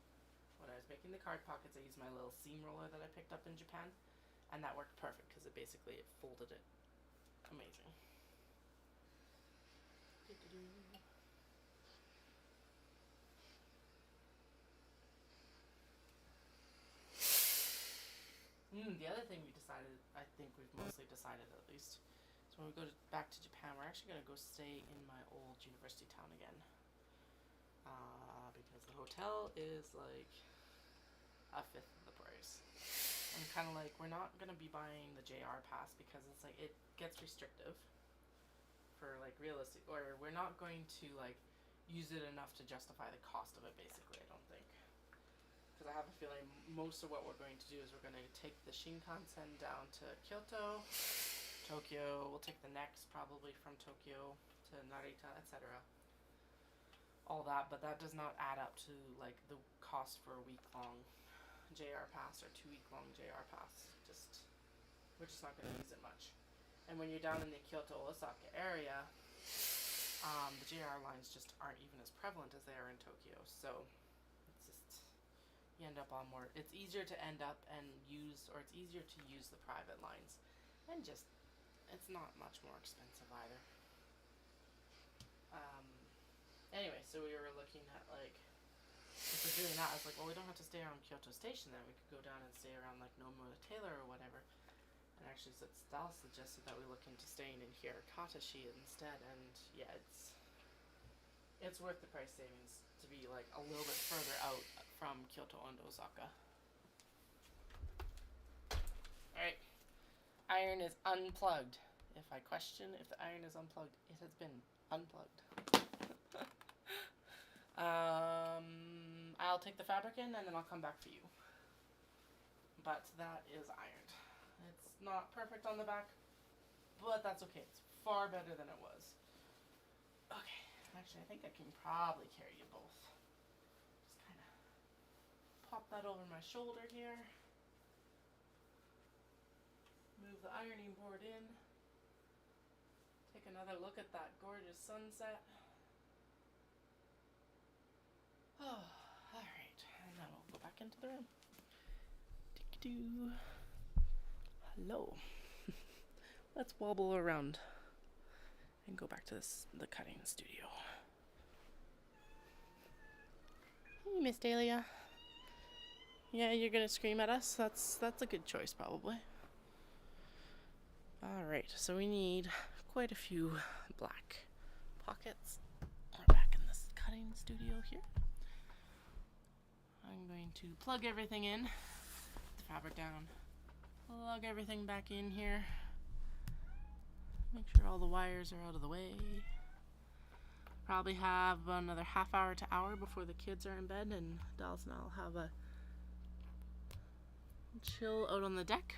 When I was making the card pockets, I used my little seam roller that I picked up in Japan, and that worked perfect, because it folded it amazing. The other thing I think we've mostly decided at least, is when we go back to Japan, we're actually going to go stay in my old university town again. Because the hotel is like a fifth of the price. I'm kind of like, we're not going to be buying the JR pass, because it's like, it gets restrictive for like realistic, or we're not going to like use it enough to justify the cost of it, basically, I don't think. Because I have a feeling most of what we're going to do is we're going to take the Shinkansen down to Kyoto, Tokyo. We'll take the next probably from Tokyo to Narita, etc. All that, but that does not add up to like the cost for a week-long JR pass or 2-week-long JR pass. We're just not going to use it much. And when you're down in the Kyoto Osaka area, the JR lines just aren't even as prevalent as they are in Tokyo. So you end up on more. It's easier to end up and use, or it's easier to use the private lines, and just it's not much more expensive either. Anyway, so we were looking at like, if we're doing that, I was like, well, we don't have to stay around Kyoto Station then. We could go down and stay around like Nomura Taylor or whatever. And actually, Stal suggested that we look into staying in Hirokatashi instead. And yeah, it's worth the price savings to be like a little bit further out from Kyoto and Osaka. Alright. Iron is unplugged. If I question if the iron is unplugged, it has been unplugged. I'll take the fabric in and then I'll come back for you. But that is ironed. It's not perfect on the back, but that's okay. It's far better than it was. Okay, actually I think I can probably carry you both. Just kind of pop that over my shoulder here. Move the ironing board in. Take another look at that gorgeous sunset. Oh, alright, and then we'll go back in. around. Tick-doo. Hello. Let's wobble around and go back to the cutting studio. Hey, Miss Dahlia. Yeah, you're gonna scream at us? That's a good choice, probably. Alright, so we need quite a few black pockets. We're back in this cutting studio here. I'm going to plug everything in, put the fabric down, plug everything back in here, make sure all the wires are out of the way. Probably have another half hour to hour before the kids are in bed, and Dallas and I'll have a chill out on the deck.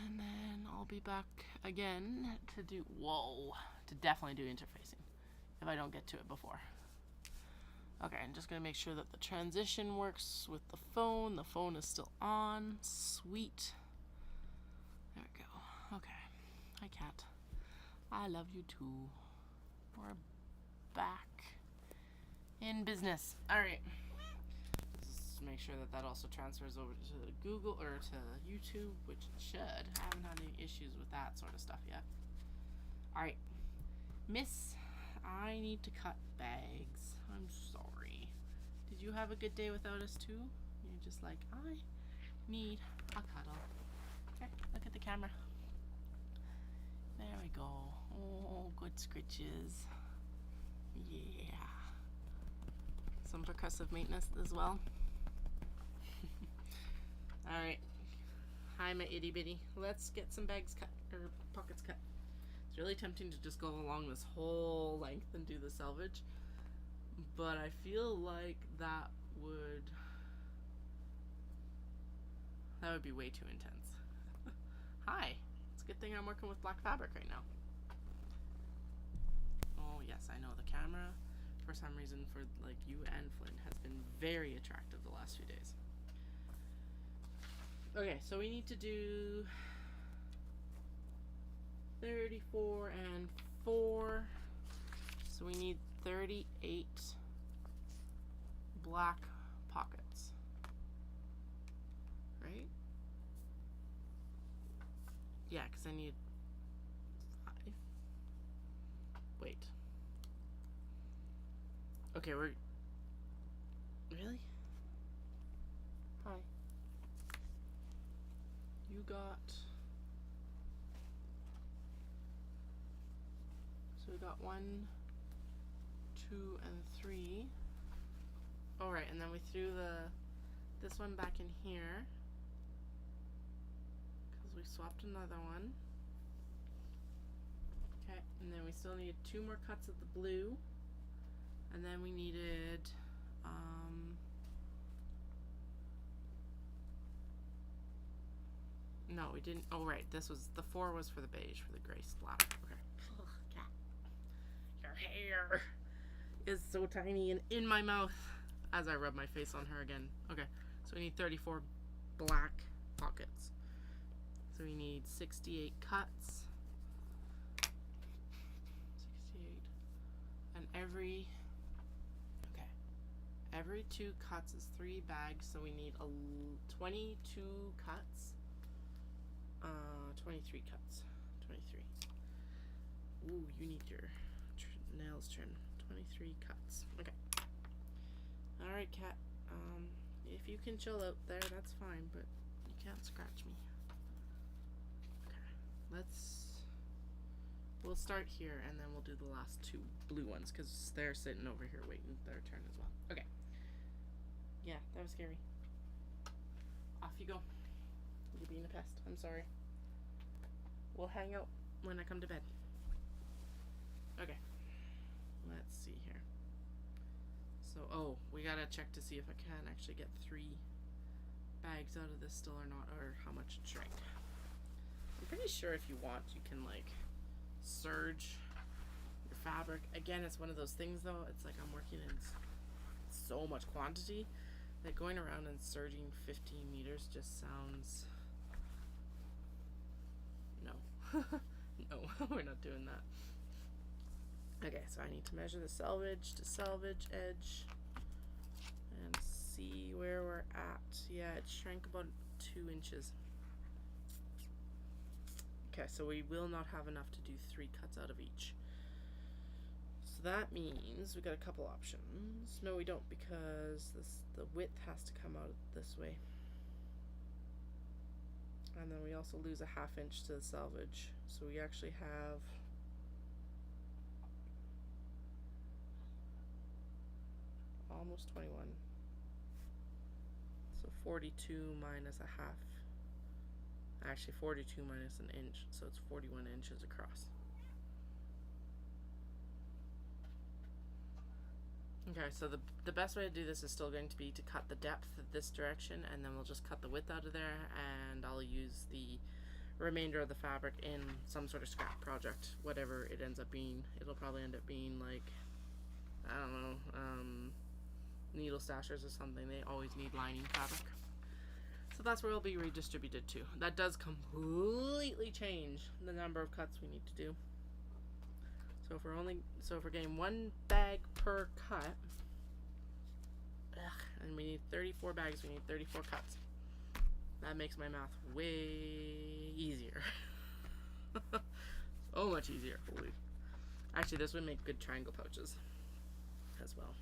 And then I'll be back again to definitely do interfacing if I don't get to it before. Okay, I'm just gonna make sure that the transition works with the phone. The phone is still on. Sweet. There we go. Okay. Hi, cat. I love you too. We're back in business. Alright. Just make sure that also transfers over to the Google or to YouTube, which it should. I haven't had any issues with that sort of stuff yet. Alright. Miss, I need to cut bags. I'm sorry. Did you have a good day without us too? You're just like, I need a cuddle. Okay, look at the camera. There we go. Oh, good scritches. Yeah. Some percussive maintenance as well. Alright. Hi, my itty bitty. Let's get some bags cut, or pockets cut. It's really tempting to just go along this whole length and do the selvage, but I feel like that would be way too intense. Hi. It's a good thing I'm working with black fabric right now. Oh yes, I know the camera, for some reason, for like you and Flynn, has been very attractive the last few days. Okay, so we need to do 34 and 4. So we need 38 black pockets. Right? Yeah, because I need 5. Wait. Okay, we're... Really? Hi. You got... So we got 1, 2, and 3. Alright, and then we threw this one back in here, because we swapped another one. Okay, and then we still needed 2 more cuts of the blue, and then we needed no, we didn't. Oh right, this was the 4 was for the beige, for the gray splatter. Okay. Ugh, cat. Your hair is so tiny and in my mouth as I rub my face on her again. Okay, so we need 34 black pockets. So we need 68 cuts. 68. And every 2 cuts is 3 bags, so we need 22 cuts. 23 cuts. 23. Ooh, you need your nails trimmed. 23 cuts. Okay. Alright, cat. If you can chill out there, that's fine, but you can't scratch me. Okay. We'll start here, and then we'll do the last 2 blue ones, because they're sitting over here waiting their turn as well. Okay. Yeah, that was scary. Off you go. You're being a pest. I'm sorry. We'll hang out when I come to bed. Okay. Let's see here. So, oh, we gotta check to see if I can actually get 3 bags out of this still or not, or how much it shrank. I'm pretty sure if you want, you can, like, serge your fabric. Again, it's one of those things, though. It's like I'm working in so much quantity that going around and serging 15 meters just sounds... No. No, we're not doing that. Okay, so I need to measure the selvage to selvage edge and see where we're at. Yeah, it shrank about 2 inches. Okay, so we will not have enough to do 3 cuts out of each. So that means we got a couple options. No, we don't, because the width has to come out this way. And then we also lose a 1/2 inch to the selvage. So we actually have almost 21. So 42 minus a 1/2. Actually 42 minus an inch, so it's 41 inches across. Okay, so the best way to do this is still going to be to cut the depth this direction, and then we'll just cut the width out of there, and I'll use the remainder of the fabric in some sort of scrap project, whatever it ends up being. It'll probably end up being like, I don't know, needle stashers or something. They always need lining fabric. So that's where it'll be redistributed to. That does completely change the number of cuts we need to do. So if we're getting 1 bag per cut, and we need 34 bags, we need 34 cuts. That makes my math way easier. So much easier, holy. Actually, this would make good triangle pouches as well.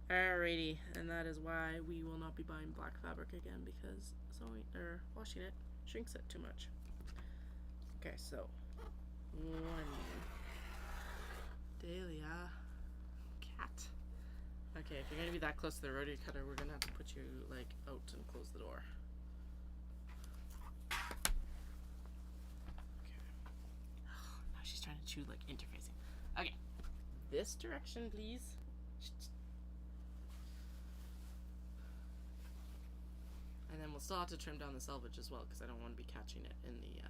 Alrighty, and that is why we will not be buying black fabric again, because sewing or washing it shrinks it too much. Okay, so 1 Dahlia cat. Okay, if you're gonna be that close to the rotary cutter, we're gonna have to put you like out and close the door. Okay. Oh, now she's trying to chew like interfacing. Okay, this direction, please. And then we'll still have to trim down the selvage as well, because I don't want to be catching it in the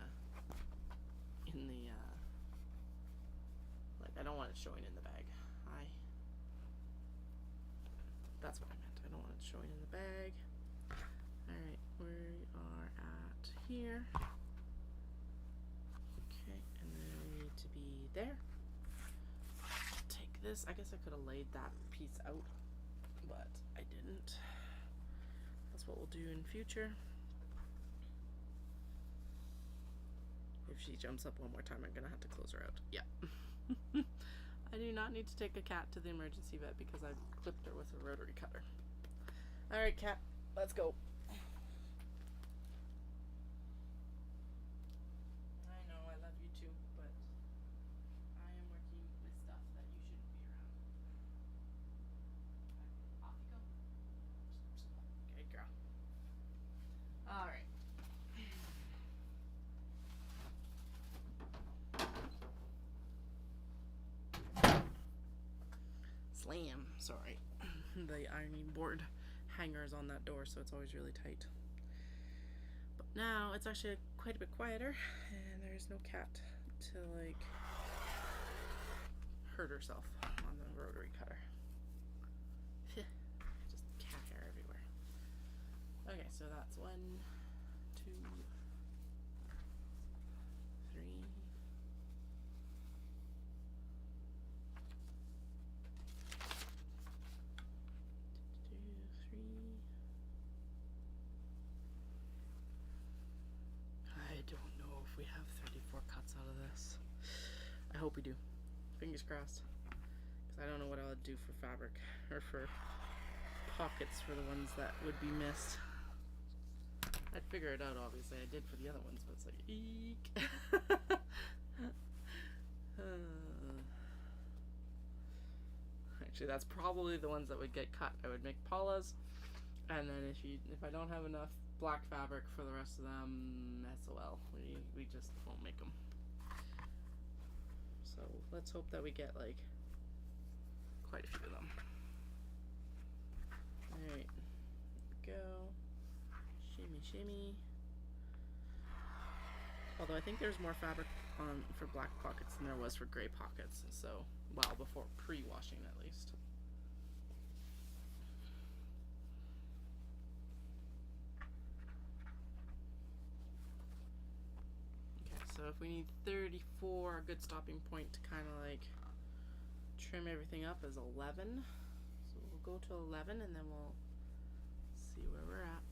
like, I don't want it showing in the bag. That's what I meant. I don't want it showing in the bag. Alright, we are at here. Okay, and then we need to be there. Take this. I guess I could have laid that piece out, but I didn't. That's what we'll do in future. If she jumps up one more time, I'm gonna have to close her out. Yeah. I do not need to take a cat to the emergency vet because I clipped her with a rotary cutter. Alright, cat, let's go. I know, I love you too, but I am working with stuff that you shouldn't be around. Off you go. Good girl. Alright. Slam, sorry. The ironing board hanger is on that door, so it's always really tight. But now it's actually quite a bit quieter, and there's no cat to like hurt herself on the rotary cutter. Just cat hair everywhere. Okay, so that's 1, 2, 3. I don't know if we have 34 cuts out of this. I hope we do. Fingers crossed. Because I don't know what I would do for fabric or for pockets for the ones that would be missed. I'd figure it out, obviously. I did for the other ones, but it's like, eek. Actually, that's probably the ones that would get cut. I would make Paula's, and then if I don't have enough black fabric for the rest of them, SOL. We just won't make them. So let's hope that we get like quite a few of them. Alright, go. Shimmy, shimmy. Although I think there's more fabric on for black pockets than there was for gray pockets. So, well, before pre-washing at least. Okay, so if we need 34, a good stopping point to kind of like trim everything up is 11. So we'll go to 11 and then we'll see where we're at.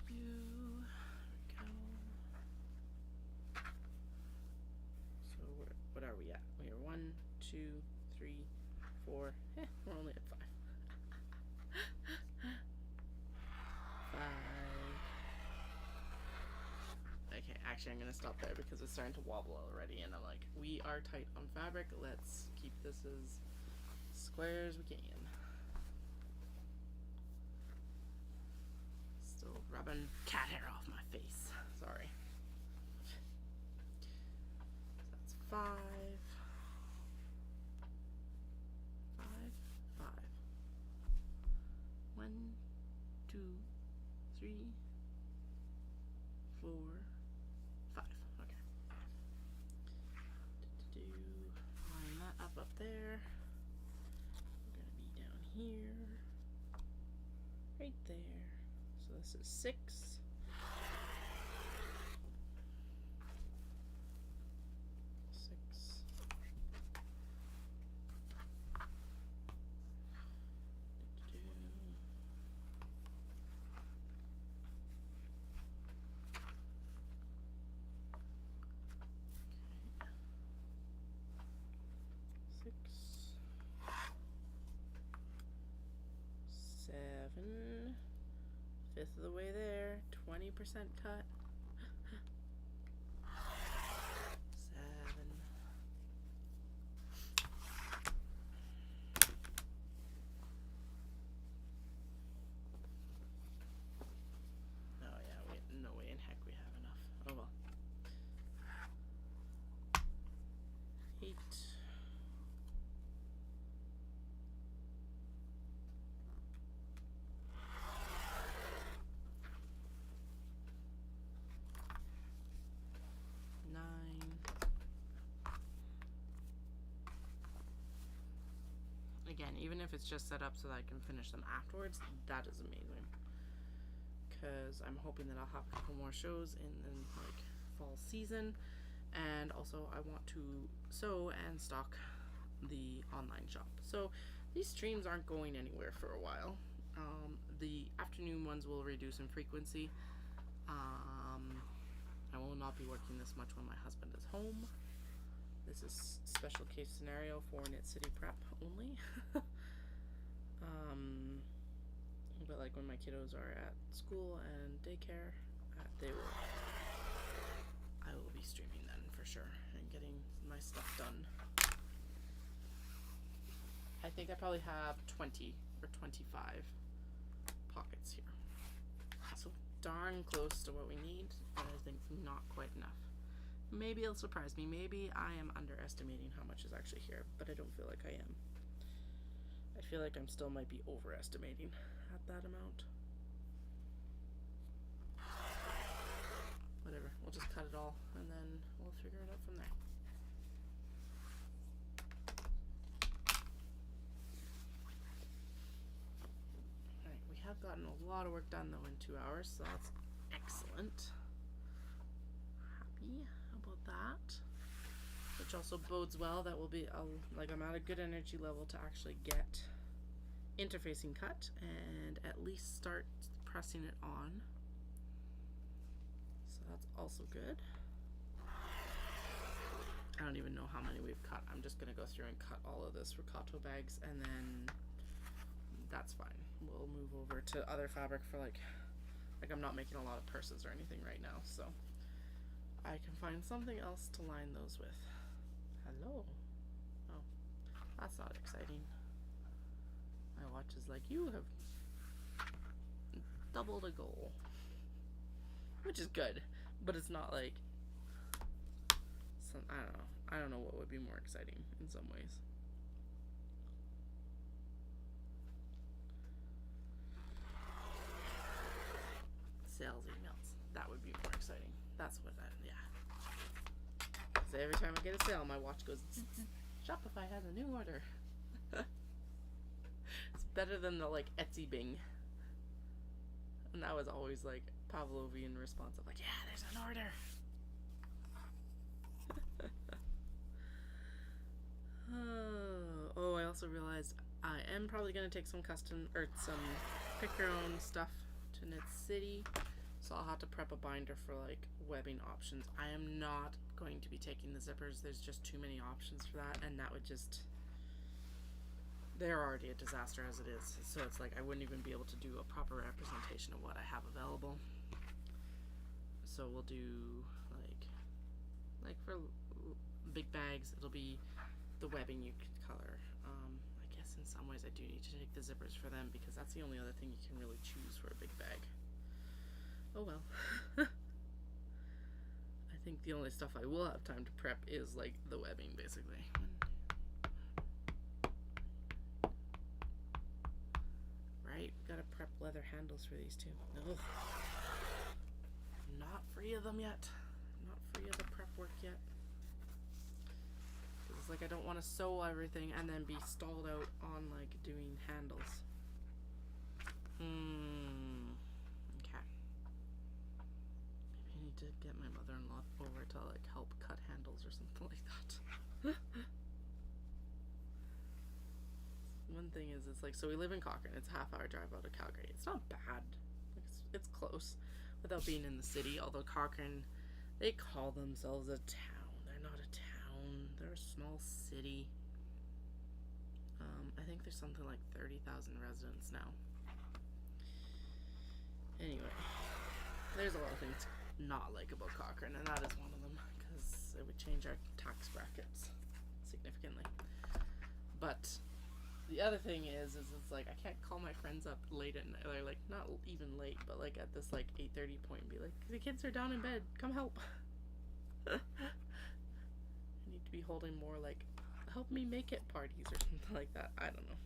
There we go. So what are we at? We are 1, 2, 3, 4. We're only at 5. 5. Okay, actually I'm gonna stop there because it's starting to wobble already, and I'm like, we are tight on fabric. Let's keep this as square as we can. Still rubbing cat hair off my face. Sorry. So that's 5. 5. 5. 1, 2, 3, 4, 5. Okay. Line that up there. We're gonna be down here, right there. So this is 6. 6. Okay. 6. 7. 1/5 of the way there. 20% cut. 7. Oh yeah, no way in heck we have enough. Oh well. 8. 9. Again, even if it's just set up so that I can finish them afterwards, that is amazing. Because I'm hoping that I'll have a couple more shows in the like fall season, and also I want to sew and stock the online shop. So these streams aren't going anywhere for a while. The afternoon ones will reduce in frequency. I will not be working this much when my husband is home. This is special case scenario for Knit City prep only. But like when my kiddos are at school and daycare, I will be streaming then for sure and getting my stuff done. I think I probably have 20 or 25 pockets here. So darn close to what we need, but I think not quite enough. Maybe it'll surprise me. Maybe I am underestimating how much is actually here, but I don't feel like I am. I feel like I'm still might be overestimating at that amount. Whatever, we'll just cut it all and then we'll figure it out from there. Alright, we have gotten a lot of work done though in 2 hours, so that's excellent. Happy about that. Which also bodes well that we'll be like I'm at a good energy level to actually get interfacing cut and at least start pressing it on. So that's also good. I don't even know how many we've cut. I'm just gonna go through and cut all of this for Kato bags, and then that's fine. We'll move over to other fabric for like I'm not making a lot of purses or anything right now, so I can find something else to line those with. Hello. Oh, that's not exciting. My watch is like, you have doubled a goal. Which is good, but it's not like some, I don't know. I don't know what would be more exciting in some ways. Sales emails. That would be more exciting. That's what yeah. So every time I get a sale, my watch goes, zzz, zzz, Shopify has a new order. It's better than the like Etsy Bing. And that was always like Pavlovian response of like, yeah, there's an order. Oh, I also realized I am probably going to take some custom, or some pick your own stuff to Knit City. So I'll have to prep a binder for like webbing options. I am not going to be taking the zippers. There's just too many options for that, and that would just, they're already a disaster as it is. So it's like I wouldn't even be able to do a proper representation of what I have available. So we'll do like for big bags, it'll be the webbing you could color. I guess in some ways I do need to take the zippers for them because that's the only other thing you can really choose for a big bag. Oh well. I think the only stuff I will have time to prep is like the webbing, basically. Right? Gotta prep leather handles for these two. Ugh. Not free of them yet. Not free of the prep work yet. It's like I don't want to sew everything and then be stalled out on like doing handles. Okay. Maybe I need to get my mother-in-law over to like help cut handles or something like that. One thing is, it's like, so we live in Cochrane. It's a half-hour drive out of Calgary. It's not bad. It's close without being in the city. Although Cochrane, they call themselves a town. They're not a town. They're a small city. I think there's something like 30,000 residents now. Anyway, there's a lot of things not like about Cochrane, and that is one of them, because it would change our tax brackets significantly. But the other thing is it's like I can't call my friends up late at night, or like not even late, but like at this like 8:30 point and be like, the kids are down in bed, come help. I need to be holding more like help me make it parties or something like that. I don't know.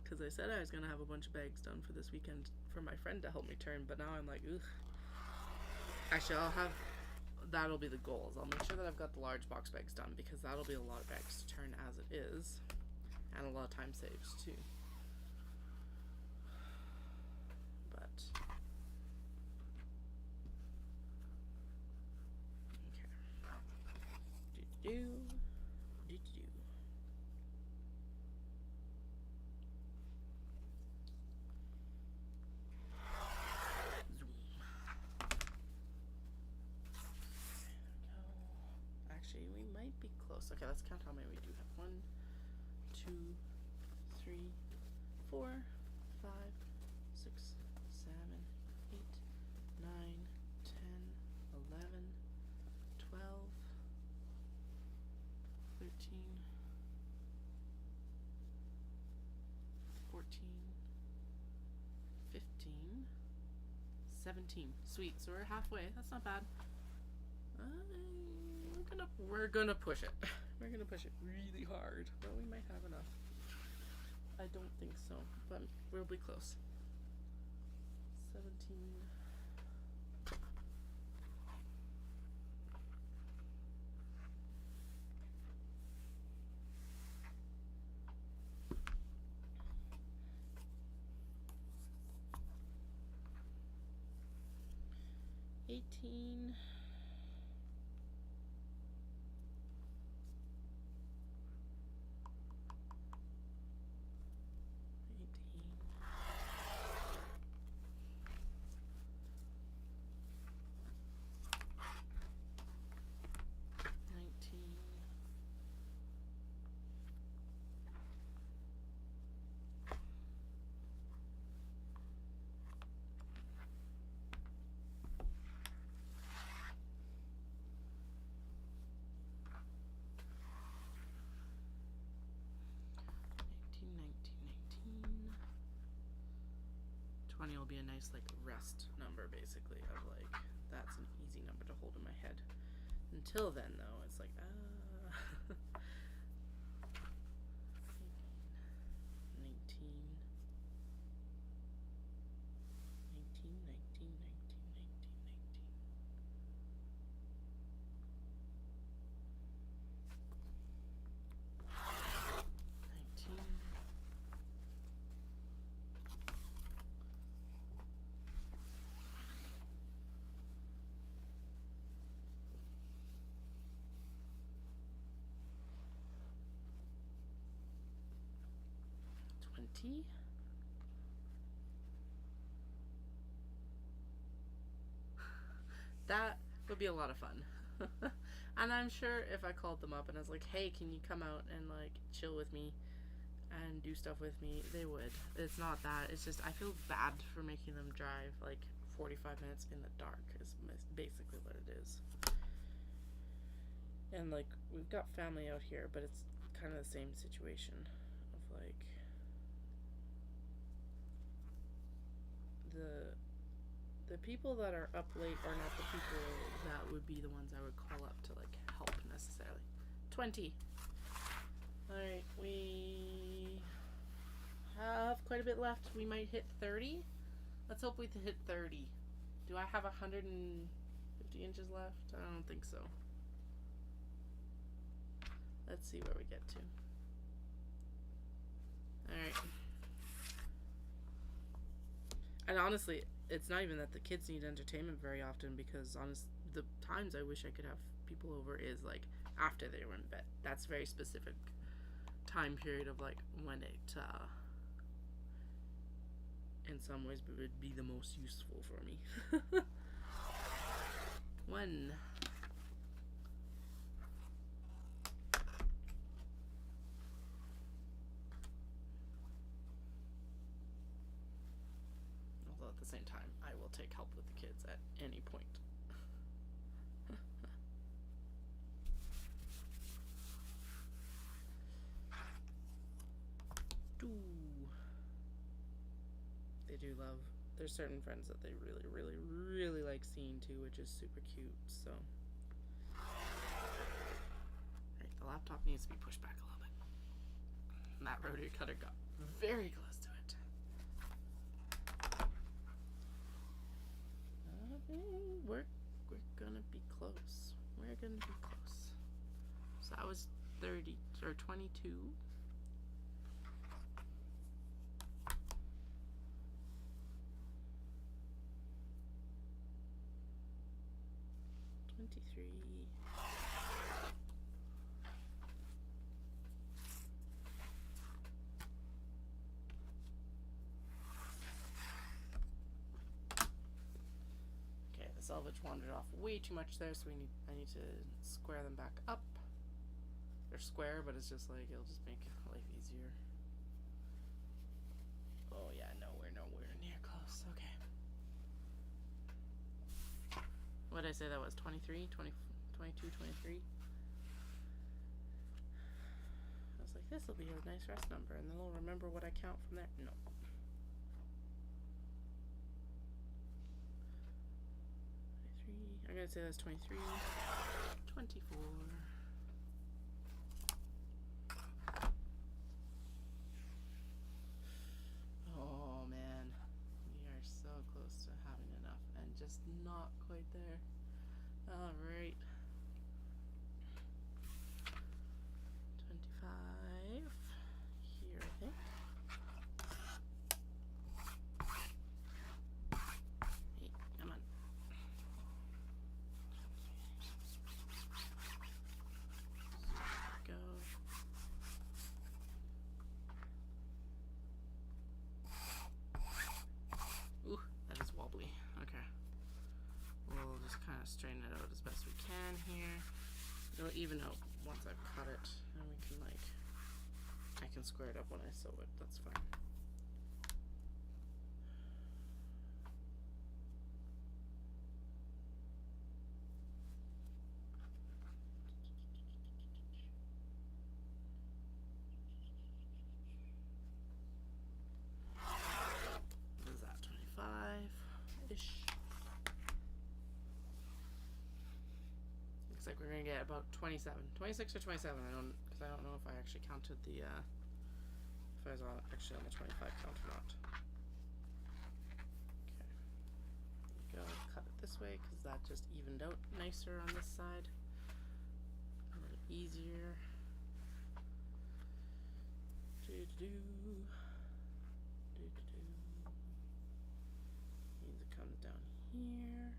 Because I said I was gonna have a bunch of bags done for this weekend for my friend to help me turn, but now I'm like, ugh. Actually, that'll be the goals. I'll make sure that I've got the large box bags done, because that'll be a lot of bags to turn as it is, and a lot of time saves too. But okay. Do. Actually, we might be close. Okay, let's count how many we do have. 1, 2, 3, 4, 5, 6, 7, 8, 9, 10, 11, 12, 13, 14, 15, 17. Sweet, so we're halfway. That's not bad. We're gonna push it. We're gonna push it really hard, but we might have enough. I don't think so, but we'll be close. 17. $18. 20 will be a nice like rest number, basically, of like that's an easy number to hold in my head. Until then, though, it's like 19, 19, 19, 19, 19, 19. Chatty. That would be a lot of fun. And I'm sure if I called them up and I was like, hey, can you come out and like chill with me and do stuff with me, they would. It's not that. It's just I feel bad for making them drive like 45 minutes in the dark is basically what it is. And like we've got family out here, but it's kind of the same situation of like the people that are up late are not the people that would be the ones I would call up to like help necessarily. 20. Alright, we have quite a bit left. We might hit 30. Let's hope we hit 30. Do I have 150 inches left? I don't think so. Let's see where we get to. Alright. And honestly, it's not even that the kids need entertainment very often, because the times I wish I could have people over is like after they were in bed. That's a very specific time period of like when it in some ways would be the most useful for me. One. Although at the same time, I will take help with the kids at any point. They do love. There's certain friends that they really, really, really like seeing too, which is super cute. So, right, the laptop needs to be pushed back a little bit. And that rotary cutter got very close to it. We're gonna be close. We're gonna be close. So that was 30 or 22. 23. Okay, the salvage wandered off way too much there, so I need to square them back up. They're square, but it's just like it'll just make life easier. Oh yeah, nowhere near close. Okay. What did I say that was? 23, 20, 22, 23? I was like, this will be a nice rest number, and then I'll remember what I count from there. No. 23. I'm gonna say that's 23. 24. Oh man, we are so close to having enough, and just not quite there. All right. 25 here, I think. Hey, come on. Go. Ooh, that is wobbly. Okay. We'll just kind of straighten it out as best we can here. It'll even out once I've cut it, and we can like, I can square it up when I sew it. That's fine. What is that? 25-ish. Looks like we're gonna get about 27, 26 or 27. I don't know if I actually counted the if I was actually on the 25 count or not. Okay, there we go. Cut it this way because that just evened out nicer on this side. A little easier. Needs it comes down here.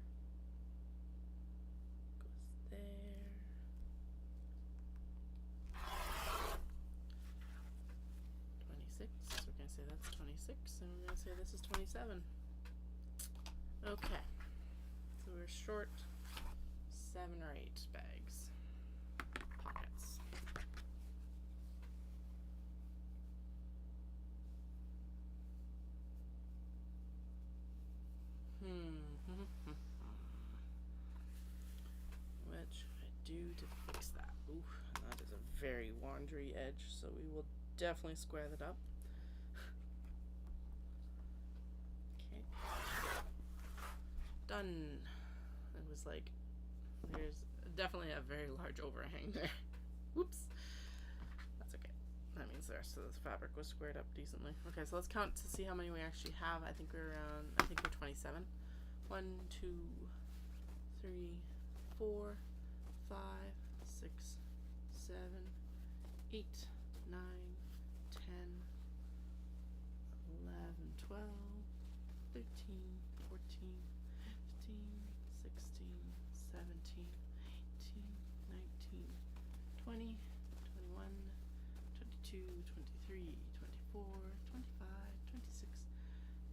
There. 26, so we're gonna say that's 6, and we're going to say this is 27. Okay, so we're short 7 or 8 bags. Pockets. What should I do to fix that? Ooh, that is a very wandery edge, so we will definitely square that up. Okay. Done. It was like, there's definitely a very large overhang there. Whoops. That's okay. That means the rest of the fabric was squared up decently. Okay, so let's count to see how many we actually have. I think we're 27. 1, 2, 3, 4, 5, 6, 7, 8, 9, 10, 11, 12, 13, 14, 15, 16, 17, 18, 19, 20, 21, 22, 23, 24, 25, 26,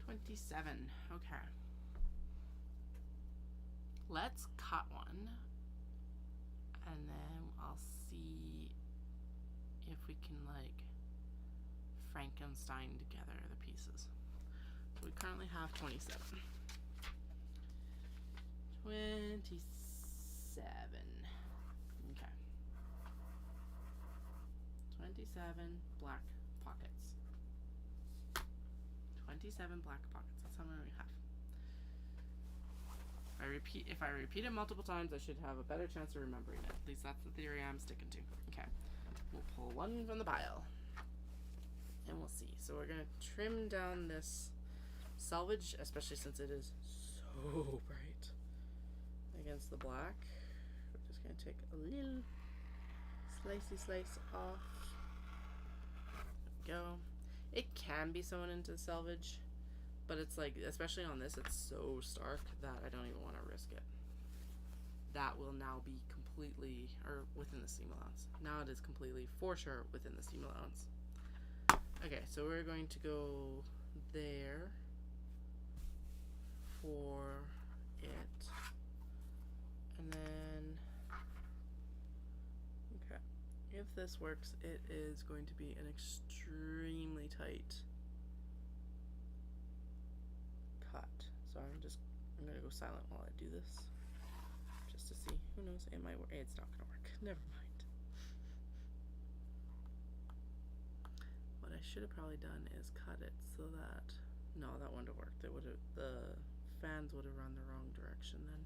27. Okay. Let's cut one, and then I'll see if we can like Frankenstein together the pieces. So we currently have 27. 27. Okay. 27 black pockets. 27 black pockets. That's how many we have. If I repeat it multiple times, I should have a better chance of remembering it. At least that's the theory I'm sticking to. Okay. We'll pull one from the pile. And we'll see. So we're going to trim down this selvage, especially since it is so bright against the black. We're just going to take a little slice off. There we go. It can be sewn into selvage, but it's like, especially on this, it's so stark that I don't even want to risk it. That will now be completely, or within the seam allowance. Now it is completely, for sure, within the seam allowance. Okay, so we're going to go there for it. And then, okay, if this works, it is going to be an extremely tight cut. So I'm gonna go silent while I do this, just to see. Who knows? It might work. It's not gonna work. Never mind. What I should have probably done is cut it so that, no, that wouldn't have worked. The fans would have run the wrong direction then.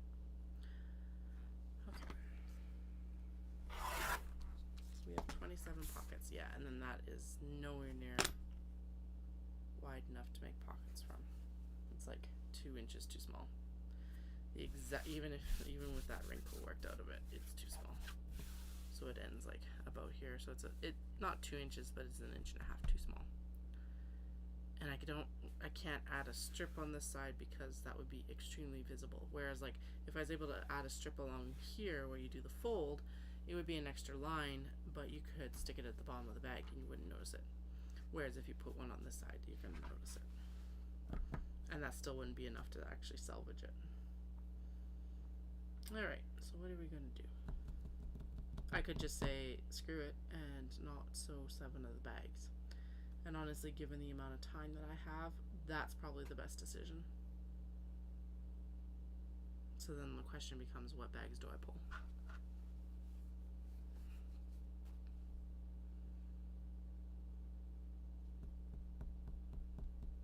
Okay. So we have 27 pockets. Yeah, and then that is nowhere near wide enough to make pockets from. It's like 2 inches too small. The exact, even with that wrinkle worked out of it, it's too small. So it ends like about here. So it's not 2 inches, but it's 1.5 inches too small. And I can't add a strip on this side because that would be extremely visible. Whereas like if I was able to add a strip along here where you do the fold, it would be an extra line, but you could stick it at the bottom of the bag and you wouldn't notice it. Whereas if you put one on this side, you're gonna notice it. And that still wouldn't be enough to actually salvage it. Alright, so what are we gonna do? I could just say screw it and not sew 7 of the bags. And honestly, given the amount of time that I have, that's probably the best decision. So then the question becomes, what bags do I pull?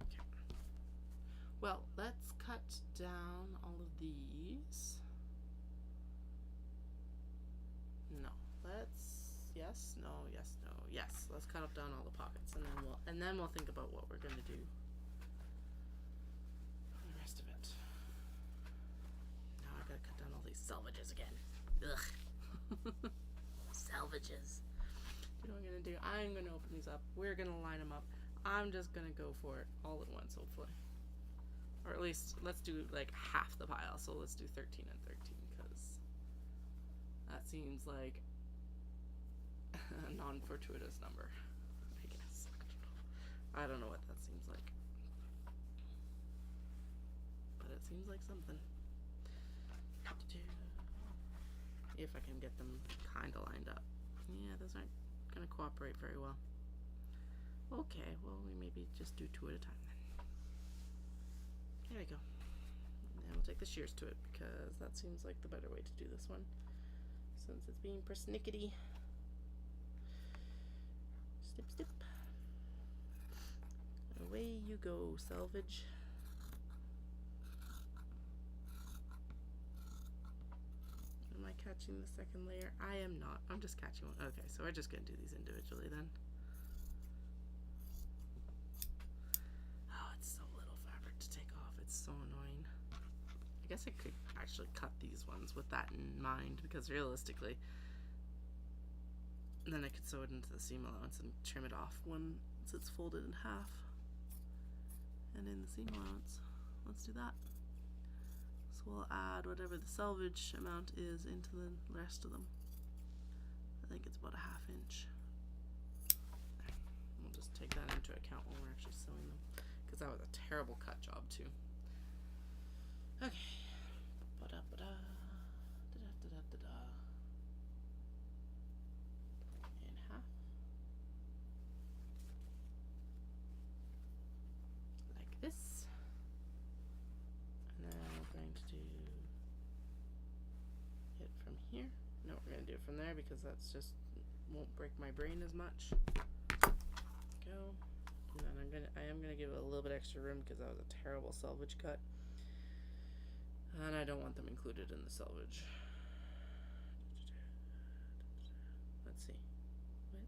Okay. Well, let's cut down all of these. No, yes, no, yes, no, yes. Let's cut up down all the pockets, and then we'll think about what we're gonna do for the rest of it. Now I gotta cut down all these selvages again. Ugh. Selvages. You know what I'm gonna do? I'm gonna open these up. We're gonna line them up. I'm just gonna go for it all at once, hopefully. Or at least let's do like half the pile. So let's do 13 and 13 because that seems like a non-fortuitous number, I guess. I don't know what that seems like. it seems like something. If I can get them kind of lined up. Yeah, those aren't going to cooperate very well. Okay, well, we maybe just do 2 at a time then. There we go. Now we'll take the shears to it because that seems like the better way to do this one, since it's being persnickety. Snip, snip. Away you go, selvage. Am I catching the second layer? I am not. I'm just catching one. Okay, so we're just going to do these individually then. Oh, it's so little fabric to take off. It's so annoying. I guess I could actually cut these ones with that in mind, because realistically, then I could sew it into the seam allowance and trim it off once it's folded in half. And in the seam allowance, let's do that. So we'll add whatever the selvage amount is into the rest of them. I think it's about a 1/2 inch. There. We'll just take that into account when we're actually sewing them, because that was a terrible cut job too. Okay. Ba-da-ba-da. Da-da-da-da-da-da. In half. Like this. And then we're going to do it from here. No, we're going to do it from there because that's just won't break my brain as much. Go. And then I am gonna give it a little bit extra room because that was a terrible selvage cut. And I don't want them included in the selvage. Let's see. What?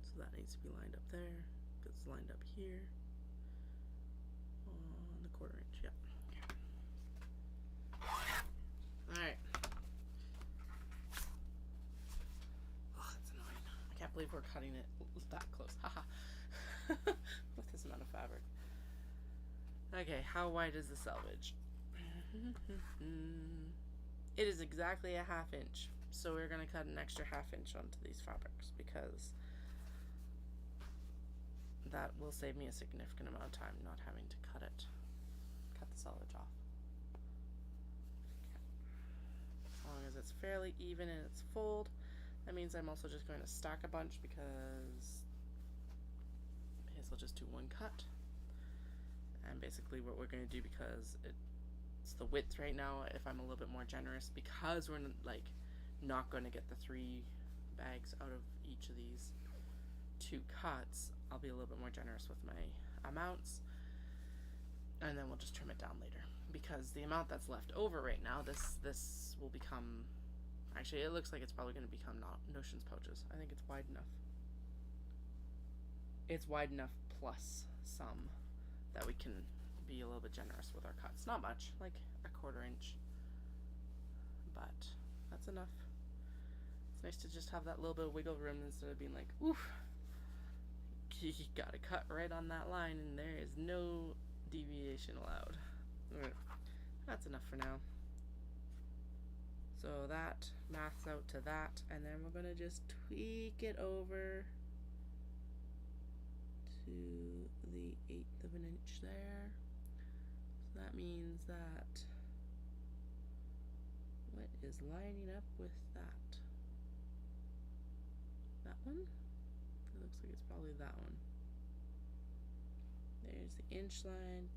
So that needs to be lined up there. It's lined up here. On the 1/4 inch, yep. Alright. Oh, that's annoying. I can't believe we're cutting it that close. Haha. With this amount of fabric. Okay, how wide is the selvage? It is exactly a 1/2 inch. So we're going to cut an extra 1/2 inch onto these fabrics because that will save me a significant amount of time not having to cut the selvage off. As long as it's fairly even in its fold. That means I'm also just going to stack a bunch because his will just do 1 cut. And basically what we're going to do, because it's the width right now, if I'm a little bit more generous, because we're like not going to get the 3 bags out of each of these 2 cuts, I'll be a little bit more generous with my amounts, and then we'll just trim it down later, because the amount that's left over right now, this will become, actually it looks like it's probably going to become notions pouches. I think it's wide enough. It's wide enough plus some that we can be a little bit generous with our cuts. Not much, like a 1/4 inch, but that's enough. It's nice to just have that little bit of wiggle room instead of being like, oof, you gotta cut right on that line and there is no deviation allowed. That's enough for now. So that maths out to that, and then we're gonna just tweak it over to the 1/8 of an inch there. So that means that what is lining up with that? That one? It looks like it's probably that one. There's the inch line.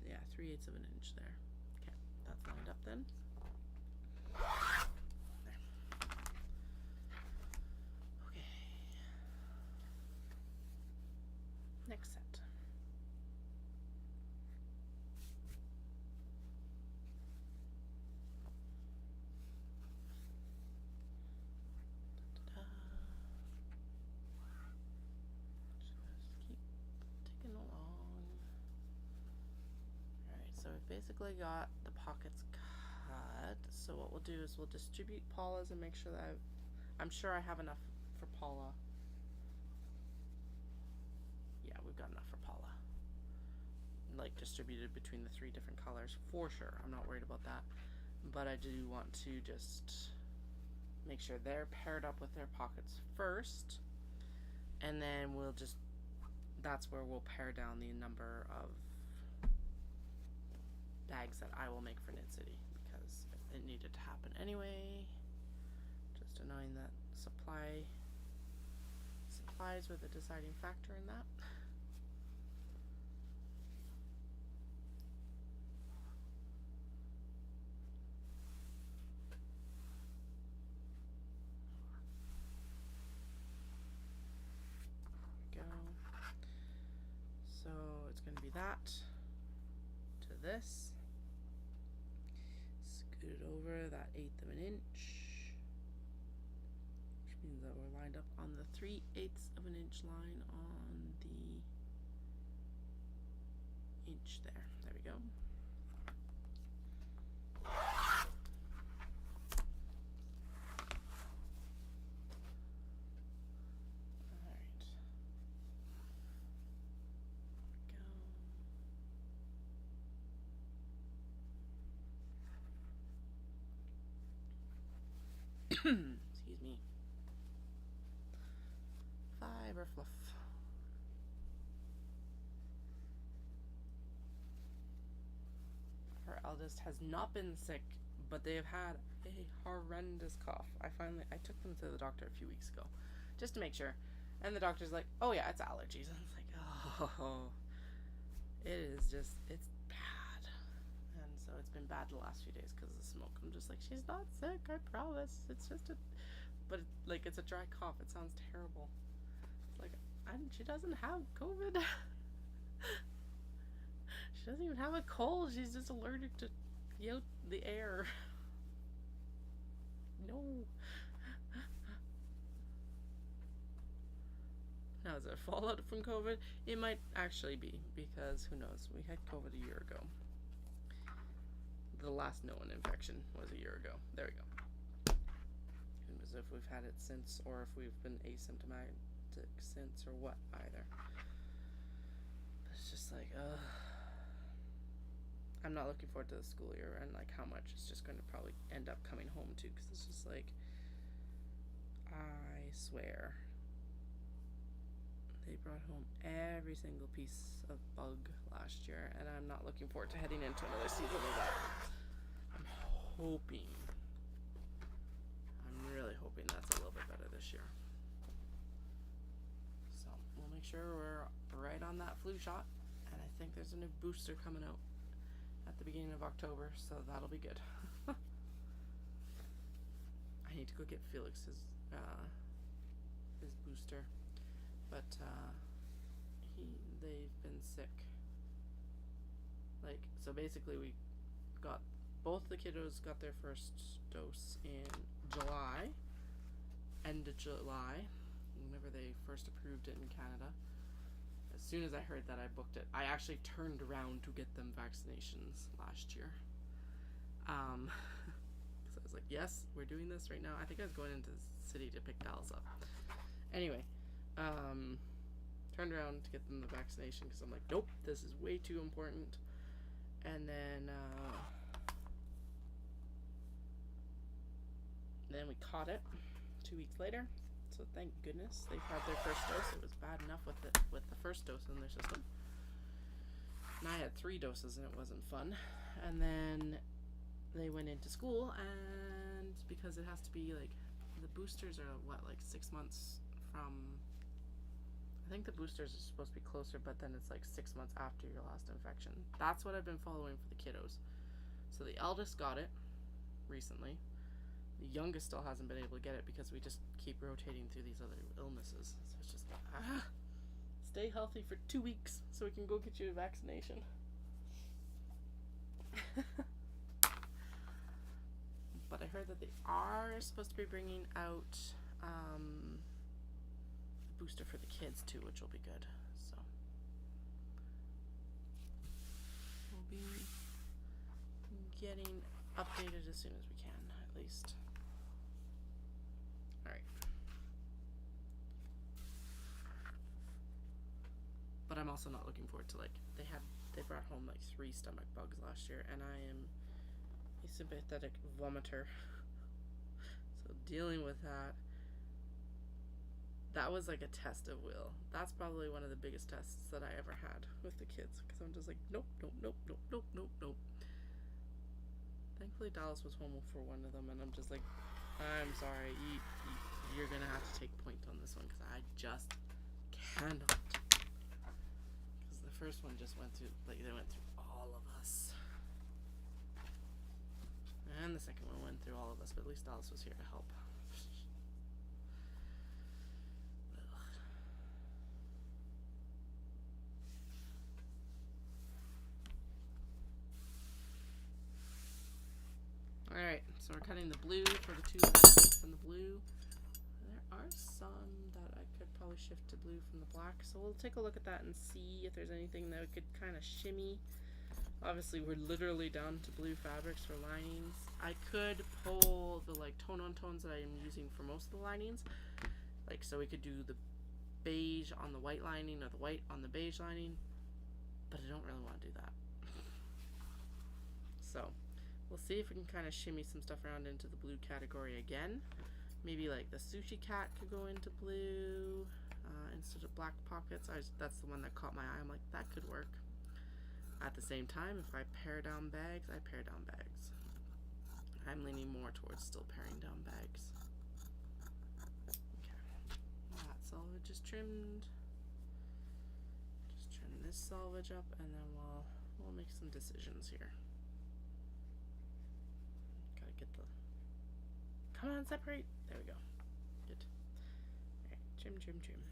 Yeah, 3/8 of an inch there. Okay, that's lined up then. There. Okay. Next set. Just keep ticking along. Alright, so we've basically got the pockets cut. So what we'll do is we'll distribute Paula's and make sure that I'm sure I have enough for Paula. Yeah, we've got enough for Paula. Like distributed between the 3 different colors for sure. I'm not worried about that. But I do want to just make sure they're paired up with their pockets first. And then we'll just that's where we'll pare down the number of bags that I will make for Knit City, because it needed to happen anyway. Just knowing that supplies were the deciding factor in that. Go. So it's going to be that to this. Scoot it over that 1/8 of an inch, which means that we're lined up on the 3/8 of an inch line on the inch there. There we go. Excuse me. Fiber fluff. Our eldest has not been sick, but they have had a horrendous cough. I took them to the doctor a few weeks ago just to make sure, and the doctor's like, oh yeah, it's allergies. And I was like, oh, it's bad. And so it's been bad the last few days because of the smoke. I'm just like, she's not sick, I promise. It's just but like, it's a dry cough. It sounds terrible. It's like, she doesn't have COVID. She doesn't even have a cold. She's just allergic to the air. No. Now, is it a fallout from COVID? It might actually be, because who knows? We had COVID a year ago. The last known infection was a year ago. There we go. As if we've had it since, or if we've been asymptomatic since, or what either. It's just like, I'm not looking forward to the school year, and like how much it's just going to probably end up coming home to, because it's just like, I swear, they brought home every single piece of bug last year, and I'm not looking forward to heading into another season of that. I'm really hoping that's a little bit better this year. So we'll make sure we're right on that flu shot, and I think there's a new booster coming out at the beginning of October, so that'll be good. I need to go get Felix's his booster, but they've been sick. Like, so basically we got, both the kiddos got their first dose in July, end of July, whenever they first approved it in Canada. As soon as I heard that, I booked it. I actually turned around to get them vaccinations last year. Because I was like, yes, we're doing this right now. I think I was going into the city to pick Dallas up. Anyway, turned around to get them the vaccination because I'm like, nope, this is way too important. And then we caught it 2 weeks later. So thank goodness they've had their first dose. It was bad enough with the first dose in their system. And I had 3 doses and it wasn't fun. And then they went into school, and because it has to be like, the boosters are what, like 6 months from, I think the boosters are supposed to be closer, but then it's like 6 months after your last infection. That's what I've been following for the kiddos. So the eldest got it recently. The youngest still hasn't been able to get it because we just keep rotating through these other illnesses. So it's just like, stay healthy for 2 weeks so we can go get you a vaccination. But I heard that they are supposed to be bringing out a booster for the kids too, which will be good. So we'll be getting updated as soon as we can, at least. Alright. But I'm also not looking forward to, like, they brought home like 3 stomach bugs last year, and I am a sympathetic vomiter. So dealing with that that was like a test of will. That's probably one of the biggest tests that I ever had with the kids, because I'm just like, nope, nope, nope, nope, nope, nope, nope. Thankfully, Dallas was home for one of them, and I'm just like, I'm sorry, you're gonna have to take point on this one, because I just cannot. Because the first one just went through, like, they went through all of us. And the second one went through all of us, but at least Dallas was here to help. Alright, so we're cutting the blue for the two from the blue. There are some that I could probably shift to blue from the black, so we'll take a look at that and see if there's anything that we could kind of shimmy. Obviously, we're literally down to blue fabrics for linings. I could pull the like tone-on-tones that I'm using for most of the linings, like so we could do the beige on the white lining or the white on the beige lining, but I don't really want to do that. So we'll see if we can kind of shimmy some stuff around into the blue category again. Maybe like the sushi cat could go into blue instead of black pockets. That's the one that caught my eye. I'm like, that could work. At the same time, if I pare down bags, I pare down bags. I'm leaning more towards still paring down bags. Okay, that selvage is trimmed. Just trim this selvage up, and then we'll make some decisions here. Gotta get the. Come on, separate. There we go. Good. All right, trim, trim, trim.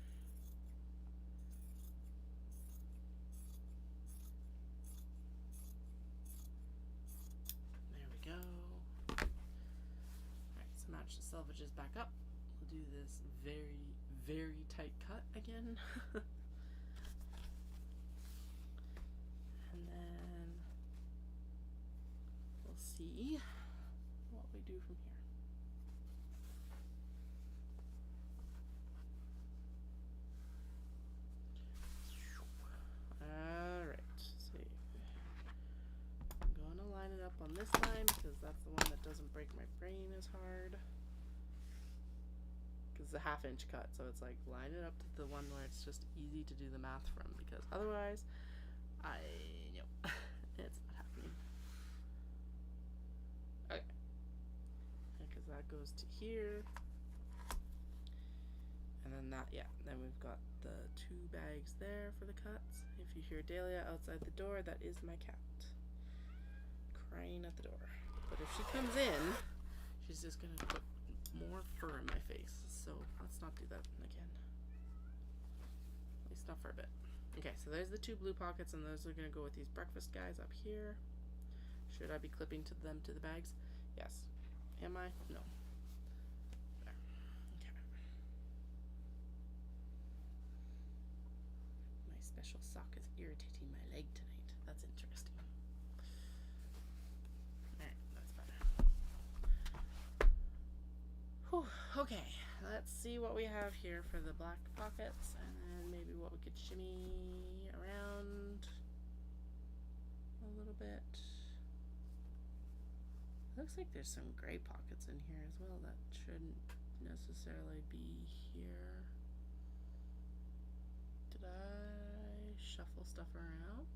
Match the selvages back up. We'll do this very, very tight cut again. And then we'll see what we do from here. Alright, see. I'm going to line it up on this line because that's the one that doesn't break my brain as hard. Because it's a 1/2 inch cut, so it's like line it up to the one where it's just easy to do the math from, because otherwise, it's not happening. Okay. Because that goes to here. And then that, then we've got the 2 bags there for the cuts. If you hear Dahlia outside the door, that is my cat crying at the door. But if she comes in, she's just gonna put more fur in my face, so let's not do that again. At least not for a bit. Okay, so there's the 2 blue pockets, and those are gonna go with these breakfast guys up here. Should I be clipping to them to the bags? Yes. Am I? No. There. Okay. My special sock is irritating my leg tonight. That's interesting. Okay, let's see what we have here for the black pockets, and then maybe what we could shimmy around a little bit. Looks like there's some gray pockets in here as well that shouldn't necessarily be here. Did I shuffle stuff around?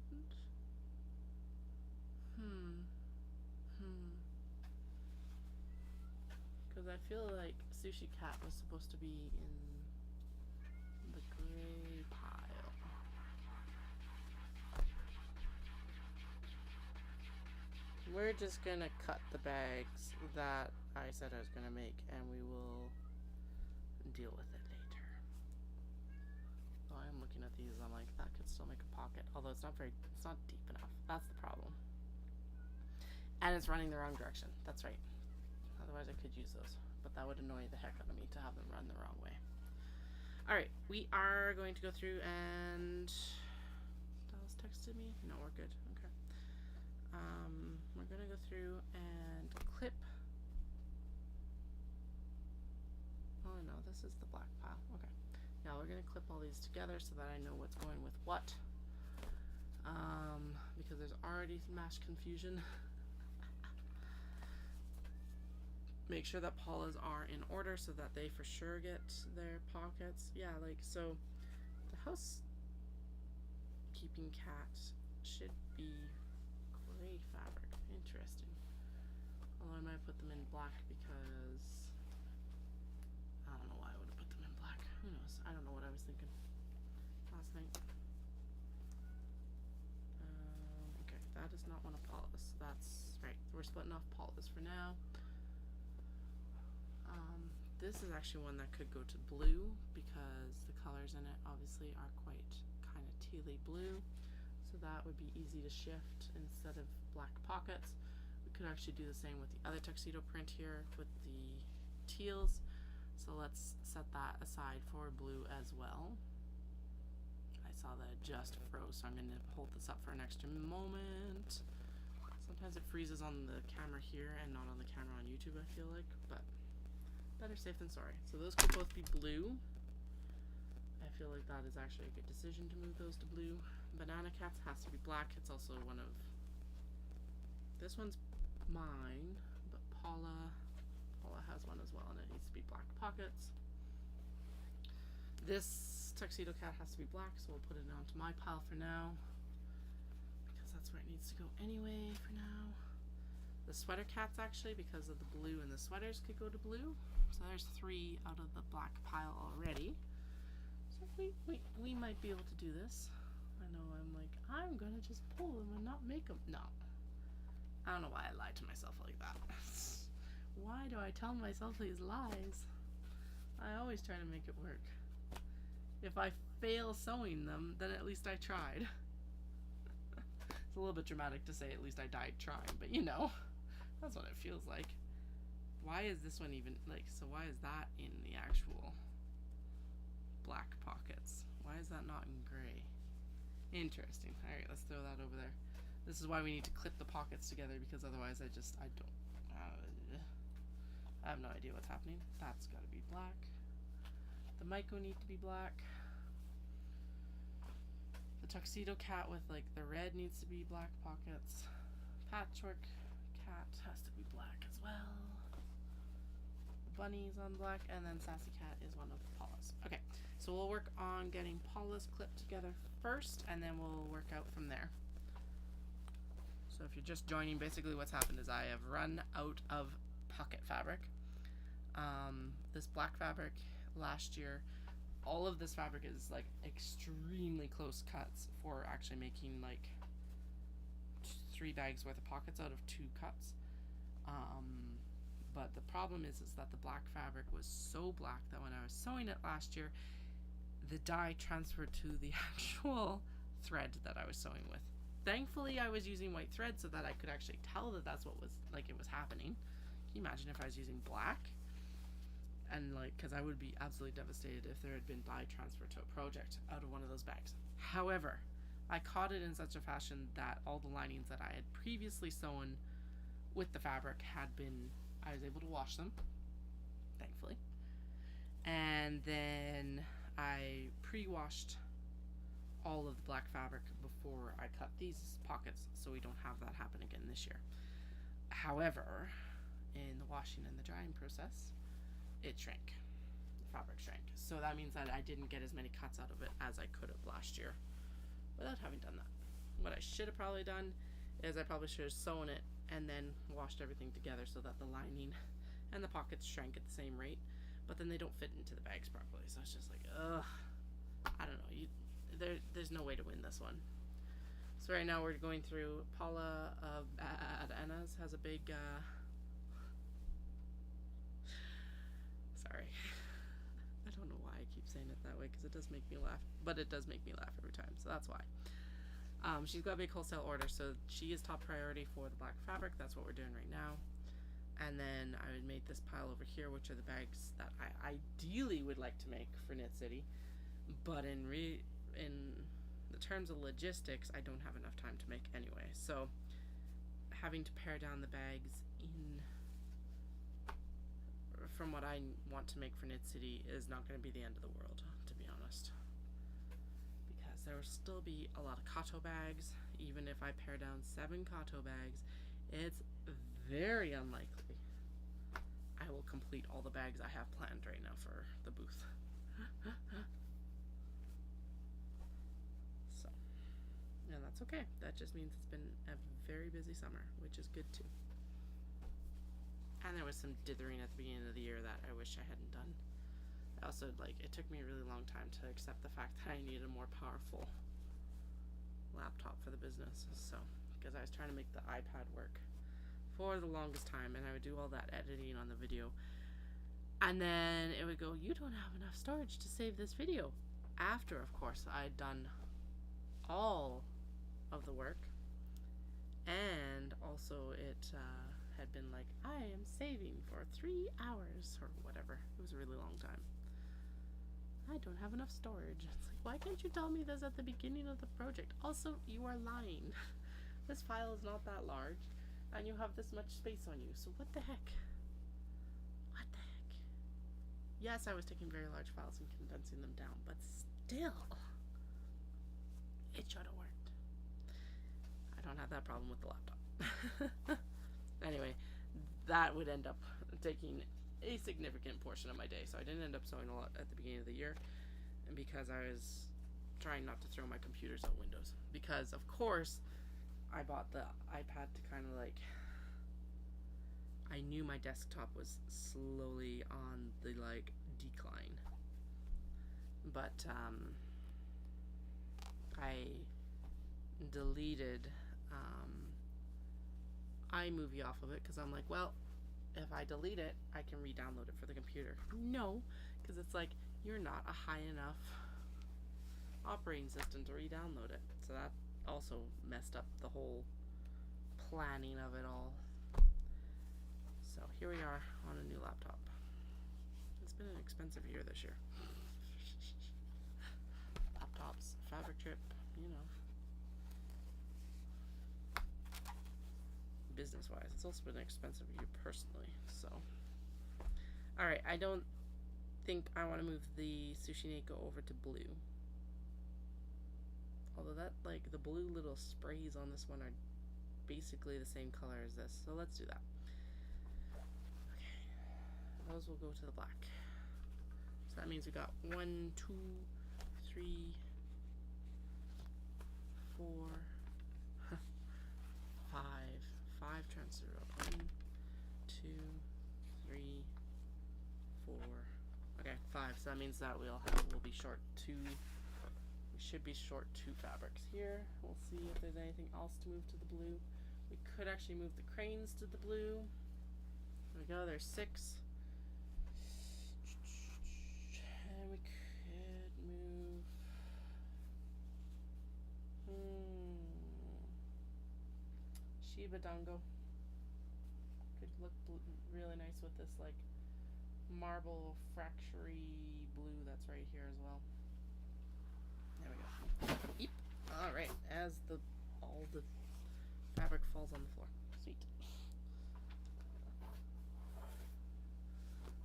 Because I feel like Sushi Cat was supposed to be in the gray pile. We're just gonna cut the bags that I said I was gonna make, and we will deal with it later. So I'm looking at these, I'm like, that could still make a pocket, although it's not deep enough. That's the problem. And it's running the wrong direction. That's right. Otherwise I could use those, but that would annoy the heck out of me to have them run the wrong way. Alright, we are going to go through and... Dallas texted me? No, we're good. Okay. We're going to go through and clip... Oh no, this is the black pile. Okay. Now we're going to clip all these together so that I know what's going with what. Because there's already mass confusion. make sure that Paula's are in order so that they for sure get their pockets. Yeah, like, so the housekeeping cat should be gray fabric. Interesting. Although I might put them in black because I don't know why I would have put them in black. Who knows? I don't know what I was thinking last night. Okay, that is not one of Paula's. That's right. We're splitting off Paula's for now. This is actually one that could go to blue because the colors in it obviously are quite kind of tealy blue. So that would be easy to shift instead of black pockets. We could actually do the same with the other tuxedo print here with the teals. So let's set that aside for blue as well. I saw that it just froze, so I'm going to hold this up for an extra moment. Sometimes it freezes on the camera here and not on the camera on YouTube, I feel like, but better safe than sorry. So those could both be blue. I feel like that is actually a good decision to move those to blue. Banana Cats has to be black. It's also one of, this one's mine, but Paula has one as well, and it needs to be black pockets. This tuxedo cat has to be black, so we'll put it onto my pile for now because that's where it needs to go anyway for now. The sweater cats, actually, because of the blue and the sweaters, could go to blue. So there's 3 out of the black pile already. So we might be able to do this. I know I'm like, I'm gonna just pull them and not make them. No. I don't know why I lied to myself like that. Why do I tell myself these lies? I always try to make it work. If I fail sewing them, then at least I tried. It's a little bit dramatic to say at least I died trying, but you know, that's what it feels like. Why is this one even, like, so why is that in the actual black pockets? Why is that not in gray? Interesting. Alright, let's throw that over there. This is why we need to clip the pockets together, because otherwise I have no idea what's happening. That's got to be black. The Maiko need to be black. The tuxedo cat with like the red needs to be black pockets. Patchwork cat has to be black as well. Bunny's on black, and then Sassy Cat is one of Paula's. Okay, so we'll work on getting Paula's clipped together first, and then we'll work out from there. So if you're just joining, basically what's happened is I have run out of pocket fabric. This black fabric last year, all of this fabric is like extremely close cuts for actually making like 3 bags worth of pockets out of 2 cuts. But the problem is that the black fabric was so black that when I was sewing it last year, the dye transferred to the actual thread that I was sewing with. Thankfully, I was using white thread so that I could actually tell that that's what was, like, it was happening. Can you imagine if I was using black? And, like, because I would be absolutely devastated if there had been dye transfer to a project out of one of those bags. However, I caught it in such a fashion that all the linings that I had previously sewn with the fabric had been, I was able to wash them, thankfully. And then I pre-washed all of the black fabric before I cut these pockets, so we don't have that happen again this year. However, in the washing and the drying process, it shrank. The fabric shrank. So that means that I didn't get as many cuts out of it as I could have last year without having done that. What I should have probably done is I probably should have sewn it and then washed everything together so that the lining and the pockets shrank at the same rate, but then they don't fit into the bags properly. So it's just like, ugh, I don't know. There's no way to win this one. So right now we're going through Paula of Baaad Anna's has a big, sorry. I don't know why I keep saying it that way because it does make me laugh, but it does make me laugh every time, so that's why. She's got a big wholesale order, so she is top priority for the black fabric. That's what we're doing right now. And then I would make this pile over here, which are the bags that I ideally would like to make for Knit City, but in the terms of logistics, I don't have enough time to make anyway. So having to pare down the bags from what I want to make for Knit City is not going to be the end of the world, to be honest. Because there will still be a lot of Kato bags. Even if I pare down 7 Kato bags, it's very unlikely I will complete all the bags I have planned right now for the booth. So, and that's okay. That just means it's been a very busy summer, which is good too. And there was some dithering at the beginning of the year that I wish I hadn't done. Also, like, it took me a really long time to accept the fact that I needed a more powerful laptop for the business. So, because I was trying to make the iPad work for the longest time, and I would do all that editing on the video, and then it would go, you don't have enough storage to save this video, after, of course, I'd done all of the work, and also it had been like, I am saving for 3 hours or whatever. It was a really long time. I don't have enough storage. It's like, why can't you tell me this at the beginning of the project? Also, you are lying. This file is not that large, and you have this much space on you, so what the heck? What the heck? Yes, I was taking very large files and condensing them down, but still, it should have worked. I don't have that problem with the laptop. Anyway, that would end up taking a significant portion of my day, so I didn't end up sewing a lot at the beginning of the year, and because I was trying not to throw my computers out windows, because of course I bought the iPad to kind of like, I knew my desktop was slowly on the like decline, but I deleted iMovie off of it because I'm like, well, if I delete it, I can re-download it for the computer. No, because it's like, you're not a high enough operating system to re-download it. So that also messed up the whole planning of it all. So here we are on a new laptop. It's been an expensive year this year. Laptops, fabric trip, you know. Business-wise, it's also been an expensive year personally, so. Alright, I don't think I want to move the Sushi Neko over to blue. Although that, like, the blue little sprays on this one are basically the same color as this, so let's do that. Okay, those will go to the black. So that means we got 1, 2, 3, 4, 5. 5 transfer. 1, 2, 3, 4. Okay, 5. So that means that we'll be short 2. We should be short 2 fabrics here. We'll see if there's anything else to move to the blue. We could actually move the cranes to the blue. There we go. There's 6. And we could move. Shiba Dango could look really nice with this like marble fractury blue that's right here as well. There we go. Yep. All right. As all the fabric falls on the floor. Sweet.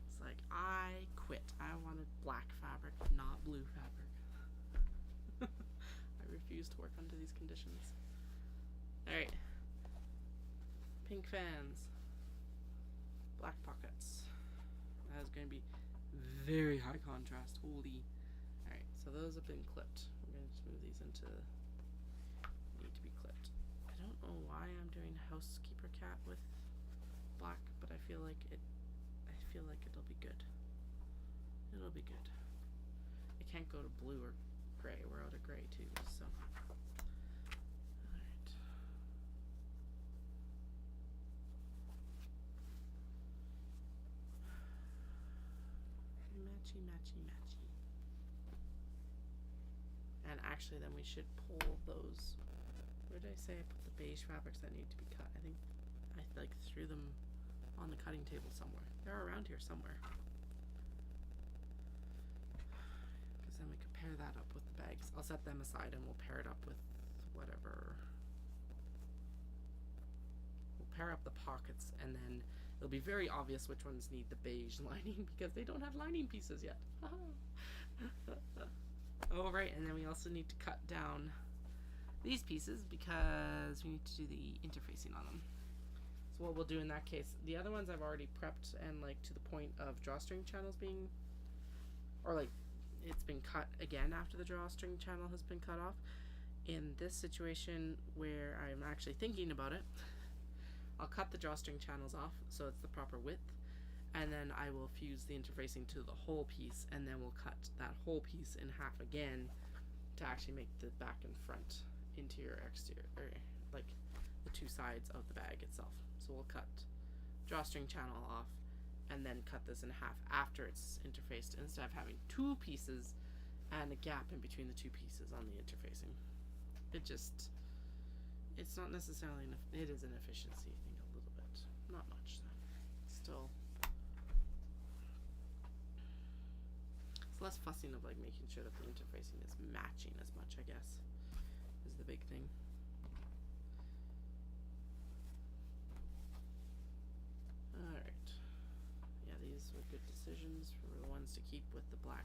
It's like, I quit. I wanted black fabric, not blue fabric. I refuse to work under these conditions. All right. Pink fans, black pockets. That is going to be very high contrast. Holy. Alright, so those have been clipped. We're going to just move these into, need to be clipped. I don't know why I'm doing housekeeper cat with black, but I feel like it'll be good. It'll be good. It can't go to blue or gray. We're out of gray too, so. Matchy, matchy, matchy. And actually then we should pull those, where did I say I put the beige fabrics that need to be cut? I think I like threw them on the cutting table somewhere. They're around here somewhere. Because then we could pair that up with the bags. I'll set them aside and we'll pair it up with whatever. We'll pair up the pockets and then it'll be very obvious which ones need the beige lining because they don't have lining pieces yet. Oh, right, and then we also need to cut down these pieces because we need to do the interfacing on them. So what we'll do in that case, the other ones I've already prepped and like to the point of drawstring channels being, or like it's been cut again after the drawstring channel has been cut off. In this situation where I'm actually thinking about it, I'll cut the drawstring channels off so it's the proper width, and then I will fuse the interfacing to the whole piece, and then we'll cut that whole piece in half again to actually make the back and front, interior, exterior, or like the two sides of the bag itself. So we'll cut drawstring channel off and then cut this in half after it's interfaced, instead of having two pieces and a gap in between the two pieces on the interfacing. It's not necessarily it is an efficiency thing a little bit, not much though. Still, it's less fussing of like making sure that the interfacing is matching as much, I guess, is the big thing. Alright. Yeah, these were good decisions for the ones to keep with the black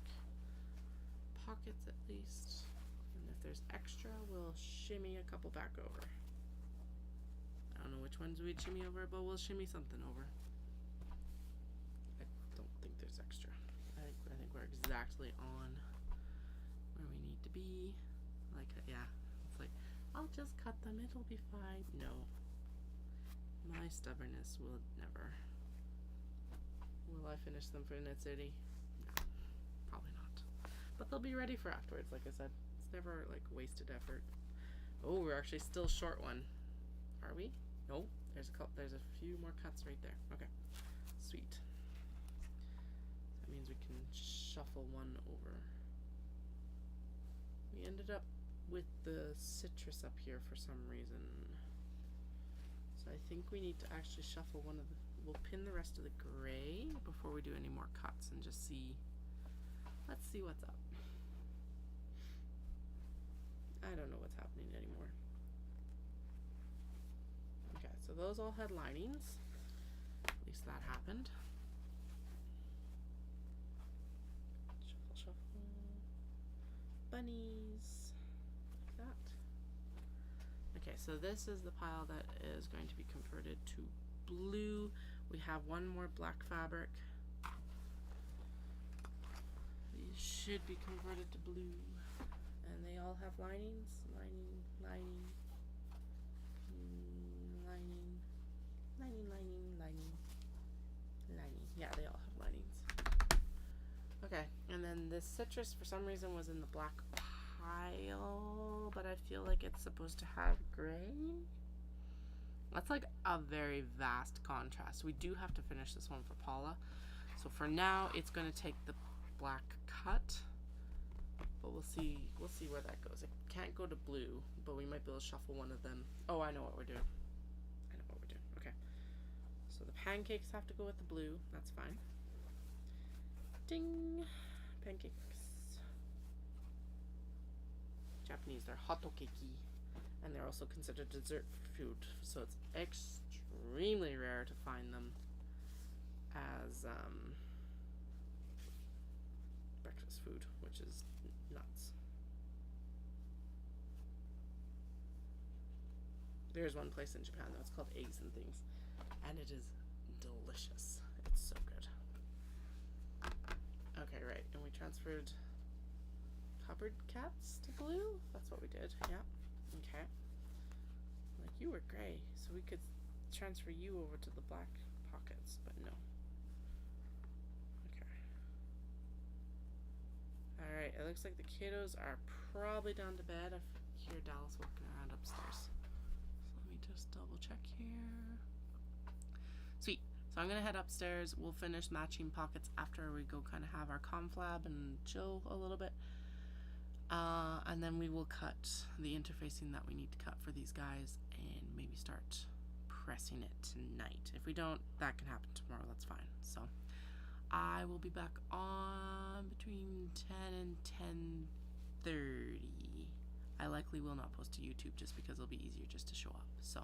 pockets at least. And if there's extra, we'll shimmy a couple back over. I don't know which ones we'd shimmy over, but we'll shimmy something over. I don't think there's extra. I think we're exactly on where we need to be. Like, yeah, it's like, I'll just cut them, it'll be fine. No. My stubbornness will never. Will I finish them for Knit City? No, probably not. But they'll be ready for afterwards, like I said. It's never like wasted effort. Oh, we're actually still short one. Are we? No. There's a few more cuts right there. Okay. Sweet. That means we can shuffle one over. We ended up with the citrus up here for some reason. So I think we need to actually shuffle one of the, we'll pin the rest of the gray before we do any more cuts and just see, let's see what's up. I don't know what's happening anymore. Okay, so those all had linings. At least that happened. Shuffle, shuffle. Bunnies. Like that. Okay, so this is the pile that is going to be converted to blue. We have one more black fabric. These should be converted to blue. And they all have linings. Lining, lining, lining, lining, lining, lining, lining. Yeah, they all have linings. Okay, and then this citrus for some reason was in the black pile, but I feel like it's supposed to have gray. That's like a very vast contrast. We do have to finish this one for Paula. So for now, it's going to take the black cut, but we'll see where that goes. It can't go to blue, but we might be able to shuffle one of them. Oh, I know what we're doing. Okay. So the pancakes have to go with the blue. That's fine. Ding. Pancakes. Japanese, they're hotokeki, and they're also considered dessert food, so it's extremely rare to find them as breakfast food, which is nuts. There's one place in Japan though, it's called Eggs and Things, and it is delicious. It's so good. Okay, right, and we transferred cupboard cats to blue? That's what we did, yeah. Okay. Like, you were gray, so we could transfer you over to the black pockets, but no. Okay. Alright, it looks like the kiddos are probably down to bed. I hear Dallas walking around upstairs. So let me just double check here. Sweet. So I'm gonna head upstairs. We'll finish matching pockets after we go kind of have our conflab and chill a little bit. And then we will cut the interfacing that we need to cut for these guys and maybe start pressing it tonight. If we don't, that can happen tomorrow, that's fine. So I will be back on between 10 and 10:30. I likely will not post to YouTube just because it'll be easier just to show up. So